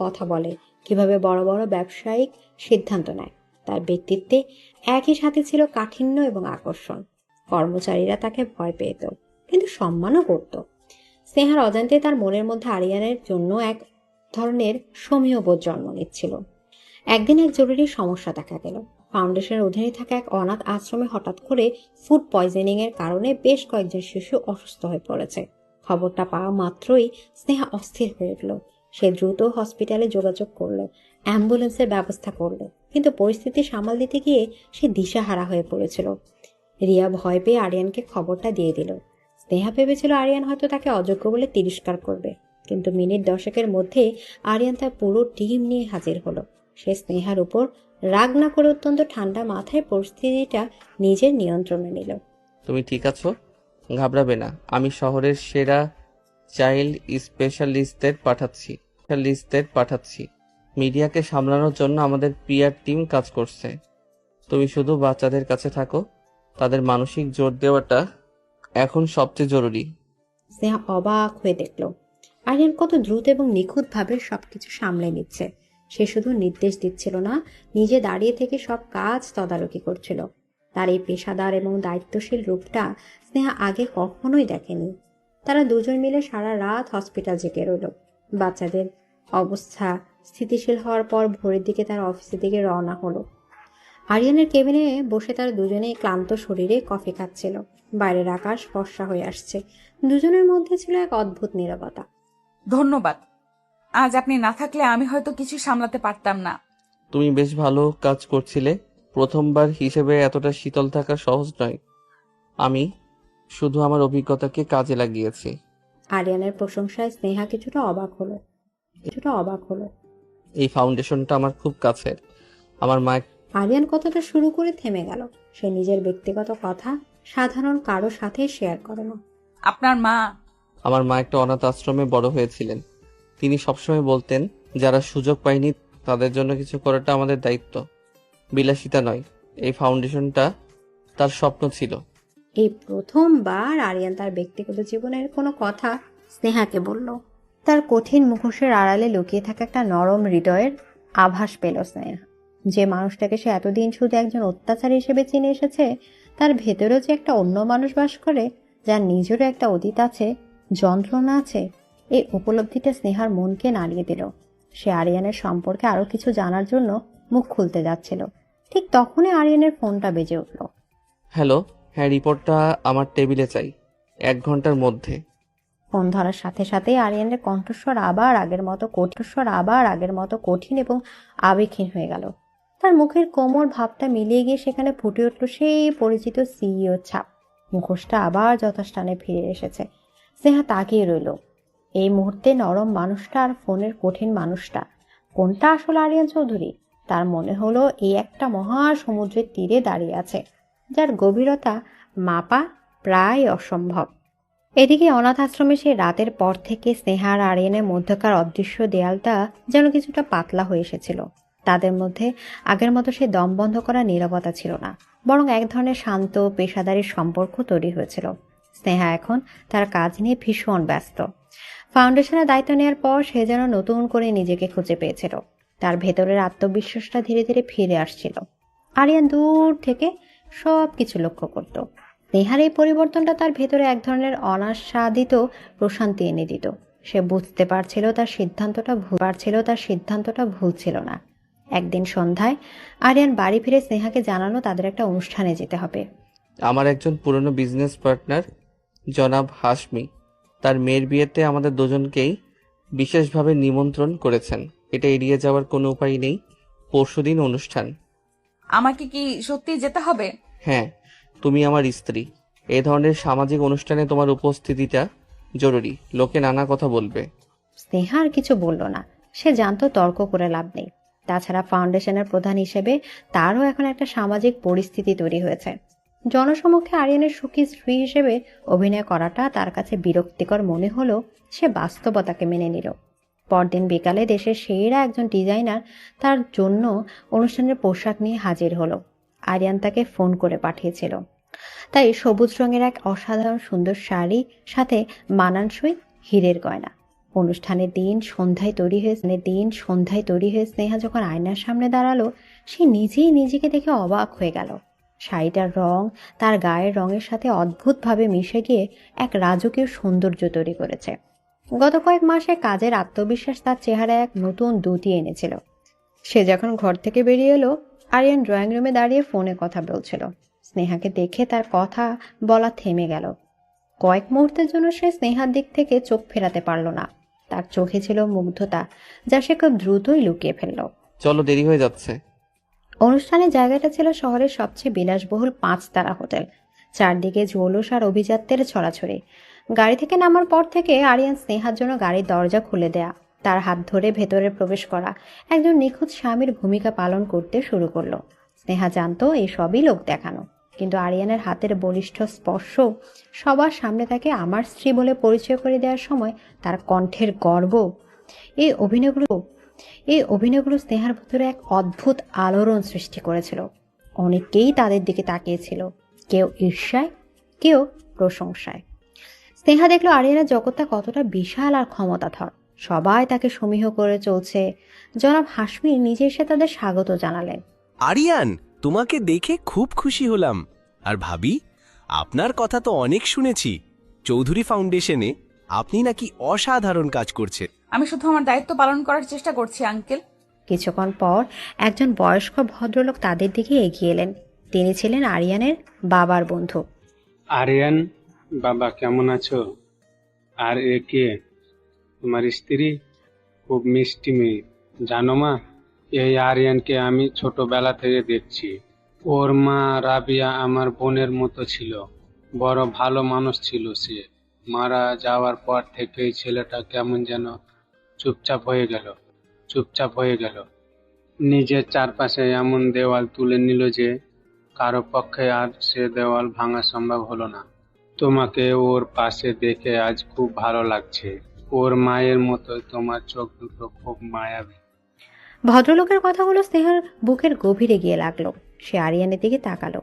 কথা বলে, কিভাবে বড় বড় ব্যবসায়িক সিদ্ধান্ত নেয়। তার ব্যক্তিত্বে একই সাথে ছিল কাঠিন্য এবং আকর্ষণ। কর্মচারীরা তাকে ভয় পেত, কিন্তু সম্মানও করত। স্নেহার অজান্তে তার মনের মধ্যে আরিয়ানের জন্য এক ধরনের সমীহ বোধ জন্ম নিচ্ছিল। একদিন এক জরুরি সমস্যা দেখা গেল। ফাউন্ডেশনের অধীনে থাকা এক অনাথ আশ্রমে হঠাৎ করে ফুড পয়জনিং এর কারণে বেশ কয়েকজন শিশু অসুস্থ হয়ে পড়েছে। খবরটা পাওয়া মাত্রই স্নেহা অস্থির হয়ে উঠল। সে দ্রুত হসপিটালে যোগাযোগ করলো, অ্যাম্বুলেন্সের ব্যবস্থা করলো, কিন্তু পরিস্থিতি সামাল দিতে গিয়ে সে দিশাহারা হয়ে পড়েছিল। রিয়া ভয় পেয়ে আরিয়ানকে খবরটা দিয়ে দিল। স্নেহা ভেবেছিল আরিয়ান হয়তো তাকে অযোগ্য বলে তিরস্কার করবে, কিন্তু মিনিট 10 মধ্যে আরিয়ান তার পুরো টিম নিয়ে হাজির হলো। সে স্নেহার উপর রাগ না করে অত্যন্ত ঠান্ডা মাথায় পরিস্থিতিটা নিজের নিয়ন্ত্রণে নিল। তুমি ঠিক আছো? ঘাবড়াবে না, আমি শহরের সেরা চাইল্ড স্পেশালিস্টদের পাঠাচ্ছি। মিডিয়াকে সামলানোর জন্য আমাদের পিআর টিম কাজ করছে। তুমি শুধু বাচ্চাদের কাছে থাকো, তাদের মানসিক জোর দেওয়াটা এখন সবচেয়ে জরুরি। স্নেহা অবাক হয়ে দেখল আরিয়ান কত দ্রুত এবং নিখুঁতভাবে সবকিছু সামলে নিচ্ছে। সে শুধু নির্দেশ দিচ্ছিল না, নিজে দাঁড়িয়ে থেকে সব কাজ তদারকি করছিল। তার এই পেশাদার এবং দায়িত্বশীল রূপটা স্নেহা আগে কখনোই দেখেনি। তারা দুজন মিলে সারা রাত হসপিটাল জেগে রইল। বাচ্চাদের অবস্থা স্থিতিশীল হওয়ার পর ভোরের দিকে তারা অফিসের দিকে রওনা হলো। আরিয়ানের কেবিনে বসে তারা দুজনেই ক্লান্ত শরীরে কফি খাচ্ছিল। বাইরের আকাশ ফর্সা হয়ে আসছে। দুজনের মধ্যে ছিল এক অদ্ভুত নীরবতা। ধন্যবাদ। আজ আপনি না থাকলে আমি হয়তো কিছু সামলাতে পারতাম না। তুমি বেশ ভালো কাজ করছিলে। প্রথমবার হিসেবে এতটা শীতল থাকা সহজ নয়। আমি শুধু আমার অভিজ্ঞতাকে কাজে লাগিয়েছি। আরিয়ানের প্রশংসায় স্নেহা কিছুটা অবাক হলো। এই ফাউন্ডেশনটা আমার খুব কাছের। আমার মা আরিয়ান কথাটা শুরু করে থেমে গেল। সে নিজের ব্যক্তিগত কথা সাধারণ কারো সাথে শেয়ার করে না। আপনার মা? আমার মা একটা অনাথ আশ্রমে বড় হয়েছিলেন। তিনি সবসময় বলতেন, যারা সুযোগ পায়নি তাদের জন্য কিছু করাটা আমাদের দায়িত্ব, বিলাসিতা নয়। এই ফাউন্ডেশনটা তার স্বপ্ন ছিল। এই প্রথমবার আরিয়ান তার ব্যক্তিগত জীবনের কোনো কথা স্নেহাকে বলল। তার কঠিন মুখোশের আড়ালে লুকিয়ে থাকা একটা নরম হৃদয়ের আভাস পেল স্নেহা। যে মানুষটাকে সে এতদিন শুধু একজন অত্যাচারী হিসেবে চিনে এসেছে, তার ভেতরেও যে একটা অন্য মানুষ বাস করে, যার নিজেরও একটা অতীত আছে, যন্ত্রণা আছে। এই উপলব্ধিটা স্নেহার মনকে নাড়িয়ে দিল। সে আরিয়ানের সম্পর্কে আরো কিছু জানার জন্য মুখ খুলতে যাচ্ছিল। ঠিক তখনই আরিয়ানের ফোনটা বেজে উঠল। হ্যালো, হ্যাঁ, রিপোর্টটা আমার টেবিলে চাই 1 ঘন্টার মধ্যে। ফোন ধরার সাথে সাথেই আরিয়ানের কণ্ঠস্বর আবার আগের মতো কঠিন এবং আবেগহীন হয়ে গেল। তার মুখের কোমল ভাবটা মিলিয়ে গিয়ে সেখানে ফুটে উঠল সেই পরিচিত সিইও ছাপ। মুখোশটা আবার যথাস্থানে ফিরে এসেছে। স্নেহা তাকিয়ে রইল। এই মুহূর্তে নরম মানুষটা আর ফোনের কঠিন মানুষটা, কোনটা আসলে আরিয়ান চৌধুরী? তার মনে হলো এই একটা মহা সমুদ্রের তীরে দাঁড়িয়ে আছে, যার গভীরতা মাপা প্রায় অসম্ভব। এদিকে অনাথ আশ্রমে সেই রাতের পর থেকে স্নেহা আর আরিয়ানের মধ্যকার অদৃশ্য দেয়ালটা যেন কিছুটা পাতলা হয়ে এসেছিল। তাদের মধ্যে আগের মতো সে দম বন্ধ করা নীরবতা ছিল না, বরং এক ধরনের শান্ত পেশাদারি সম্পর্ক তৈরি হয়েছিল। স্নেহা এখন তার কাজ নিয়ে ভীষণ ব্যস্ত। ফাউন্ডেশনের দায়িত্ব নেওয়ার পর সে যেন নতুন করে নিজেকে খুঁজে পেয়েছিল। তার ভেতরের আত্মবিশ্বাসটা ধীরে ধীরে ফিরে আসছিল। আরিয়ান দূর থেকে সবকিছু লক্ষ্য করত। স্নেহার এই পরিবর্তনটা তার ভেতরে এক ধরনের অনাস্বাদিত প্রশান্তি এনে দিত। সে বুঝতে পারছিল তার সিদ্ধান্তটা ভুল ছিল না। একদিন সন্ধ্যায় আরিয়ান বাড়ি ফিরে স্নেহাকে জানানো তাদের একটা অনুষ্ঠানে যেতে হবে। আমার একজন পুরনো বিজনেস পার্টনার জনাব হাশমি তার মেয়ের বিয়েতে আমাদের দুজনকেই বিশেষভাবে নিমন্ত্রণ করেছেন। এটা এড়িয়ে যাওয়ার কোনো উপায় নেই। পরশুদিন অনুষ্ঠান। আমাকে কি সত্যি যেতে হবে? হ্যাঁ, তুমি আমার স্ত্রী। এই ধরনের সামাজিক অনুষ্ঠানে তোমার উপস্থিতিটা জরুরি। লোকে নানা কথা বলবে। স্নেহা আর কিছু বলল না। সে জানতো তর্ক করে লাভ নেই। তাছাড়া ফাউন্ডেশনের প্রধান হিসেবে তারও এখন একটা সামাজিক পরিস্থিতি তৈরি হয়েছে। জনসমক্ষে আরিয়ানের সুখী স্ত্রী হিসেবে অভিনয় করাটা তার কাছে বিরক্তিকর মনে হলো। সে বাস্তবতাকে মেনে নিল। পরদিন বিকালে দেশের সেরা একজন ডিজাইনার তার জন্য অনুষ্ঠানের পোশাক নিয়ে হাজির হলো। আরিয়ান তাকে ফোন করে পাঠিয়েছিল। তাই সবুজ রঙের এক অসাধারণ সুন্দর শাড়ি, সাথে মানানসই হীরের গয়না। অনুষ্ঠানের দিন সন্ধ্যায় তৈরি হয়ে স্নেহা যখন আয়নার সামনে দাঁড়ালো, সে নিজেই নিজেকে দেখে অবাক হয়ে গেল। শাড়িটার রং তার গায়ের রঙের সাথে অদ্ভুতভাবে মিশে গিয়ে এক রাজকীয় সৌন্দর্য তৈরি করেছে। গত কয়েক মাসে কাজের আত্মবিশ্বাস তার চেহারায় এক নতুন দ্যুতি এনেছিল। সে যখন ঘর থেকে বেরিয়ে এলো, আরিয়ান ড্রয়িং রুমে দাঁড়িয়ে ফোনে কথা বলছিল। স্নেহাকে দেখে তার কথা বলা থেমে গেল। কয়েক মুহূর্তের জন্য সে স্নেহার দিক থেকে চোখ ফেরাতে পারল না। তার চোখে ছিল মুগ্ধতা, যা সে খুব দ্রুতই লুকিয়ে ফেলল। চলো, দেরি হয়ে যাচ্ছে। অনুষ্ঠানের জায়গাটা ছিল শহরের সবচেয়ে বিলাসবহুল 5 তারা হোটেল। চারদিকে জৌলুস আর অভিজাত্যের ছড়াছড়ি। গাড়ি থেকে নামার পর থেকে আরিয়ান স্নেহার জন্য গাড়ির দরজা খুলে দেয়া, তার হাত ধরে ভেতরে প্রবেশ করা, একজন নিখুঁত স্বামীর ভূমিকা পালন করতে শুরু করলো। স্নেহা জানতো এই সবই লোক দেখানো, কিন্তু আরিয়ানের হাতের বলিষ্ঠ স্পর্শ সবার সামনে তাকে আমার স্ত্রী বলে পরিচয় করে দেওয়ার সময় তার কণ্ঠের গর্ব, এই অভিনয়গুলো স্নেহার ভিতরে এক অদ্ভুত আলোড়ন সৃষ্টি করেছিল। অনেকেই তাদের দিকে তাকিয়েছিল, কেউ ঈর্ষায়, কেউ প্রশংসায়। স্নেহা দেখলো আরিয়ানের জগৎটা কতটা বিশাল আর ক্ষমতাধর। সবাই তাকে সমীহ করে চলছে। জনাব হাশমি নিজে এসে তাদের স্বাগত জানালেন। আরিয়ান, তোমাকে দেখে খুব খুশি হলাম। আর ভাবি, আপনার কথা তো অনেক শুনেছি। চৌধুরী ফাউন্ডেশনে আপনি নাকি অসাধারণ কাজ করছেন। আমি শুধু আমার দায়িত্ব পালন করার চেষ্টা করছি আঙ্কেল। কিছুক্ষণ পর একজন বয়স্ক ভদ্রলোক তাদের দিকে এগিয়ে এলেন। তিনি ছিলেন আরিয়ানের বাবার বন্ধু। আরিয়ান, বাবা কেমন আছো? আর এ কে? তোমার স্ত্রী? খুব মিষ্টি মেয়ে, জানো মা। এই আরিয়ানকে আমি ছোটবেলা থেকে দেখছি। ওর মা রাবিয়া আমার বোনের মতো ছিল, বড় ভালো মানুষ ছিল সে। মারা যাওয়ার পর থেকেই ছেলেটা কেমন যেন চুপচাপ হয়ে গেল। নিজের চারপাশে এমন দেওয়াল তুলে নিল যে কারো পক্ষে আর সে দেওয়াল ভাঙা সম্ভব হলো না। তোমাকে ওর পাশে দেখে আজ খুব ভালো লাগছে। ওর মায়ের মতো তোমার চোখ দুটো খুব মায়াবী। ভদ্রলোকের কথাগুলো স্নেহার বুকের গভীরে গিয়ে লাগলো। সে আরিয়ানের দিকে তাকালো।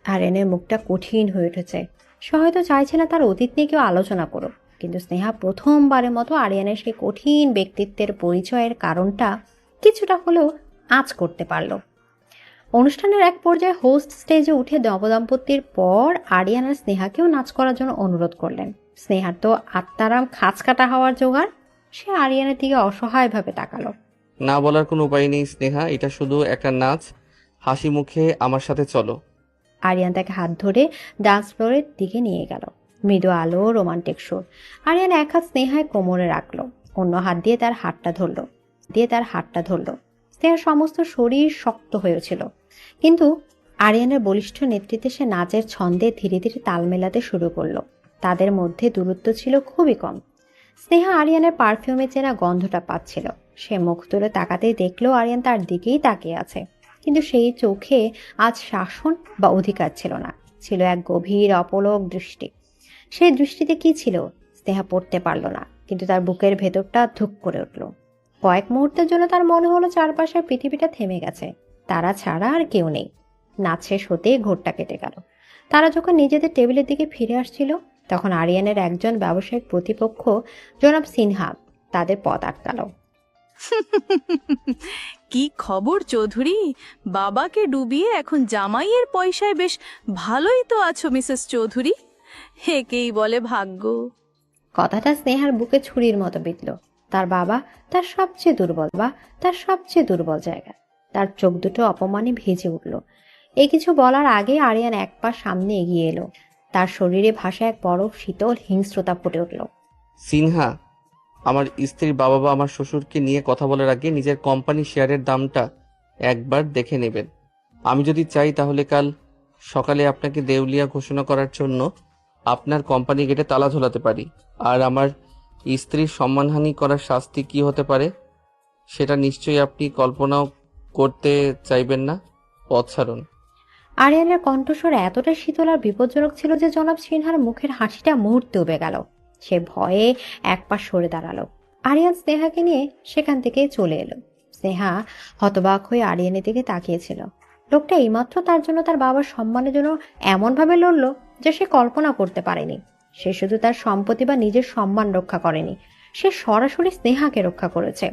আরিয়ানের মুখটা কঠিন হয়ে উঠেছে। সে হয়তো চাইছে না তার অতীত নিয়ে কেউ আলোচনা করুক, কিন্তু স্নেহা প্রথমবারের মতো আরিয়ানের সেই কঠিন ব্যক্তিত্বের পরিচয়ের কারণটা কিছুটা হলেও আঁচ করতে পারল। অনুষ্ঠানের এক পর্যায়ে হোস্ট স্টেজে উঠে নবদম্পতির পর আরিয়ান আর স্নেহাকেও নাচ করার জন্য অনুরোধ করলেন। স্নেহার তো আত্মারাম খাঁচ কাটা হওয়ার জোগাড়। সে আরিয়ানের দিকে অসহায়ভাবে তাকালো। না বলার কোনো উপায় নেই স্নেহা, এটা শুধু একটা নাচ। হাসি মুখে আমার সাথে চলো। আরিয়ান তাকে হাত ধরে ডান্স ফ্লোরের দিকে নিয়ে গেল। মৃদু আলো, রোমান্টিক সুর। আরিয়ান এক হাত স্নেহায় কোমরে রাখলো, অন্য হাত দিয়ে তার হাতটা ধরলো। স্নেহার সমস্ত শরীর শক্ত হয়েছিল, কিন্তু আরিয়ানের বলিষ্ঠ নেতৃত্বে সে নাচের ছন্দে ধীরে ধীরে তাল মেলাতে শুরু করলো। তাদের মধ্যে দূরত্ব ছিল খুবই কম। স্নেহা আরিয়ানের পারফিউমে চেনা গন্ধটা পাচ্ছিল। সে মুখ তুলে তাকাতেই দেখলো আরিয়ান তার দিকেই তাকিয়ে আছে, কিন্তু সেই চোখে আজ শাসন বা অধিকার ছিল না, ছিল এক গভীর অপলক দৃষ্টি। সেই দৃষ্টিতে কি ছিল স্নেহা পড়তে পারল না, কিন্তু তার বুকের ভেতরটা ধুক করে উঠল। কয়েক মুহূর্তের জন্য তার মনে হলো চারপাশের পৃথিবীটা থেমে গেছে, তারা ছাড়া আর কেউ নেই। নাচ শেষ হতেই ঘোরটা কেটে গেল। তারা যখন নিজেদের টেবিলের দিকে ফিরে আসছিল, তখন আরিয়ানের একজন ব্যবসায়িক প্রতিপক্ষ জনাব সিনহা তাদের পথ আটকালো। কি খবর চৌধুরী? বাবাকে ডুবিয়ে এখন জামাইয়ের পয়সায় বেশ ভালোই তো আছো মিসেস চৌধুরী। একেই বলে ভাগ্য। কথাটা স্নেহার বুকে ছুরির মতো বিঁধল। তার বাবা তার সবচেয়ে দুর্বল জায়গা। তার চোখ দুটো অপমানে ভেজে উঠল। এই কিছু বলার আগে আরিয়ান এক পা সামনে এগিয়ে এলো। তার শরীরে ভাষা এক বরফ শীতল হিংস্রতা ফুটে উঠল। সিনহা, আমার স্ত্রীর বাবা বা আমার শ্বশুরকে নিয়ে কথা বলার আগে নিজের কোম্পানি শেয়ারের দামটা একবার দেখে নেবেন। আমি যদি চাই তাহলে কাল সকালে আপনাকে দেউলিয়া ঘোষণা করার জন্য আপনার কোম্পানি গেটে তালা ঝোলাতে পারি। আর আমার স্ত্রীর সম্মানহানি করার শাস্তি কি হতে পারে সেটা নিশ্চয়ই আপনি কল্পনাও করতে চাইবেন না। পথ ছাড়ুন। আরিয়ানের কণ্ঠস্বর এতটা শীতল আর বিপজ্জনক ছিল যে জনাব সিনহার মুখের হাসিটা মুহূর্তে উবে গেল। সে ভয়ে এক পা সরে দাঁড়ালো। আরিয়ান স্নেহাকে নিয়ে সেখান থেকে চলে এলো। স্নেহা হতবাক হয়ে আরিয়ানের দিকে তাকিয়েছিল। লোকটা এইমাত্র তার জন্য তার বাবার সম্মানের জন্য এমনভাবে লড়ল যে সে কল্পনা করতে পারেনি। সে শুধু তার সম্পত্তি বা নিজের সম্মান রক্ষা করেনি, সে সরাসরি স্নেহাকে রক্ষা করেছে।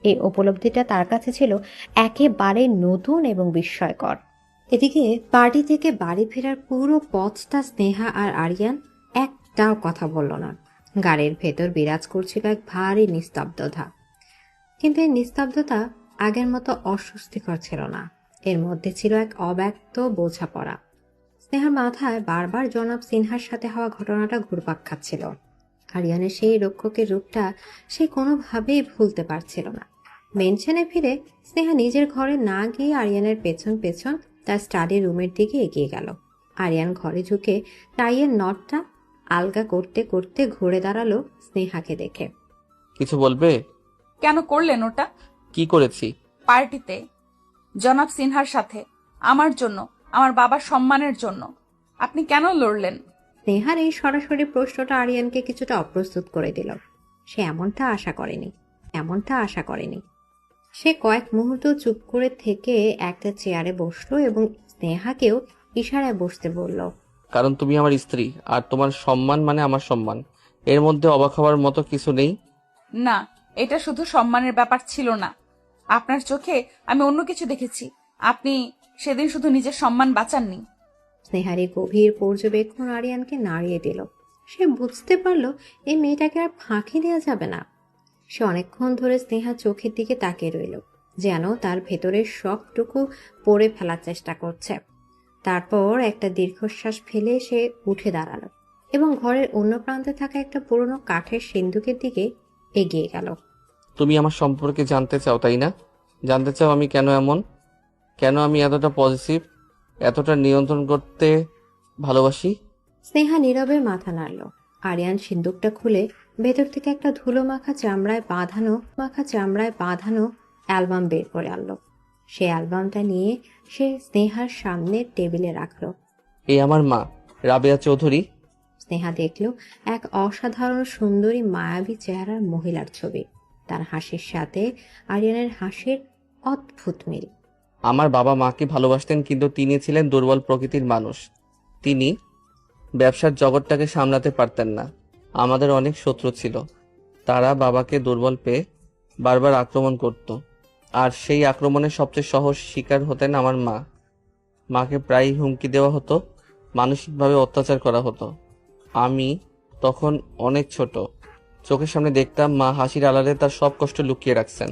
এই উপলব্ধিটা তার কাছে ছিল একেবারে নতুন এবং বিস্ময়কর। এদিকে পার্টি থেকে বাড়ি ফেরার পুরো পথটা স্নেহা আর আরিয়ান একটাও কথা বলল না। গাড়ির ভেতর বিরাজ করছিল এক ভারী নিস্তব্ধতা, কিন্তু এই নিস্তব্ধতা আগের মতো অস্বস্তিকর ছিল না। এর মধ্যে ছিল এক অব্যক্ত বোঝাপড়া। স্নেহার মাথায় বারবার জনাব সিনহার সাথে হওয়া ঘটনাটা ঘুরপাক খাচ্ছিল। আরিয়ানের সেই রক্ষকের রূপটা সে কোনোভাবেই ভুলতে পারছিল না। মেনশনে ফিরে স্নেহা নিজের ঘরে না গিয়ে আরিয়ানের পেছন পেছন তার স্টাডি রুমের দিকে এগিয়ে গেল। আরিয়ান ঘরে ঢুকে টাইয়ের নটটা আলগা করতে করতে ঘুরে দাঁড়ালো স্নেহাকে দেখে। কিছু বলবে? কেন করলেন ওটা? কি করেছি? পার্টিতে জনাব সিনহার সাথে আমার জন্য, আমার বাবার সম্মানের জন্য আপনি কেন লড়লেন? স্নেহার এই সরাসরি প্রশ্নটা আরিয়ানকে কিছুটা অপ্রস্তুত করে দিল। সে এমনটা আশা করেনি। সে কয়েক মুহূর্ত চুপ করে থেকে একটা চেয়ারে বসলো এবং স্নেহাকেও ইশারায় বসতে বলল। কারণ তুমি আমার স্ত্রী, আর তোমার সম্মান মানে আমার সম্মান। এর মধ্যে অবাক হওয়ার মতো কিছু নেই। না, এটা শুধু সম্মানের ব্যাপার ছিল না। আপনার চোখে আমি অন্য কিছু দেখেছি। আপনি সেদিন শুধু নিজের সম্মান বাঁচাননি, স্নেহার এই গভীর পর্যবেক্ষণ আরিয়ানকে নাড়িয়ে দিল। সে বুঝতে পারল এই মেয়েটাকে আর ফাঁকি দেওয়া যাবে না। সে অনেকক্ষণ ধরে স্নেহার চোখের দিকে তাকিয়ে রইল, যেন তার ভেতরের সবটুকু পড়ে ফেলার চেষ্টা করছে। তারপর একটা দীর্ঘশ্বাস ফেলে সে উঠে দাঁড়ালো এবং ঘরের অন্য প্রান্তে থাকা একটা পুরনো কাঠের সিন্দুকের দিকে এগিয়ে গেল। তুমি আমার সম্পর্কে জানতে চাও, তাই না? জানতে চাও আমি কেন এমন, কেন আমি এতটা পজিটিভ, এতটা নিয়ন্ত্রণ করতে ভালোবাসি? স্নেহা নীরবে মাথা নাড়ল। আরিয়ান সিন্দুকটা খুলে ভেতর থেকে একটা ধুলো মাখা চামড়ায় বাঁধানো অ্যালবাম বের করে আনলো। সে অ্যালবামটা নিয়ে সে স্নেহার সামনে টেবিলে রাখলো। এই আমার মা, রাবেয়া চৌধুরী। স্নেহা দেখল এক অসাধারণ সুন্দরী মায়াবী চেহারার মহিলার ছবি। তার হাসির সাথে আরিয়ানের হাসির অদ্ভুত মিল। আমার বাবা মাকে ভালোবাসতেন, কিন্তু তিনি ছিলেন দুর্বল প্রকৃতির মানুষ। তিনি ব্যবসার জগৎটাকে সামলাতে পারতেন না। আমাদের অনেক শত্রু ছিল, তারা বাবাকে দুর্বল পেয়ে বারবার আক্রমণ করত, আর সেই আক্রমণের সবচেয়ে সহজ শিকার হতেন আমার মা। মাকে প্রায়ই হুমকি দেওয়া হতো, মানসিকভাবে অত্যাচার করা হতো। আমি তখন অনেক ছোট, চোখের সামনে দেখতাম মা হাসির আড়ালে তার সব কষ্ট লুকিয়ে রাখছেন।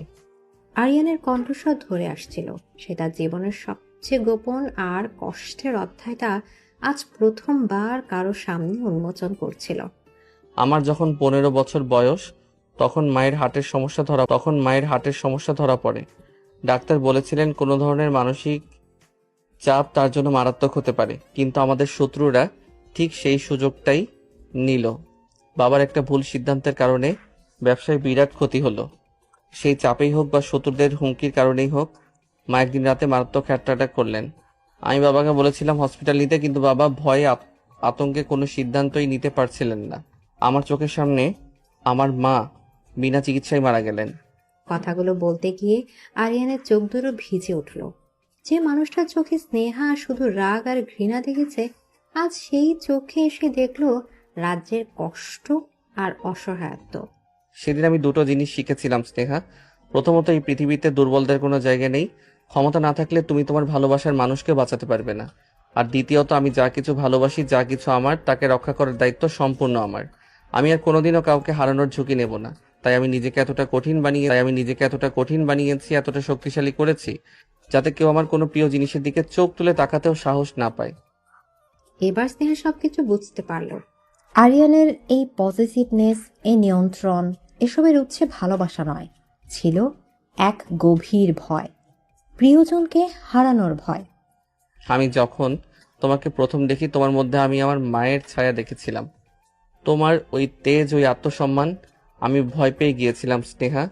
আরিয়ানের কণ্ঠস্বর ধরে আসছিল। সে তার জীবনের সবচেয়ে গোপন আর কষ্টের অধ্যায়টা আজ প্রথমবার কারো সামনে উন্মোচন করছিল। আমার যখন 15 বছর বয়স, তখন মায়ের হার্টের সমস্যা ধরা পড়ে। ডাক্তার বলেছিলেন কোনো ধরনের মানসিক চাপ তার জন্য মারাত্মক হতে পারে, কিন্তু আমাদের শত্রুরা ঠিক সেই সুযোগটাই নিল। বাবার একটা ভুল সিদ্ধান্তের কারণে ব্যবসায় বিরাট ক্ষতি হলো। সেই চাপেই হোক বা শত্রুদের হুমকির কারণেই হোক, মা একদিন রাতে মারাত্মক হার্ট অ্যাটাক করলেন। আমি বাবাকে বলেছিলাম হসপিটাল নিতে, কিন্তু বাবা ভয়ে আতঙ্কে কোনো সিদ্ধান্তই নিতে পারছিলেন না। আমার চোখের সামনে আমার মা বিনা চিকিৎসায় মারা গেলেন। কথাগুলো বলতে গিয়ে আরিয়ানের চোখ দুটো ভিজে উঠল। যে মানুষটার চোখে স্নেহা শুধু রাগ আর ঘৃণা দেখেছে, আজ সেই চোখে এসে দেখলো রাজ্যের কষ্ট আর অসহায়ত্ব। সেদিন আমি দুটো জিনিস শিখেছিলাম স্নেহা। প্রথমত, এই পৃথিবীতে দুর্বলদের কোনো জায়গা নেই। ক্ষমতা না থাকলে তুমি তোমার ভালোবাসার মানুষকে বাঁচাতে পারবে না। আর দ্বিতীয়ত, আমি যা কিছু ভালোবাসি, যা কিছু আমার, তাকে রক্ষা করার দায়িত্ব সম্পূর্ণ আমার। আমি আর কোনোদিনও কাউকে হারানোর ঝুঁকি নেব না। তাই আমি নিজেকে এতটা কঠিন বানিয়েছি, এতটা শক্তিশালী করেছি, যাতে কেউ আমার কোনো প্রিয় জিনিসের দিকে চোখ তুলে তাকাতেও সাহস না পায়। এবার স্নেহা সবকিছু বুঝতে পারল। আরিয়ানের এই পজিটিভনেস, এই নিয়ন্ত্রণ, এসবের উৎসে ভালোবাসা নয়, ছিল এক গভীর ভয়, প্রিয়জনকে হারানোর ভয়। আমি যখন তোমাকে প্রথম দেখি, তোমার মধ্যে আমি আমার মায়ের ছায়া দেখেছিলাম। তোমার ওই তেজ, ওই আত্মসম্মান। আমি ভয় পেয়ে গিয়েছিলাম স্নেহা।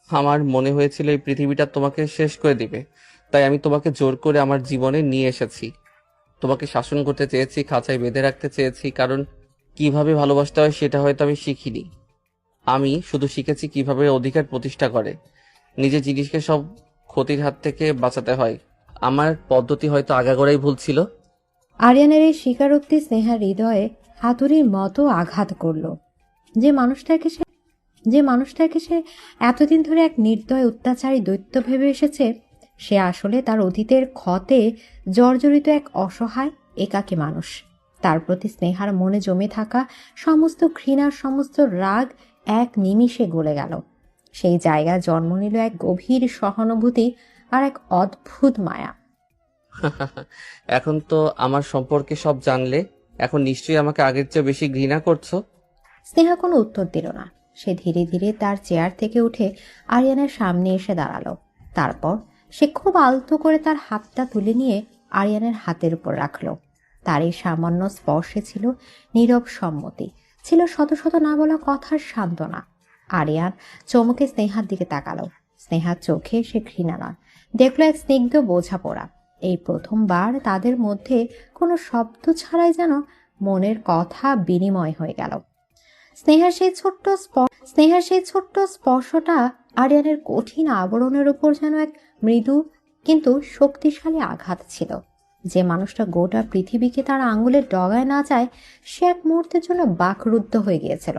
আমার মনে হয়েছিল এই পৃথিবীটা তোমাকে শেষ করে দিবে। তাই আমি তোমাকে জোর করে আমার জীবনে নিয়ে এসেছি। তোমাকে শাসন করতে চেয়েছি, খাঁচায় বেঁধে রাখতে চেয়েছি, কারণ কিভাবে ভালোবাসতে হয় সেটা হয়তো আমি শিখিনি। আমি শুধু শিখেছি কিভাবে অধিকার প্রতিষ্ঠা করে, নিজের জিনিসকে সব ক্ষতির হাত থেকে বাঁচাতে হয়। আমার পদ্ধতি হয়তো আগাগোড়াই ভুল ছিল। আরিয়ানের এই স্বীকারোক্তি স্নেহার হৃদয়ে হাতুড়ির মতো আঘাত করল। যে মানুষটাকে সে এতদিন ধরে এক নির্দয় অত্যাচারী দৈত্য ভেবে এসেছে, সে আসলে তার অতীতের ক্ষতে জর্জরিত এক অসহায় একাকী মানুষ। তার প্রতি স্নেহার মনে জমে থাকা সমস্ত ঘৃণার, সমস্ত রাগ এক নিমিষে গলে গেল। সেই জায়গায় জন্ম নিল এক গভীর সহানুভূতি আর এক অদ্ভুত মায়া। এখন তো আমার সম্পর্কে সব জানলে, এখন নিশ্চয়ই আমাকে আগের চেয়ে বেশি ঘৃণা করছো। স্নেহা কোনো উত্তর দিল না। সে ধীরে ধীরে তার চেয়ার থেকে উঠে আরিয়ানের সামনে এসে দাঁড়ালো। তারপর সে খুব আলতো করে তার হাতটা তুলে নিয়ে আরিয়ানের হাতের উপর রাখলো। তার এই সামান্য স্পর্শে ছিল নীরব সম্মতি, ছিল শত শত না বলা কথার সান্ত্বনা। আরিয়ান চমকে স্নেহার দিকে তাকালো। স্নেহার চোখে সে ঘৃণা নয়, দেখলো এক স্নিগ্ধ বোঝাপড়া। এই প্রথমবার তাদের মধ্যে কোনো শব্দ ছাড়াই যেন মনের কথা বিনিময় হয়ে গেল। স্নেহার সেই ছোট্ট স্পর্শটা আরিয়ানের কঠিন আবরণের উপর যেন এক মৃদু কিন্তু শক্তিশালী আঘাত ছিল। যে মানুষটা গোটা পৃথিবীকে তার আঙুলের ডগায় না যায়, সে এক মুহূর্তের জন্য বাকরুদ্ধ হয়ে গিয়েছিল।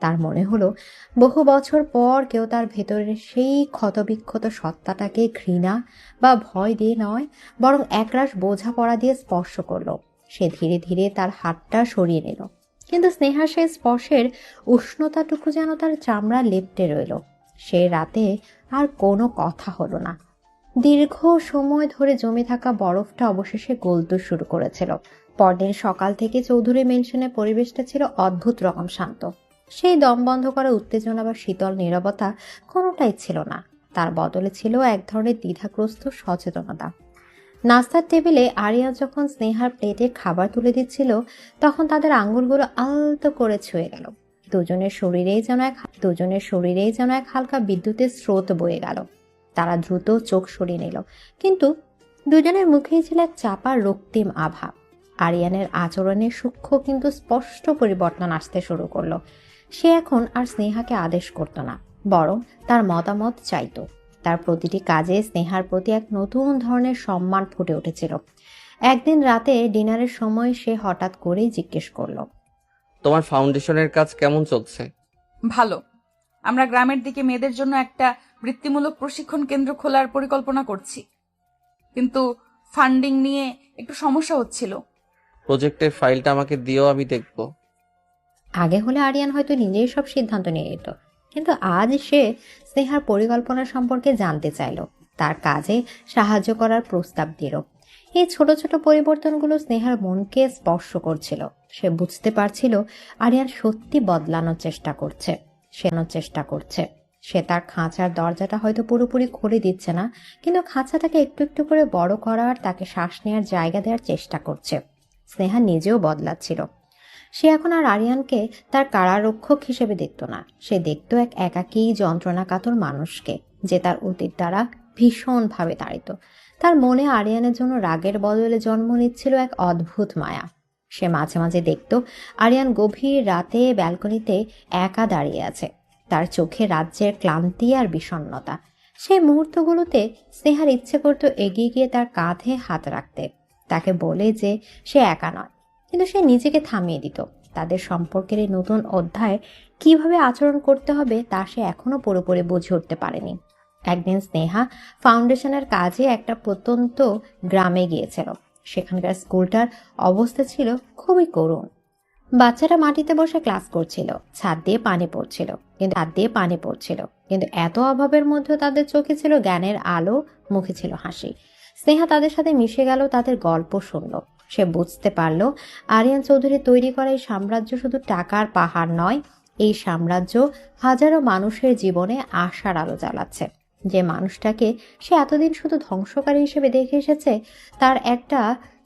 তার মনে হলো বহু বছর পর কেউ তার ভেতরের সেই ক্ষতবিক্ষত সত্তাটাকে ঘৃণা বা ভয় দিয়ে নয়, বরং একরাশ বোঝাপড়া দিয়ে স্পর্শ করলো। সে ধীরে ধীরে তার হাতটা সরিয়ে নিল, কিন্তু স্নেহা সেই স্পর্শের উষ্ণতাটুকু যেন তার চামড়া লেপ্টে রইল। সে রাতে আর কোনো কথা হলো না। দীর্ঘ সময় ধরে জমে থাকা বরফটা অবশেষে গলতে শুরু করেছিল। পরদিন সকাল থেকে চৌধুরী মেনশনের পরিবেশটা ছিল অদ্ভুত রকম শান্ত। সেই দম বন্ধ করা উত্তেজনা বা শীতল নীরবতা কোনোটাই ছিল না, তার বদলে ছিল এক ধরনের দ্বিধাগ্রস্ত সচেতনতা। নাস্তার টেবিলে আরিয়া যখন স্নেহার প্লেটে খাবার তুলে দিচ্ছিল, তখন তাদের আঙ্গুলগুলো আলতো করে ছুঁয়ে গেল। দুজনের শরীরেই যেন এক হালকা বিদ্যুতের স্রোত বয়ে গেল। তারা দ্রুত চোখ সরিয়ে নিল, কিন্তু দুজনের মুখেই ছিল এক চাপা রক্তিম আভা। আরিয়ানের আচরণে সূক্ষ্ম কিন্তু স্পষ্ট পরিবর্তন আসতে শুরু করলো। সে এখন আর স্নেহাকে আদেশ করত না, বরং তার মতামত চাইতো। তার প্রতিটি কাজে স্নেহার প্রতি এক নতুন ধরনের সম্মান ফুটে উঠেছিল। একদিন রাতে ডিনারের সময় সে হঠাৎ করেই জিজ্ঞেস করলো, তোমার ফাউন্ডেশনের কাজ কেমন চলছে? ভালো। আমরা গ্রামের দিকে মেয়েদের জন্য একটা বৃত্তিমূলক প্রশিক্ষণ কেন্দ্র খোলার পরিকল্পনা করছি, কিন্তু ফান্ডিং নিয়ে একটু সমস্যা হচ্ছিল। প্রজেক্টের ফাইলটা আমাকে দিও, আমি দেখব। আগে হলে আরিয়ান হয়তো নিজেই সব সিদ্ধান্ত নিয়ে নিত, কিন্তু আজ সে স্নেহার পরিকল্পনা সম্পর্কে জানতে চাইল, তার কাজে সাহায্য করার প্রস্তাব দিল। এই ছোট ছোট পরিবর্তনগুলো স্নেহার মনকে স্পর্শ করছিল। সে বুঝতে পারছিল আরিয়ান সত্যি বদলানোর চেষ্টা করছে। সে তার খাঁচার দরজাটা হয়তো পুরোপুরি খুলে দিচ্ছে না, কিন্তু খাঁচাটাকে একটু একটু করে বড় করার, তাকে শ্বাস নেওয়ার জায়গা দেওয়ার চেষ্টা করছে। স্নেহা নিজেও বদলাচ্ছিল। সে এখন আর আরিয়ানকে তার কারারক্ষক হিসেবে দেখত না, সে দেখত এক একাকী যন্ত্রণাকাতর মানুষকে, যে তার অতীত দ্বারা ভীষণভাবে তাড়িত। তার মনে আরিয়ানের জন্য রাগের বদলে জন্ম নিচ্ছিল এক অদ্ভুত মায়া। সে মাঝে মাঝে দেখত আরিয়ান গভীর রাতে ব্যালকনিতে একা দাঁড়িয়ে আছে, তার চোখে রাজ্যের ক্লান্তি আর বিষণ্ণতা। সেই মুহূর্তগুলোতে স্নেহার ইচ্ছে করত এগিয়ে গিয়ে তার কাঁধে হাত রাখতে, তাকে বলে যে সে একা নয়, কিন্তু সে নিজেকে থামিয়ে দিত। তাদের সম্পর্কের এই নতুন অধ্যায় কিভাবে আচরণ করতে হবে তা সে এখনো পুরোপুরি বুঝে উঠতে পারেনি। একদিন স্নেহা ফাউন্ডেশনের কাজে একটা প্রত্যন্ত গ্রামে গিয়েছিল। সেখানকার স্কুলটার অবস্থা ছিল খুবই করুণ। বাচ্চারা মাটিতে বসে ক্লাস করছিল, ছাদ দিয়ে পানি পড়ছিল, কিন্তু এত অভাবের মধ্যেও তাদের চোখে ছিল জ্ঞানের আলো, মুখে ছিল হাসি। স্নেহা তাদের সাথে মিশে গেল, তাদের গল্প শুনল। সে বুঝতে পারল আরিয়ান চৌধুরী তৈরি করা এই সাম্রাজ্য শুধু টাকার পাহাড় নয়, এই সাম্রাজ্য হাজারো মানুষের জীবনে আশার আলো জ্বালাচ্ছে। যে মানুষটাকে সে এতদিন শুধু ধ্বংসকারী হিসেবে দেখে এসেছে, তার একটা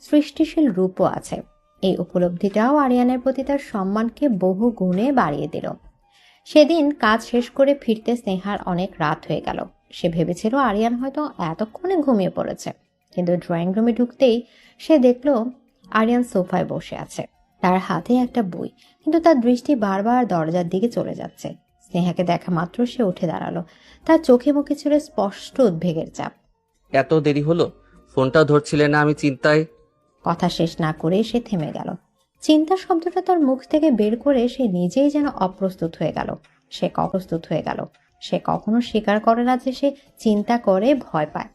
সৃষ্টিশীল রূপও আছে। এই উপলব্ধিটাও আরিয়ানের প্রতি তার সম্মানকে বহু গুণে বাড়িয়ে দিল। সেদিন কাজ শেষ করে ফিরতে স্নেহার অনেক রাত হয়ে গেল। সে ভেবেছিল আরিয়ান হয়তো এতক্ষণে ঘুমিয়ে পড়েছে, কিন্তু ড্রয়িং রুমে ঢুকতেই সে দেখল আরিয়ান সোফায় বসে আছে, তার হাতে একটা বই, কিন্তু তার দৃষ্টি বারবার দরজার দিকে চলে যাচ্ছে। স্নেহাকে দেখা মাত্র সে উঠে দাঁড়ালো, তার চোখে মুখে ছিল স্পষ্ট উদ্বেগের চাপ। এত দেরি হলো, ফোনটাও ধরছিলে না, আমি চিন্তায়। কথা শেষ না করে সে থেমে গেল। চিন্তা শব্দটা তার মুখ থেকে বের করে সে নিজেই যেন অপ্রস্তুত হয়ে গেল। সে কখনো স্বীকার করে না যে সে চিন্তা করে, ভয় পায়।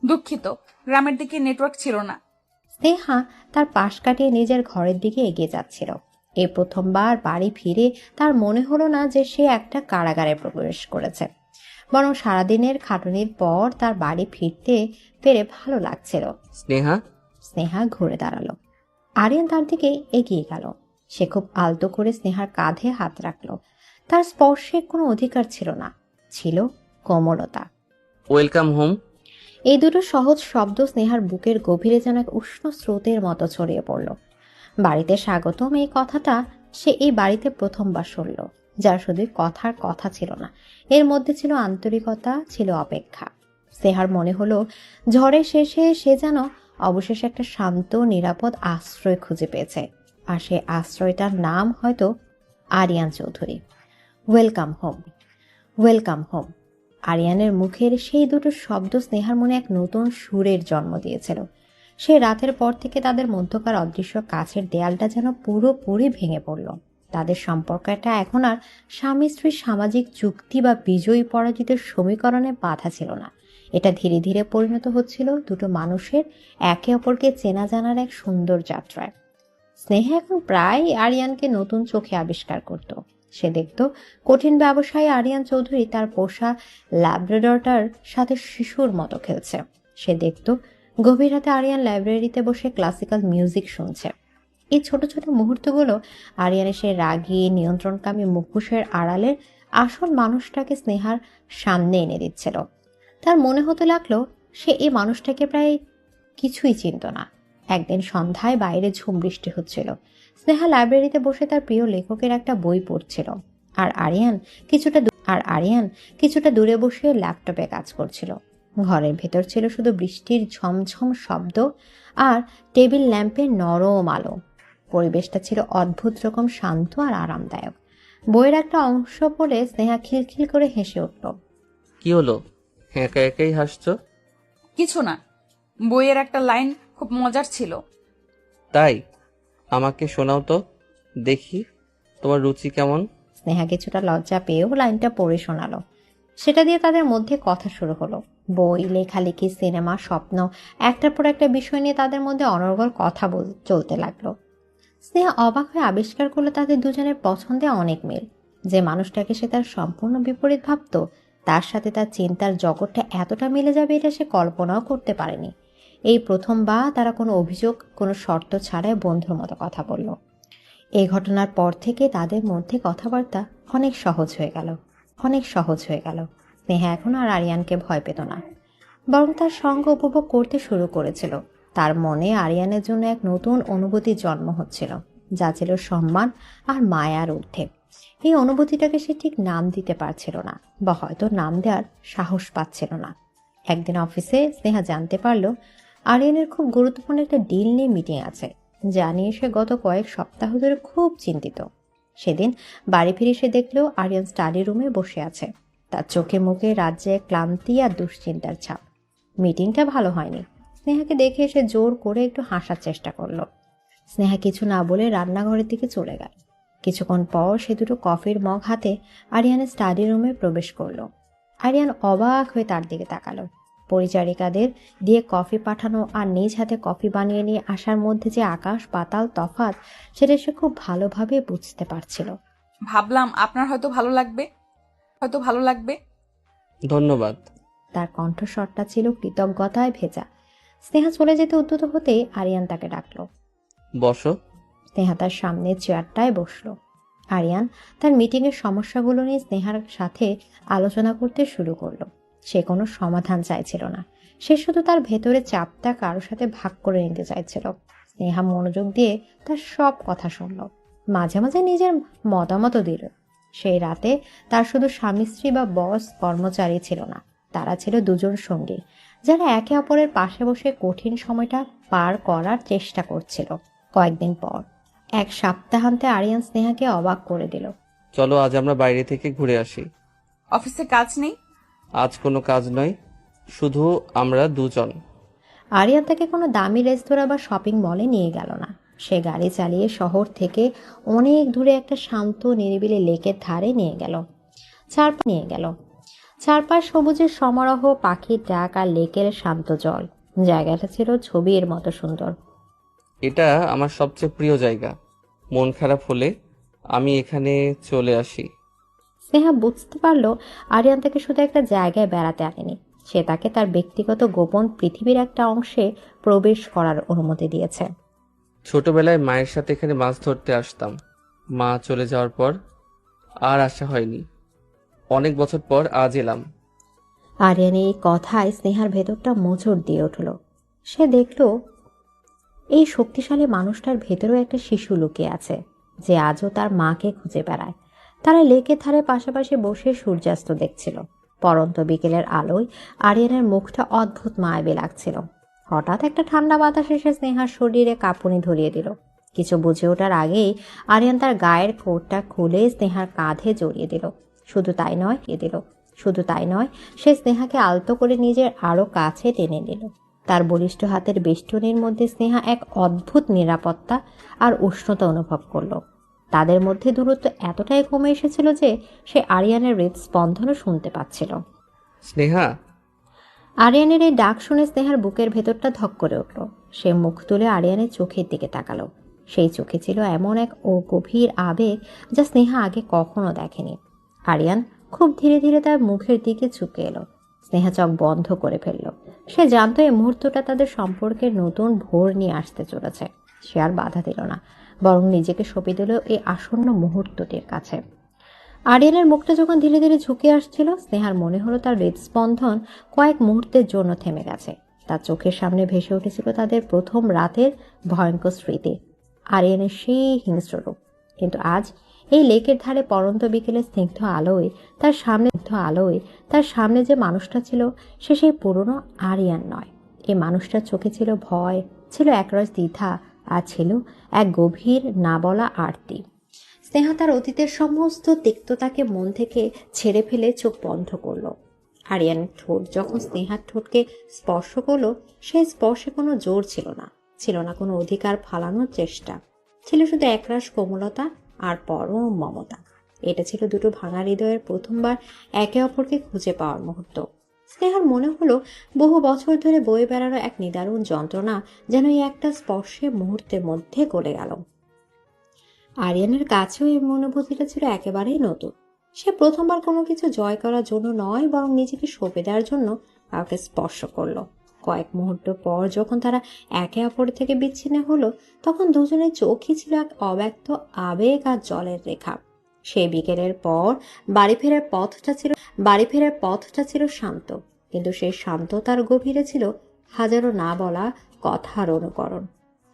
দুঃখিত, গ্রামের দিকে নেটওয়ার্ক ছিল না। স্নেহা তার পাশ কাটিয়ে নিজের ঘরের দিকে এগিয়ে যাচ্ছিল। এই প্রথমবার বাড়ি ফিরে তার মনে হলো না যে সে একটা কারাগারে প্রবেশ করেছে, বরং সারাদিনের খাটুনির পর তার বাড়ি ফিরতে পেরে ভালো লাগছিল। স্নেহা ঘুরে দাঁড়ালো। আরিয়ান তার দিকে এগিয়ে গেল। সে খুব আলতো করে স্নেহার কাঁধে হাত রাখলো। তার স্পর্শে কোনো অধিকার ছিল না, ছিল কোমলতা। Welcome home. এই দুটো সহজ শব্দ স্নেহার বুকের গভীরে যেন এক উষ্ণ স্রোতের মতো ছড়িয়ে পড়ল। বাড়িতে স্বাগতম, এই কথাটা সে এই বাড়িতে প্রথমবার শুনল, যার শুধু কথার কথা ছিল না, এর মধ্যে ছিল আন্তরিকতা, ছিল অপেক্ষা। স্নেহার মনে হলো ঝড়ের শেষে সে যেন অবশেষে একটা শান্ত নিরাপদ আশ্রয় খুঁজে পেয়েছে, আর সেই আশ্রয়টার নাম হয়তো Aryan Chowdhury. Welcome home, welcome home. আরিয়ানের মুখের সেই দুটো শব্দ স্নেহার মনে এক নতুন সুরের জন্ম দিয়েছিল। সে রাতের পর থেকে তাদের মধ্যকার অদৃশ্য কাছের দেয়ালটা যেন পুরোপুরি ভেঙে পড়ল। তাদের সম্পর্কটা এখন আর স্বামী স্ত্রীর সামাজিক চুক্তি বা বিজয়ী পরাজিতের সমীকরণে বাধা ছিল না। এটা ধীরে ধীরে পরিণত হচ্ছিল দুটো মানুষের একে অপরকে চেনা জানার এক সুন্দর যাত্রায়। স্নেহা এখন প্রায় আরিয়ানকে নতুন চোখে আবিষ্কার করত। সে দেখত কঠিন ব্যবসায়ী আরিয়ান চৌধুরী তার পোষা ল্যাব্রাডরটার সাথে শিশুর মতো খেলছে। সে দেখত গভীর রাতে আরিয়ান লাইব্রেরিতে বসে ক্লাসিক্যাল মিউজিক শুনছে। এই ছোট ছোট মুহূর্তগুলো আরিয়ানের সে রাগী নিয়ন্ত্রণকামী মুখোশের আড়ালের আসল মানুষটাকে স্নেহার সামনে এনে দিচ্ছিল। তার মনে হতে লাগলো সে এই মানুষটাকে প্রায় কিছুই চিনত না। একদিন সন্ধ্যায় বাইরে ঝুম বৃষ্টি হচ্ছিল। স্নেহা লাইব্রেরিতে বসে তার প্রিয় লেখকের একটা বই পড়ছিল, আর আরিয়ান কিছুটা দূরে বসে ল্যাপটপে কাজ করছিল। ঘরের ভেতর ছিল শুধু বৃষ্টির ঝমঝম শব্দ আর টেবিল ল্যাম্পের নরম আলো। পরিবেশটা ছিল অদ্ভুত রকম শান্ত আর আরামদায়ক। বইয়ের একটা অংশ পড়ে স্নেহা খিলখিল করে হেসে উঠল। কি হলো, একা একাই হাসছো? কিছু না, বইয়ের একটা লাইন খুব মজার ছিল। তাই? আমাকে শোনাও তো দেখি, তোমার রুচি কেমন? স্নেহা কিছুটা লজ্জা পেয়েও লাইনটা পড়ে শোনালো। সেটা দিয়ে তাদের মধ্যে কথা শুরু হলো। বই, লেখালেখি, সিনেমা, স্বপ্ন, একটার পর একটা বিষয় নিয়ে তাদের মধ্যে অনর্গল কথা চলতে লাগলো। স্নেহা অবাক হয়ে আবিষ্কার করলো তাদের দুজনের পছন্দে অনেক মিল। যে মানুষটাকে সে তার সম্পূর্ণ বিপরীত ভাবত, তার সাথে তার চিন্তার জগৎটা এতটা মিলে যাবে এটা সে কল্পনাও করতে পারেনি। এই প্রথমবার তারা কোনো অভিযোগ, কোনো শর্ত ছাড়াই বন্ধুর মতো কথা বলল। এই ঘটনার পর থেকে তাদের মধ্যে কথাবার্তা অনেক সহজ হয়ে গেল। স্নেহা এখন আর আরিয়ানকে ভয় পেত না, বরং তার সঙ্গ উপভোগ করতে শুরু করেছিল। তার মনে আরিয়ানের জন্য এক নতুন অনুভূতির জন্ম হচ্ছিল, যা ছিল সম্মান আর মায়ার ঊর্ধ্বে। এই অনুভূতিটাকে সে ঠিক নাম দিতে পারছিল না, বা হয়তো নাম দেওয়ার সাহস পাচ্ছিল না। একদিন অফিসে স্নেহা জানতে পারল আরিয়ানের খুব গুরুত্বপূর্ণ একটা ডিল নিয়ে মিটিং আছে, যা নিয়ে সে গত কয়েক সপ্তাহ ধরে খুব চিন্তিত। সেদিন বাড়ি ফিরে সে দেখলো আরিয়ান স্টাডি রুমে বসে আছে। তার চোখে মুখে রাজ্যে ক্লান্তি আর দুশ্চিন্তার ছাপ। মিটিংটা ভালো হয়নি। স্নেহাকে দেখে এসে জোর করে একটু হাসার চেষ্টা করলো। স্নেহা কিছু না বলে রান্নাঘরের দিকে চলে গেল। কিছুক্ষণ পর সে দুটো কফির মগ হাতে আরিয়ানের স্টাডি রুমে প্রবেশ করলো। আরিয়ান অবাক হয়ে তার দিকে তাকালো। পরিচারিকাদের দিয়ে কফি পাঠানো আর নিজ হাতে কফি বানিয়ে নিয়ে আসার মধ্যে যে আকাশ পাতাল তফাৎ, সেটা সে খুব ভালোভাবে বুঝতে পারছিল। ভাবলাম আপনার হয়তো ভালো লাগবে। ধন্যবাদ। তার কণ্ঠস্বরটা ছিল কৃতজ্ঞতায় ভেজা। স্নেহা চলে যেতে উদ্যত হতেই আরিয়ান তাকে ডাকলো। বসো। স্নেহা তার সামনে চেয়ারটায় বসলো। আরিয়ান তার মিটিংয়ের সমস্যাগুলো নিয়ে স্নেহার সাথে আলোচনা করতে শুরু করলো। সে কোনো সমাধান চাইছিল না, সে শুধু তার ভেতরে চাপটা কারোর সাথে ভাগ করে নিতে চাইছিল। স্নেহা মনোযোগ দিয়ে তার সব কথা শুনল, মাঝে মাঝে নিজের মতামতও দিল। সেই রাতে তার শুধু স্বামী স্ত্রী বা বস কর্মচারী ছিল না, তারা ছিল দুজন সঙ্গী, যারা একে অপরের পাশে বসে কঠিন সময়টা পার করার চেষ্টা করছিল। কয়েকদিন পর এক সপ্তাহান্তে আরিয়ান স্নেহাকে অবাক করে দিল। চলো আজ আমরা বাইরে থেকে ঘুরে আসি। অফিসে কাজ নেই? আজ কোনো কাজ নয়, শুধু আমরা দুজন। আরিয়ান তাকে কোনো দামি রেস্তোরাঁ বা শপিং মলে নিয়ে গেল না। সে গাড়ি চালিয়ে শহর থেকে অনেক দূরে একটা শান্ত নিরিবিলি লেকের ধারে নিয়ে গেল। চারপাশ সবুজের সমারোহ, পাখির ডাক আর লেকের শান্ত জল। জায়গাটা ছিল ছবির মতো সুন্দর। এটা আমার সবচেয়ে প্রিয় জায়গা। মন খারাপ হলে আমি এখানে চলে আসি। স্নেহা বুঝতে পারলো আরিয়ান তাকে শুধু একটা জায়গায় বেড়াতে আনেনি, সে তাকে তার ব্যক্তিগত গোপন পৃথিবীর একটা অংশে প্রবেশ করার অনুমতি দিয়েছে। ছোটবেলায় মায়ের সাথে এখানে মাছ ধরতে আসতাম। মা চলে যাওয়ার পর আর আসা হয়নি। অনেক বছর পর আজ এলাম। আরিয়ানের এই কথায় স্নেহার ভেতরটা মোচড় দিয়ে উঠল। সে দেখল এই শক্তিশালী মানুষটার ভেতরেও একটা শিশু লুকিয়ে আছে, যে আজও তার মাকে খুঁজে বেড়ায়। তারা লেকের ধারে পাশাপাশি বসে সূর্যাস্ত দেখছিল। পরন্ত বিকেলের আলোয় আরিয়ানের মুখটা অদ্ভুত মায়াবী লাগছিল। হঠাৎ একটা ঠান্ডা বাতাস এসে স্নেহার শরীরে কাঁপুনি ধরিয়ে দিল। কিছু বুঝে ওঠার আগেই আরিয়ান তার গায়ের কোটটা খুলে স্নেহার কাঁধে জড়িয়ে দিল। শুধু তাই নয়, সে স্নেহাকে আলতো করে নিজের আরো কাছে টেনে নিল। তার বলিষ্ঠ হাতের বেষ্টনীর মধ্যে স্নেহা এক অদ্ভুত নিরাপত্তা আর উষ্ণতা অনুভব করল। তাদের মধ্যে দূরত্ব এতটাই কমে এসেছিল যে সে আরিয়ানের হৃদস্পন্দনও শুনতে পাচ্ছিল। স্নেহা। আরিয়ানের এই ডাক শুনে স্নেহার বুকের ভেতরটা ধক করে উঠল। সে মুখ তুলে আরিয়ানের চোখের দিকে তাকালো। সেই চোখে ছিল এমন এক গভীর আবেগ যা স্নেহা আগে কখনো দেখেনি। আরিয়ান খুব ধীরে ধীরে তার মুখের দিকে ঝুঁকে এলো। স্নেহা চোখ বন্ধ করে ফেলল। সে জানতো এই মুহূর্তটা তাদের সম্পর্কের নতুন ভোর নিয়ে আসতে চলেছে। সে আর বাধা দিল না, বরং নিজেকে সঁপে দিল এই আসন্ন মুহূর্তটির কাছে। আরিয়ানের মুখটা যখন ধীরে ধীরে ঝুঁকে আসছিল, স্নেহার মনে হলো তার হৃদস্পন্দন কয়েক মুহূর্তের জন্য থেমে গেছে। তার চোখের সামনে ভেসে উঠেছিল তাদের প্রথম রাতের ভয়ঙ্কর স্মৃতি, আরিয়ানের সেই হিংস্র রূপ। কিন্তু আজ এই লেকের ধারে পড়ন্ত বিকেলে স্নিগ্ধ আলোয় তার সামনে যে মানুষটা ছিল, সে সেই পুরনো আরিয়ান নয়। এই মানুষটার চোখে ছিল ভয়, ছিল একরস দ্বিধা, আর ছিল এক গভীর না বলা আরতি। স্নেহা তার অতীতের সমস্ত তিক্ততাকে মন থেকে ছেড়ে ফেলে চোখ বন্ধ করলো। আরিয়ানের ঠোঁট যখন স্নেহার ঠোঁটকে স্পর্শ করলো, সেই স্পর্শে কোনো জোর ছিল না, ছিল না কোনো অধিকার ফালানোর চেষ্টা, ছিল শুধু একরাশ কোমলতা আর পরম মমতা। এটা ছিল দুটো ভাঙা হৃদয়ের প্রথমবার একে অপরকে খুঁজে পাওয়ার মুহূর্ত। স্নেহার মনে হলো বহু বছর ধরে বয়ে বেড়ানো এক নিদারুণ যন্ত্রণা যেন এই একটা স্পর্শে মুহূর্তের মধ্যে গলে গেল। আরিয়ানের কাছেও এই অনুভূতিটা ছিল একেবারেই নতুন। সে প্রথমবার কোনো কিছু জয় করার জন্য নয়, বরং নিজেকে সঁপে দেওয়ার জন্য কাউকে স্পর্শ করলো। কয়েক মুহূর্ত পর যখন তারা একে অপরের থেকে বিচ্ছিন্ন হলো, তখন দুজনের চোখই ছিল এক অব্যক্ত আবেগ আর জলের রেখা। সেই বিকেলের পর বাড়ি ফেরার পথটা ছিল শান্ত, কিন্তু সেই শান্ততার গভীরে ছিল হাজারো না বলা কথার অনুকরণ।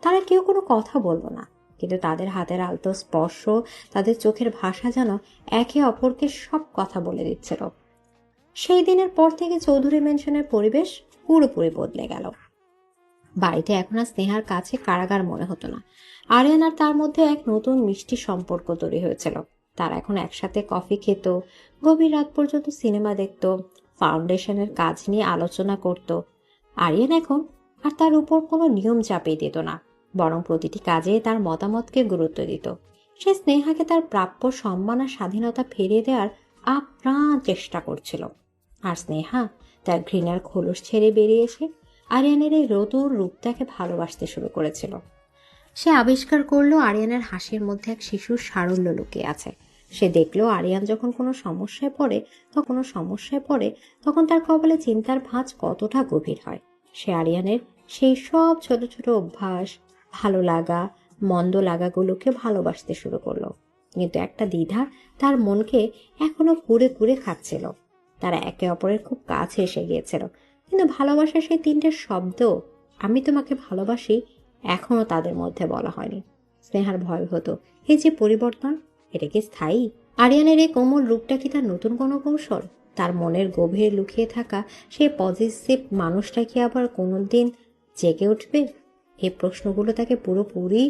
তারা কেউ কোনো কথা বলল না, কিন্তু তাদের হাতের আলতো স্পর্শ, তাদের চোখের ভাষা যেন একে অপরকে সব কথা বলে দিচ্ছিল। সেই দিনের পর থেকে চৌধুরী ম্যানশনের পরিবেশ পুরোপুরি বদলে গেল। বাড়িতে এখন আর স্নেহার কাছে কারাগার মনে হতো না। আরিয়ান আর তার মধ্যে এক নতুন মিষ্টি সম্পর্ক তৈরি হয়েছিল। তারা এখন একসাথে কফি খেত, গভীর রাত পর্যন্ত সিনেমা দেখত, ফাউন্ডেশনের কাজ নিয়ে আলোচনা করত। আরিয়ান এখন আর তার উপর কোনো নিয়ম চাপিয়ে দিত না, বরং প্রতিটি কাজে তার মতামতকে গুরুত্ব দিত। সে স্নেহাকে তার প্রাপ্য সম্মান আর স্বাধীনতা ফিরিয়ে দেওয়ার আপ্রাণ চেষ্টা করছিল। আর স্নেহা তার ঘৃণার খোলস ছেড়ে বেরিয়ে এসে আরিয়ানের এই নতুন রূপটাকে ভালোবাসতে শুরু করেছিল। সে আবিষ্কার করলো আরিয়ানের হাসির মধ্যে এক শিশুর সারল্য লুকিয়ে আছে। সে দেখলো আরিয়ান যখন কোনো সমস্যায় পড়ে তখন তার কপালে চিন্তার ভাঁজ কতটা গভীর হয়। সে আরিয়ানের সেই সব ছোট ছোট অভ্যাস, ভালো লাগা মন্দ লাগাগুলোকে ভালোবাসতে শুরু করলো। কিন্তু একটা দ্বিধা তার মনকে এখনো কুড়ে কুড়ে খাচ্ছিল। তারা একে অপরের খুব কাছে এসে গিয়েছিল, কিন্তু ভালোবাসার সেই তিনটে শব্দ, আমি তোমাকে ভালোবাসি, এখনো তাদের মধ্যে বলা হয়নি। স্নেহার ভয় হতো এই যে পরিবর্তন, এটা কি স্থায়ী? আরিয়ানের এই কোমল রূপটা কি তার নতুন কোনো কৌশল? তার মনের গভীরে লুকিয়ে থাকা সেই পজিটিভ মানুষটা কি আবার কোনোদিন জেগে উঠবে? এই প্রশ্নগুলো তাকে পুরোপুরি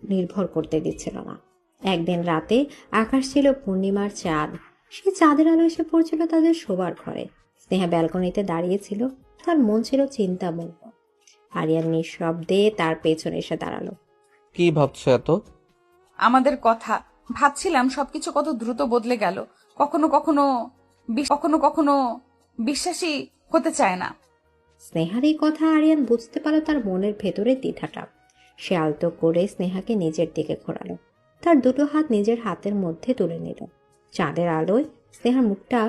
নির্ভর করতে দিচ্ছিল না। একদিন রাতে আকাশ ছিল পূর্ণিমার চাঁদ। সেই চাঁদের আলো এসে পড়ছিল তাদের শোবার ঘরে। স্নেহা ব্যালকনিতে দাঁড়িয়েছিল, তার মন ছিল চিন্তামগ্ন। আরিয়ান নিঃশব্দে তার পেছনে এসে দাঁড়ালো। কি ভাবছো এত? আমাদের কথা ভাবছিলাম, সবকিছু কত দ্রুত বদলে গেল। কখনো কখনো বিশ্বাসই হতে চায় না। স্নেহার এই কথা আরিয়ান বুঝতে পারল তার মনের ভেতরে দ্বিধাটা। সে আলতো করে স্নেহাকে নিজের দিকে ঘোরালো, তার দুটো হাত নিজের হাতের মধ্যে তুলে নিল। চাঁদের আলোয় স্নেহার মুখটা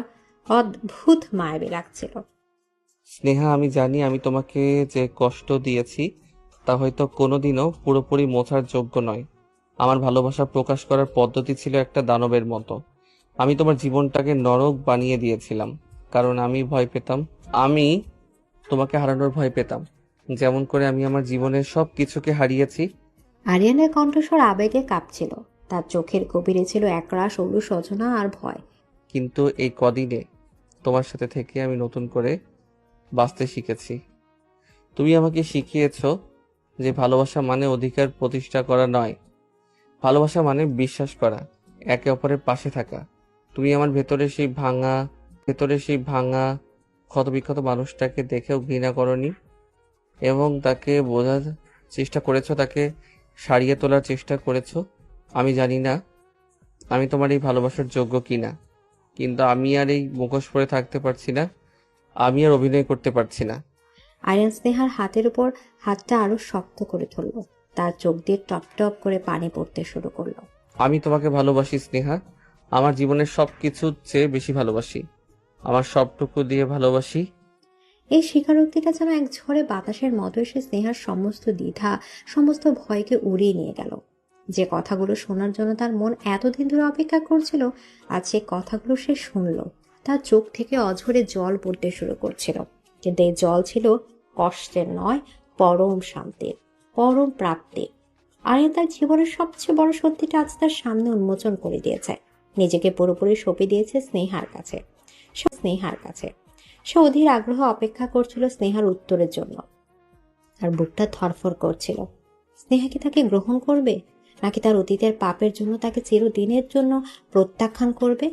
অদ্ভুত মায়াবী লাগছিল। স্নেহা, আমি জানি আমি তোমাকে যে কষ্ট দিয়েছি তা হয়তো কোনোদিনও পুরোপুরি মোছার যোগ্য নয়। আমার ভালোবাসা প্রকাশ করার পদ্ধতি ছিল একটা দানবের মতো। আমি তোমার জীবনটাকে নরক বানিয়ে দিয়েছিলাম, কারণ আমি ভয় পেতাম, আমি তোমাকে হারানোর ভয় পেতাম, যেমন করে আমি আমার জীবনের সব কিছুকে হারিয়েছি। আরিয়ানের কণ্ঠস্বর আবেগে কাঁপছিল, তার চোখের গভীরে ছিল একরাশ অনুশোচনা আর ভয়। কিন্তু এই কদিনে তোমার সাথে থেকে আমি নতুন করে বাঁচতে শিখেছি। তুমি আমাকে শিখিয়েছো যে ভালোবাসা মানে অধিকার প্রতিষ্ঠা করা নয়, ভালোবাসা মানে বিশ্বাস করা, একে অপরের পাশে থাকা। তুমি আমার ভেতরে সেই ভাঙা ক্ষতবিক্ষত মানুষটাকে দেখেও ঘৃণা করনি, এবং তাকে বোঝার চেষ্টা করেছো, তাকে সারিয়ে তোলার চেষ্টা করেছো। আমি জানি না আমি তোমার এই ভালোবাসার যোগ্য কিনা, কিন্তু আমি আর এই মুখোশ পরে থাকতে পারছি না, আমি আর অভিনয় করতে পারছি না। আরিয়ান স্নেহার হাতের উপর হাতটা আরো শক্ত করে ধরল। তার চোখ দিয়ে টপ টপ করে পানি পড়তে শুরু করলো। আমি তোমাকে ভালোবাসি স্নেহা, আমার জীবনের সব কিছুর চেয়ে বেশি ভালোবাসি, আমার সবটুকু দিয়ে ভালোবাসি। এই স্বীকারোক্তিটা যেন এক ঝড়ে বাতাসের মতো এসে স্নেহার সমস্ত দ্বিধা, সমস্ত ভয়কে উড়িয়ে নিয়ে গেল। যে কথাগুলো শোনার জন্য তার মন এতদিন ধরে অপেক্ষা করছিল, আজ সে কথাগুলো সে শুনল। তার চোখ থেকে অঝরে জল পড়তে শুরু করছিল, কিন্তু এই জল ছিল কষ্টের নয়, পরম শান্তির, পরম প্রাপ্তির। আরিয়ান তার জীবনের সবচেয়ে বড় সত্যিটা আজ তার সামনে উন্মোচন করে দিয়েছে। নিজেকে পুরোপুরি সঁপে দিয়েছে স্নেহার কাছে। সে অধীর আগ্রহ অপেক্ষা করছিল স্নেহার উত্তরের জন্য। তার বুকটা ধরফর করছিল। স্নেহা কি তাকে গ্রহণ করবে, নাকি তার অতীতের পাপের জন্য তাকে চিরদিনের জন্য প্রত্যাখ্যান করবে?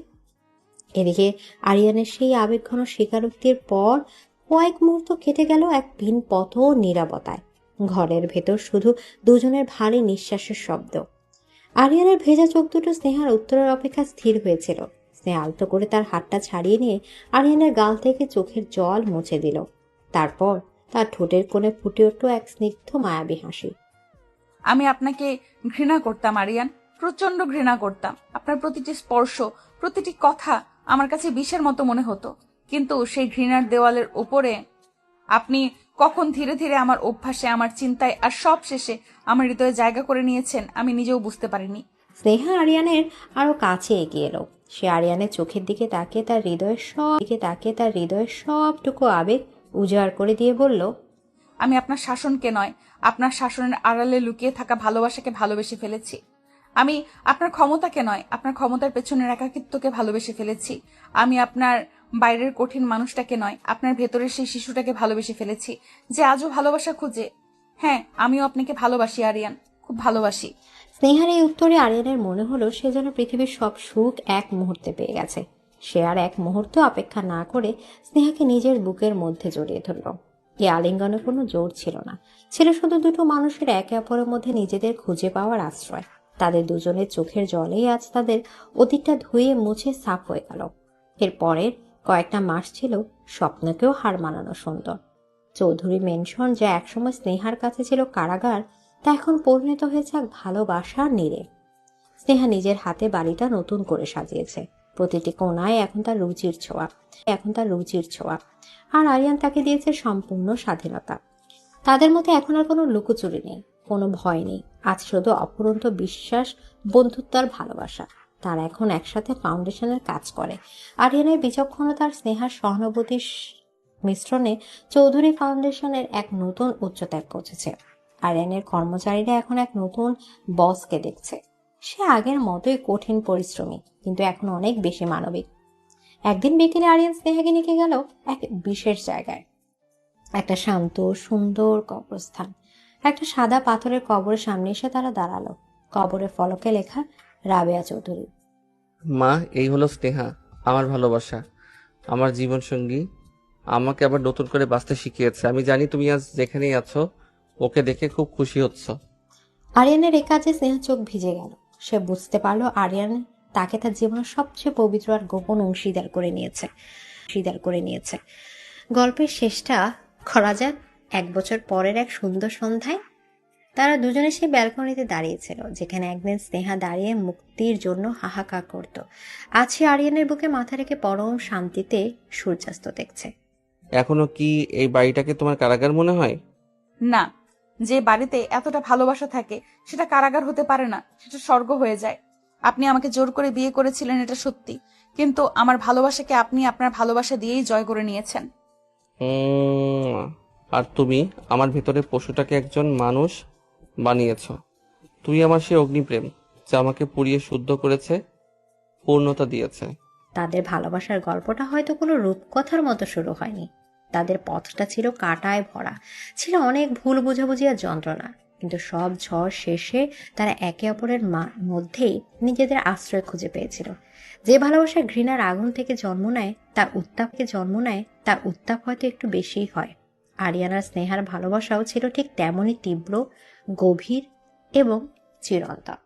এদিকে আরিয়ানের সেই আবেগঘন স্বীকারোক্তির পর কয়েক মুহূর্ত কেটে গেল এক ভিনপথ নীরবতায়। ঘরের ভেতর শুধু দুজনের ভারী নিঃশ্বাসের শব্দ। আরিয়ানের ভেজা চোখ দুটো স্নেহার উত্তরের অপেক্ষা স্থির হয়েছিল। স্নেহা আলতো করে তার হাতটা ছাড়িয়ে নিয়ে আরিয়ানের গাল থেকে চোখের জল মুছে দিল। তারপর তার ঠোঁটের কোণে ফুটে উঠল এক স্নিগ্ধ মায়াবী হাসি। আমি আপনাকে ঘৃণা করতাম আরিয়ান, প্রচন্ড ঘৃণা করতাম। আপনার প্রতিটি স্পর্শ, প্রতিটি কথা আমার কাছে বিষের মতো মনে হতো। কিন্তু সেই ঘৃণার দেওয়ালের উপরে আপনি কখন ধীরে ধীরে আমার অভ্যাসে, আমার চিন্তায়, আর সব শেষে আমার হৃদয়ে জায়গা করে নিয়েছেন আমি নিজেও বুঝতে পারিনি। স্নেহা আরিয়ানের আরো কাছে এগিয়ে এলো। সে আরিয়ানের চোখের দিকে তাকিয়ে তার হৃদয়ের সবটুকু আবেগ উজাড় করে দিয়ে বলল, আমি আপনার শাসনকে নয়, আপনার শাসনের আড়ালে লুকিয়ে থাকা ভালোবাসাকে ভালোবেসে ফেলেছি। আমি আপনার ক্ষমতাকে নয়, আপনার ক্ষমতার পেছনের একাকিত্বকে ভালোবেসে ফেলেছি। আমি আপনার বাইরের কঠিন মানুষটাকে নয়, আপনার ভেতরের সেই শিশুটাকে ভালোবেসে ফেলেছি, যে আজও ভালোবাসা খুঁজে। হ্যাঁ, আমিও আপনাকে ভালোবাসি আরিয়ান, খুব ভালোবাসি। স্নেহার এই উত্তরে আরিয়ানের মনে হলো সে যেন পৃথিবীর সব সুখ এক মুহূর্তে পেয়ে গেছে। সে আর এক মুহূর্ত অপেক্ষা না করে স্নেহাকে নিজের বুকের মধ্যে জড়িয়ে ধরল। এই আলিঙ্গনে কোনো জোর ছিল না, ছিল শুধু দুটো মানুষের একে অপরের মধ্যে নিজেদের খুঁজে পাওয়ার আশ্রয়। তাদের দুজনের চোখের জলেই আজ তাদের অতীতটা ধুয়ে মুছে সাফ হয়ে গেল। এর পরের কয়েকটা মাস ছিল স্বপ্নকেও হার মানানো সুন্দর। চৌধুরী মেনশন, যা একসময় স্নেহার কাছে ছিল কারাগার, তা এখন পরিণত হয়েছে এক ভালোবাসার নীড়ে। স্নেহা নিজের হাতে বাড়িটা নতুন করে সাজিয়েছে। প্রতিটি কোণায় এখন তার রুচির ছোঁয়া। আর আরিয়ান তাকে দিয়েছে সম্পূর্ণ স্বাধীনতা। তাদের মধ্যে এখন আর কোনো লুকোচুরি নেই, কোনো ভয় নেই। আজ শুধু অফুরন্ত বিশ্বাস, বন্ধুত্ব আর ভালোবাসা। তারা এখন একসাথে ফাউন্ডেশনের কাজ করে। আরিয়ানের বিচক্ষণতার, স্নেহার সহানুভূতির মিশ্রণে চৌধুরী ফাউন্ডেশনের এক নতুন উচ্চতায় পৌঁছেছে। আরিয়ানের কর্মচারীরা এখন এক নতুন বসকে দেখছে। সে আগের মতোই কঠিন পরিশ্রমী, কিন্তু এখন অনেক বেশি মানবিক। একদিন বিকেলে আরিয়ান স্নেহাকে নিয়ে গেল এক বিশেষ জায়গায়। একটা শান্ত সুন্দর কবরস্থান। একটা সাদা পাথরের কবরের সামনে এসে তারা দাঁড়ালো। কবরের ফলকে লেখা রাবেয়া চৌধুরী। মা, এই হলো স্নেহা, আমার ভালোবাসা, আমার জীবন সঙ্গী। আমাকে আবার নতুন করে বাঁচতে শিখিয়েছে। আমি জানি তুমি আজ যেখানেই আছো ওকে দেখে খুব খুশি হচ্ছ। আরিয়ানের এই কাজে স্নেহা চোখ ভিজে গেল। সে বুঝতে পারলো আরিয়ান তাকে তার জীবনের সবচেয়ে পবিত্র আর গোপন অংশীদার করে নিয়েছে। গল্পের শেষটা করা যাক। 1 বছর পরের এক সুন্দর সন্ধ্যায় তারা দুজনে সেই ব্যালকনিতে দাঁড়িয়েছিল, যেখানে একদিন স্নেহা দাঁড়িয়ে মুক্তির জন্য হাহাকার করত। আজ সে আরিয়ানের বুকে মাথা রেখে পরম শান্তিতে সূর্যাস্ত দেখছে। এখনো কি এই বাড়িটাকে তোমার কারাগার মনে হয়? না, যে বাড়িতে এতটা ভালোবাসা থাকে সেটা কারাগার হতে পারে না, সেটা স্বর্গ হয়ে যায়। আপনি আমাকে জোর করে বিয়ে করেছিলেন, এটা সত্যি, কিন্তু আমার ভালোবাসাকে আপনি আপনার ভালোবাসা দিয়েই জয় করে নিয়েছেন। আর তুমি আমার ভেতরের পশুটাকে একজন মানুষ বানিয়েছ। তুই আমার সেই অগ্নিপ্রেম, যা আমাকে পুড়িয়ে শুদ্ধ করেছে, পূর্ণতা দিয়েছে। তাদের ভালোবাসার গল্পটা হয়তো কোনো রূপকথার মতো শুরু হয়নি। তাদের পথটা ছিল কাঁটায় ভরা, ছিল অনেক ভুল বোঝাবুঝি আর যন্ত্রণা। কিন্তু সব ঝড় শেষে তারা একে অপরের মধ্যেই নিজেদের আশ্রয় খুঁজে পেয়েছিল। যে ভালোবাসা ঘৃণার আগুন থেকে জন্ম নেয়, তার উত্তাপ হয়তো একটু বেশিই হয়। আরিয়ানার স্নেহার ভালোবাসাও ছিল ঠিক তেমনই তীব্র, গভীর এবং চিরন্তন।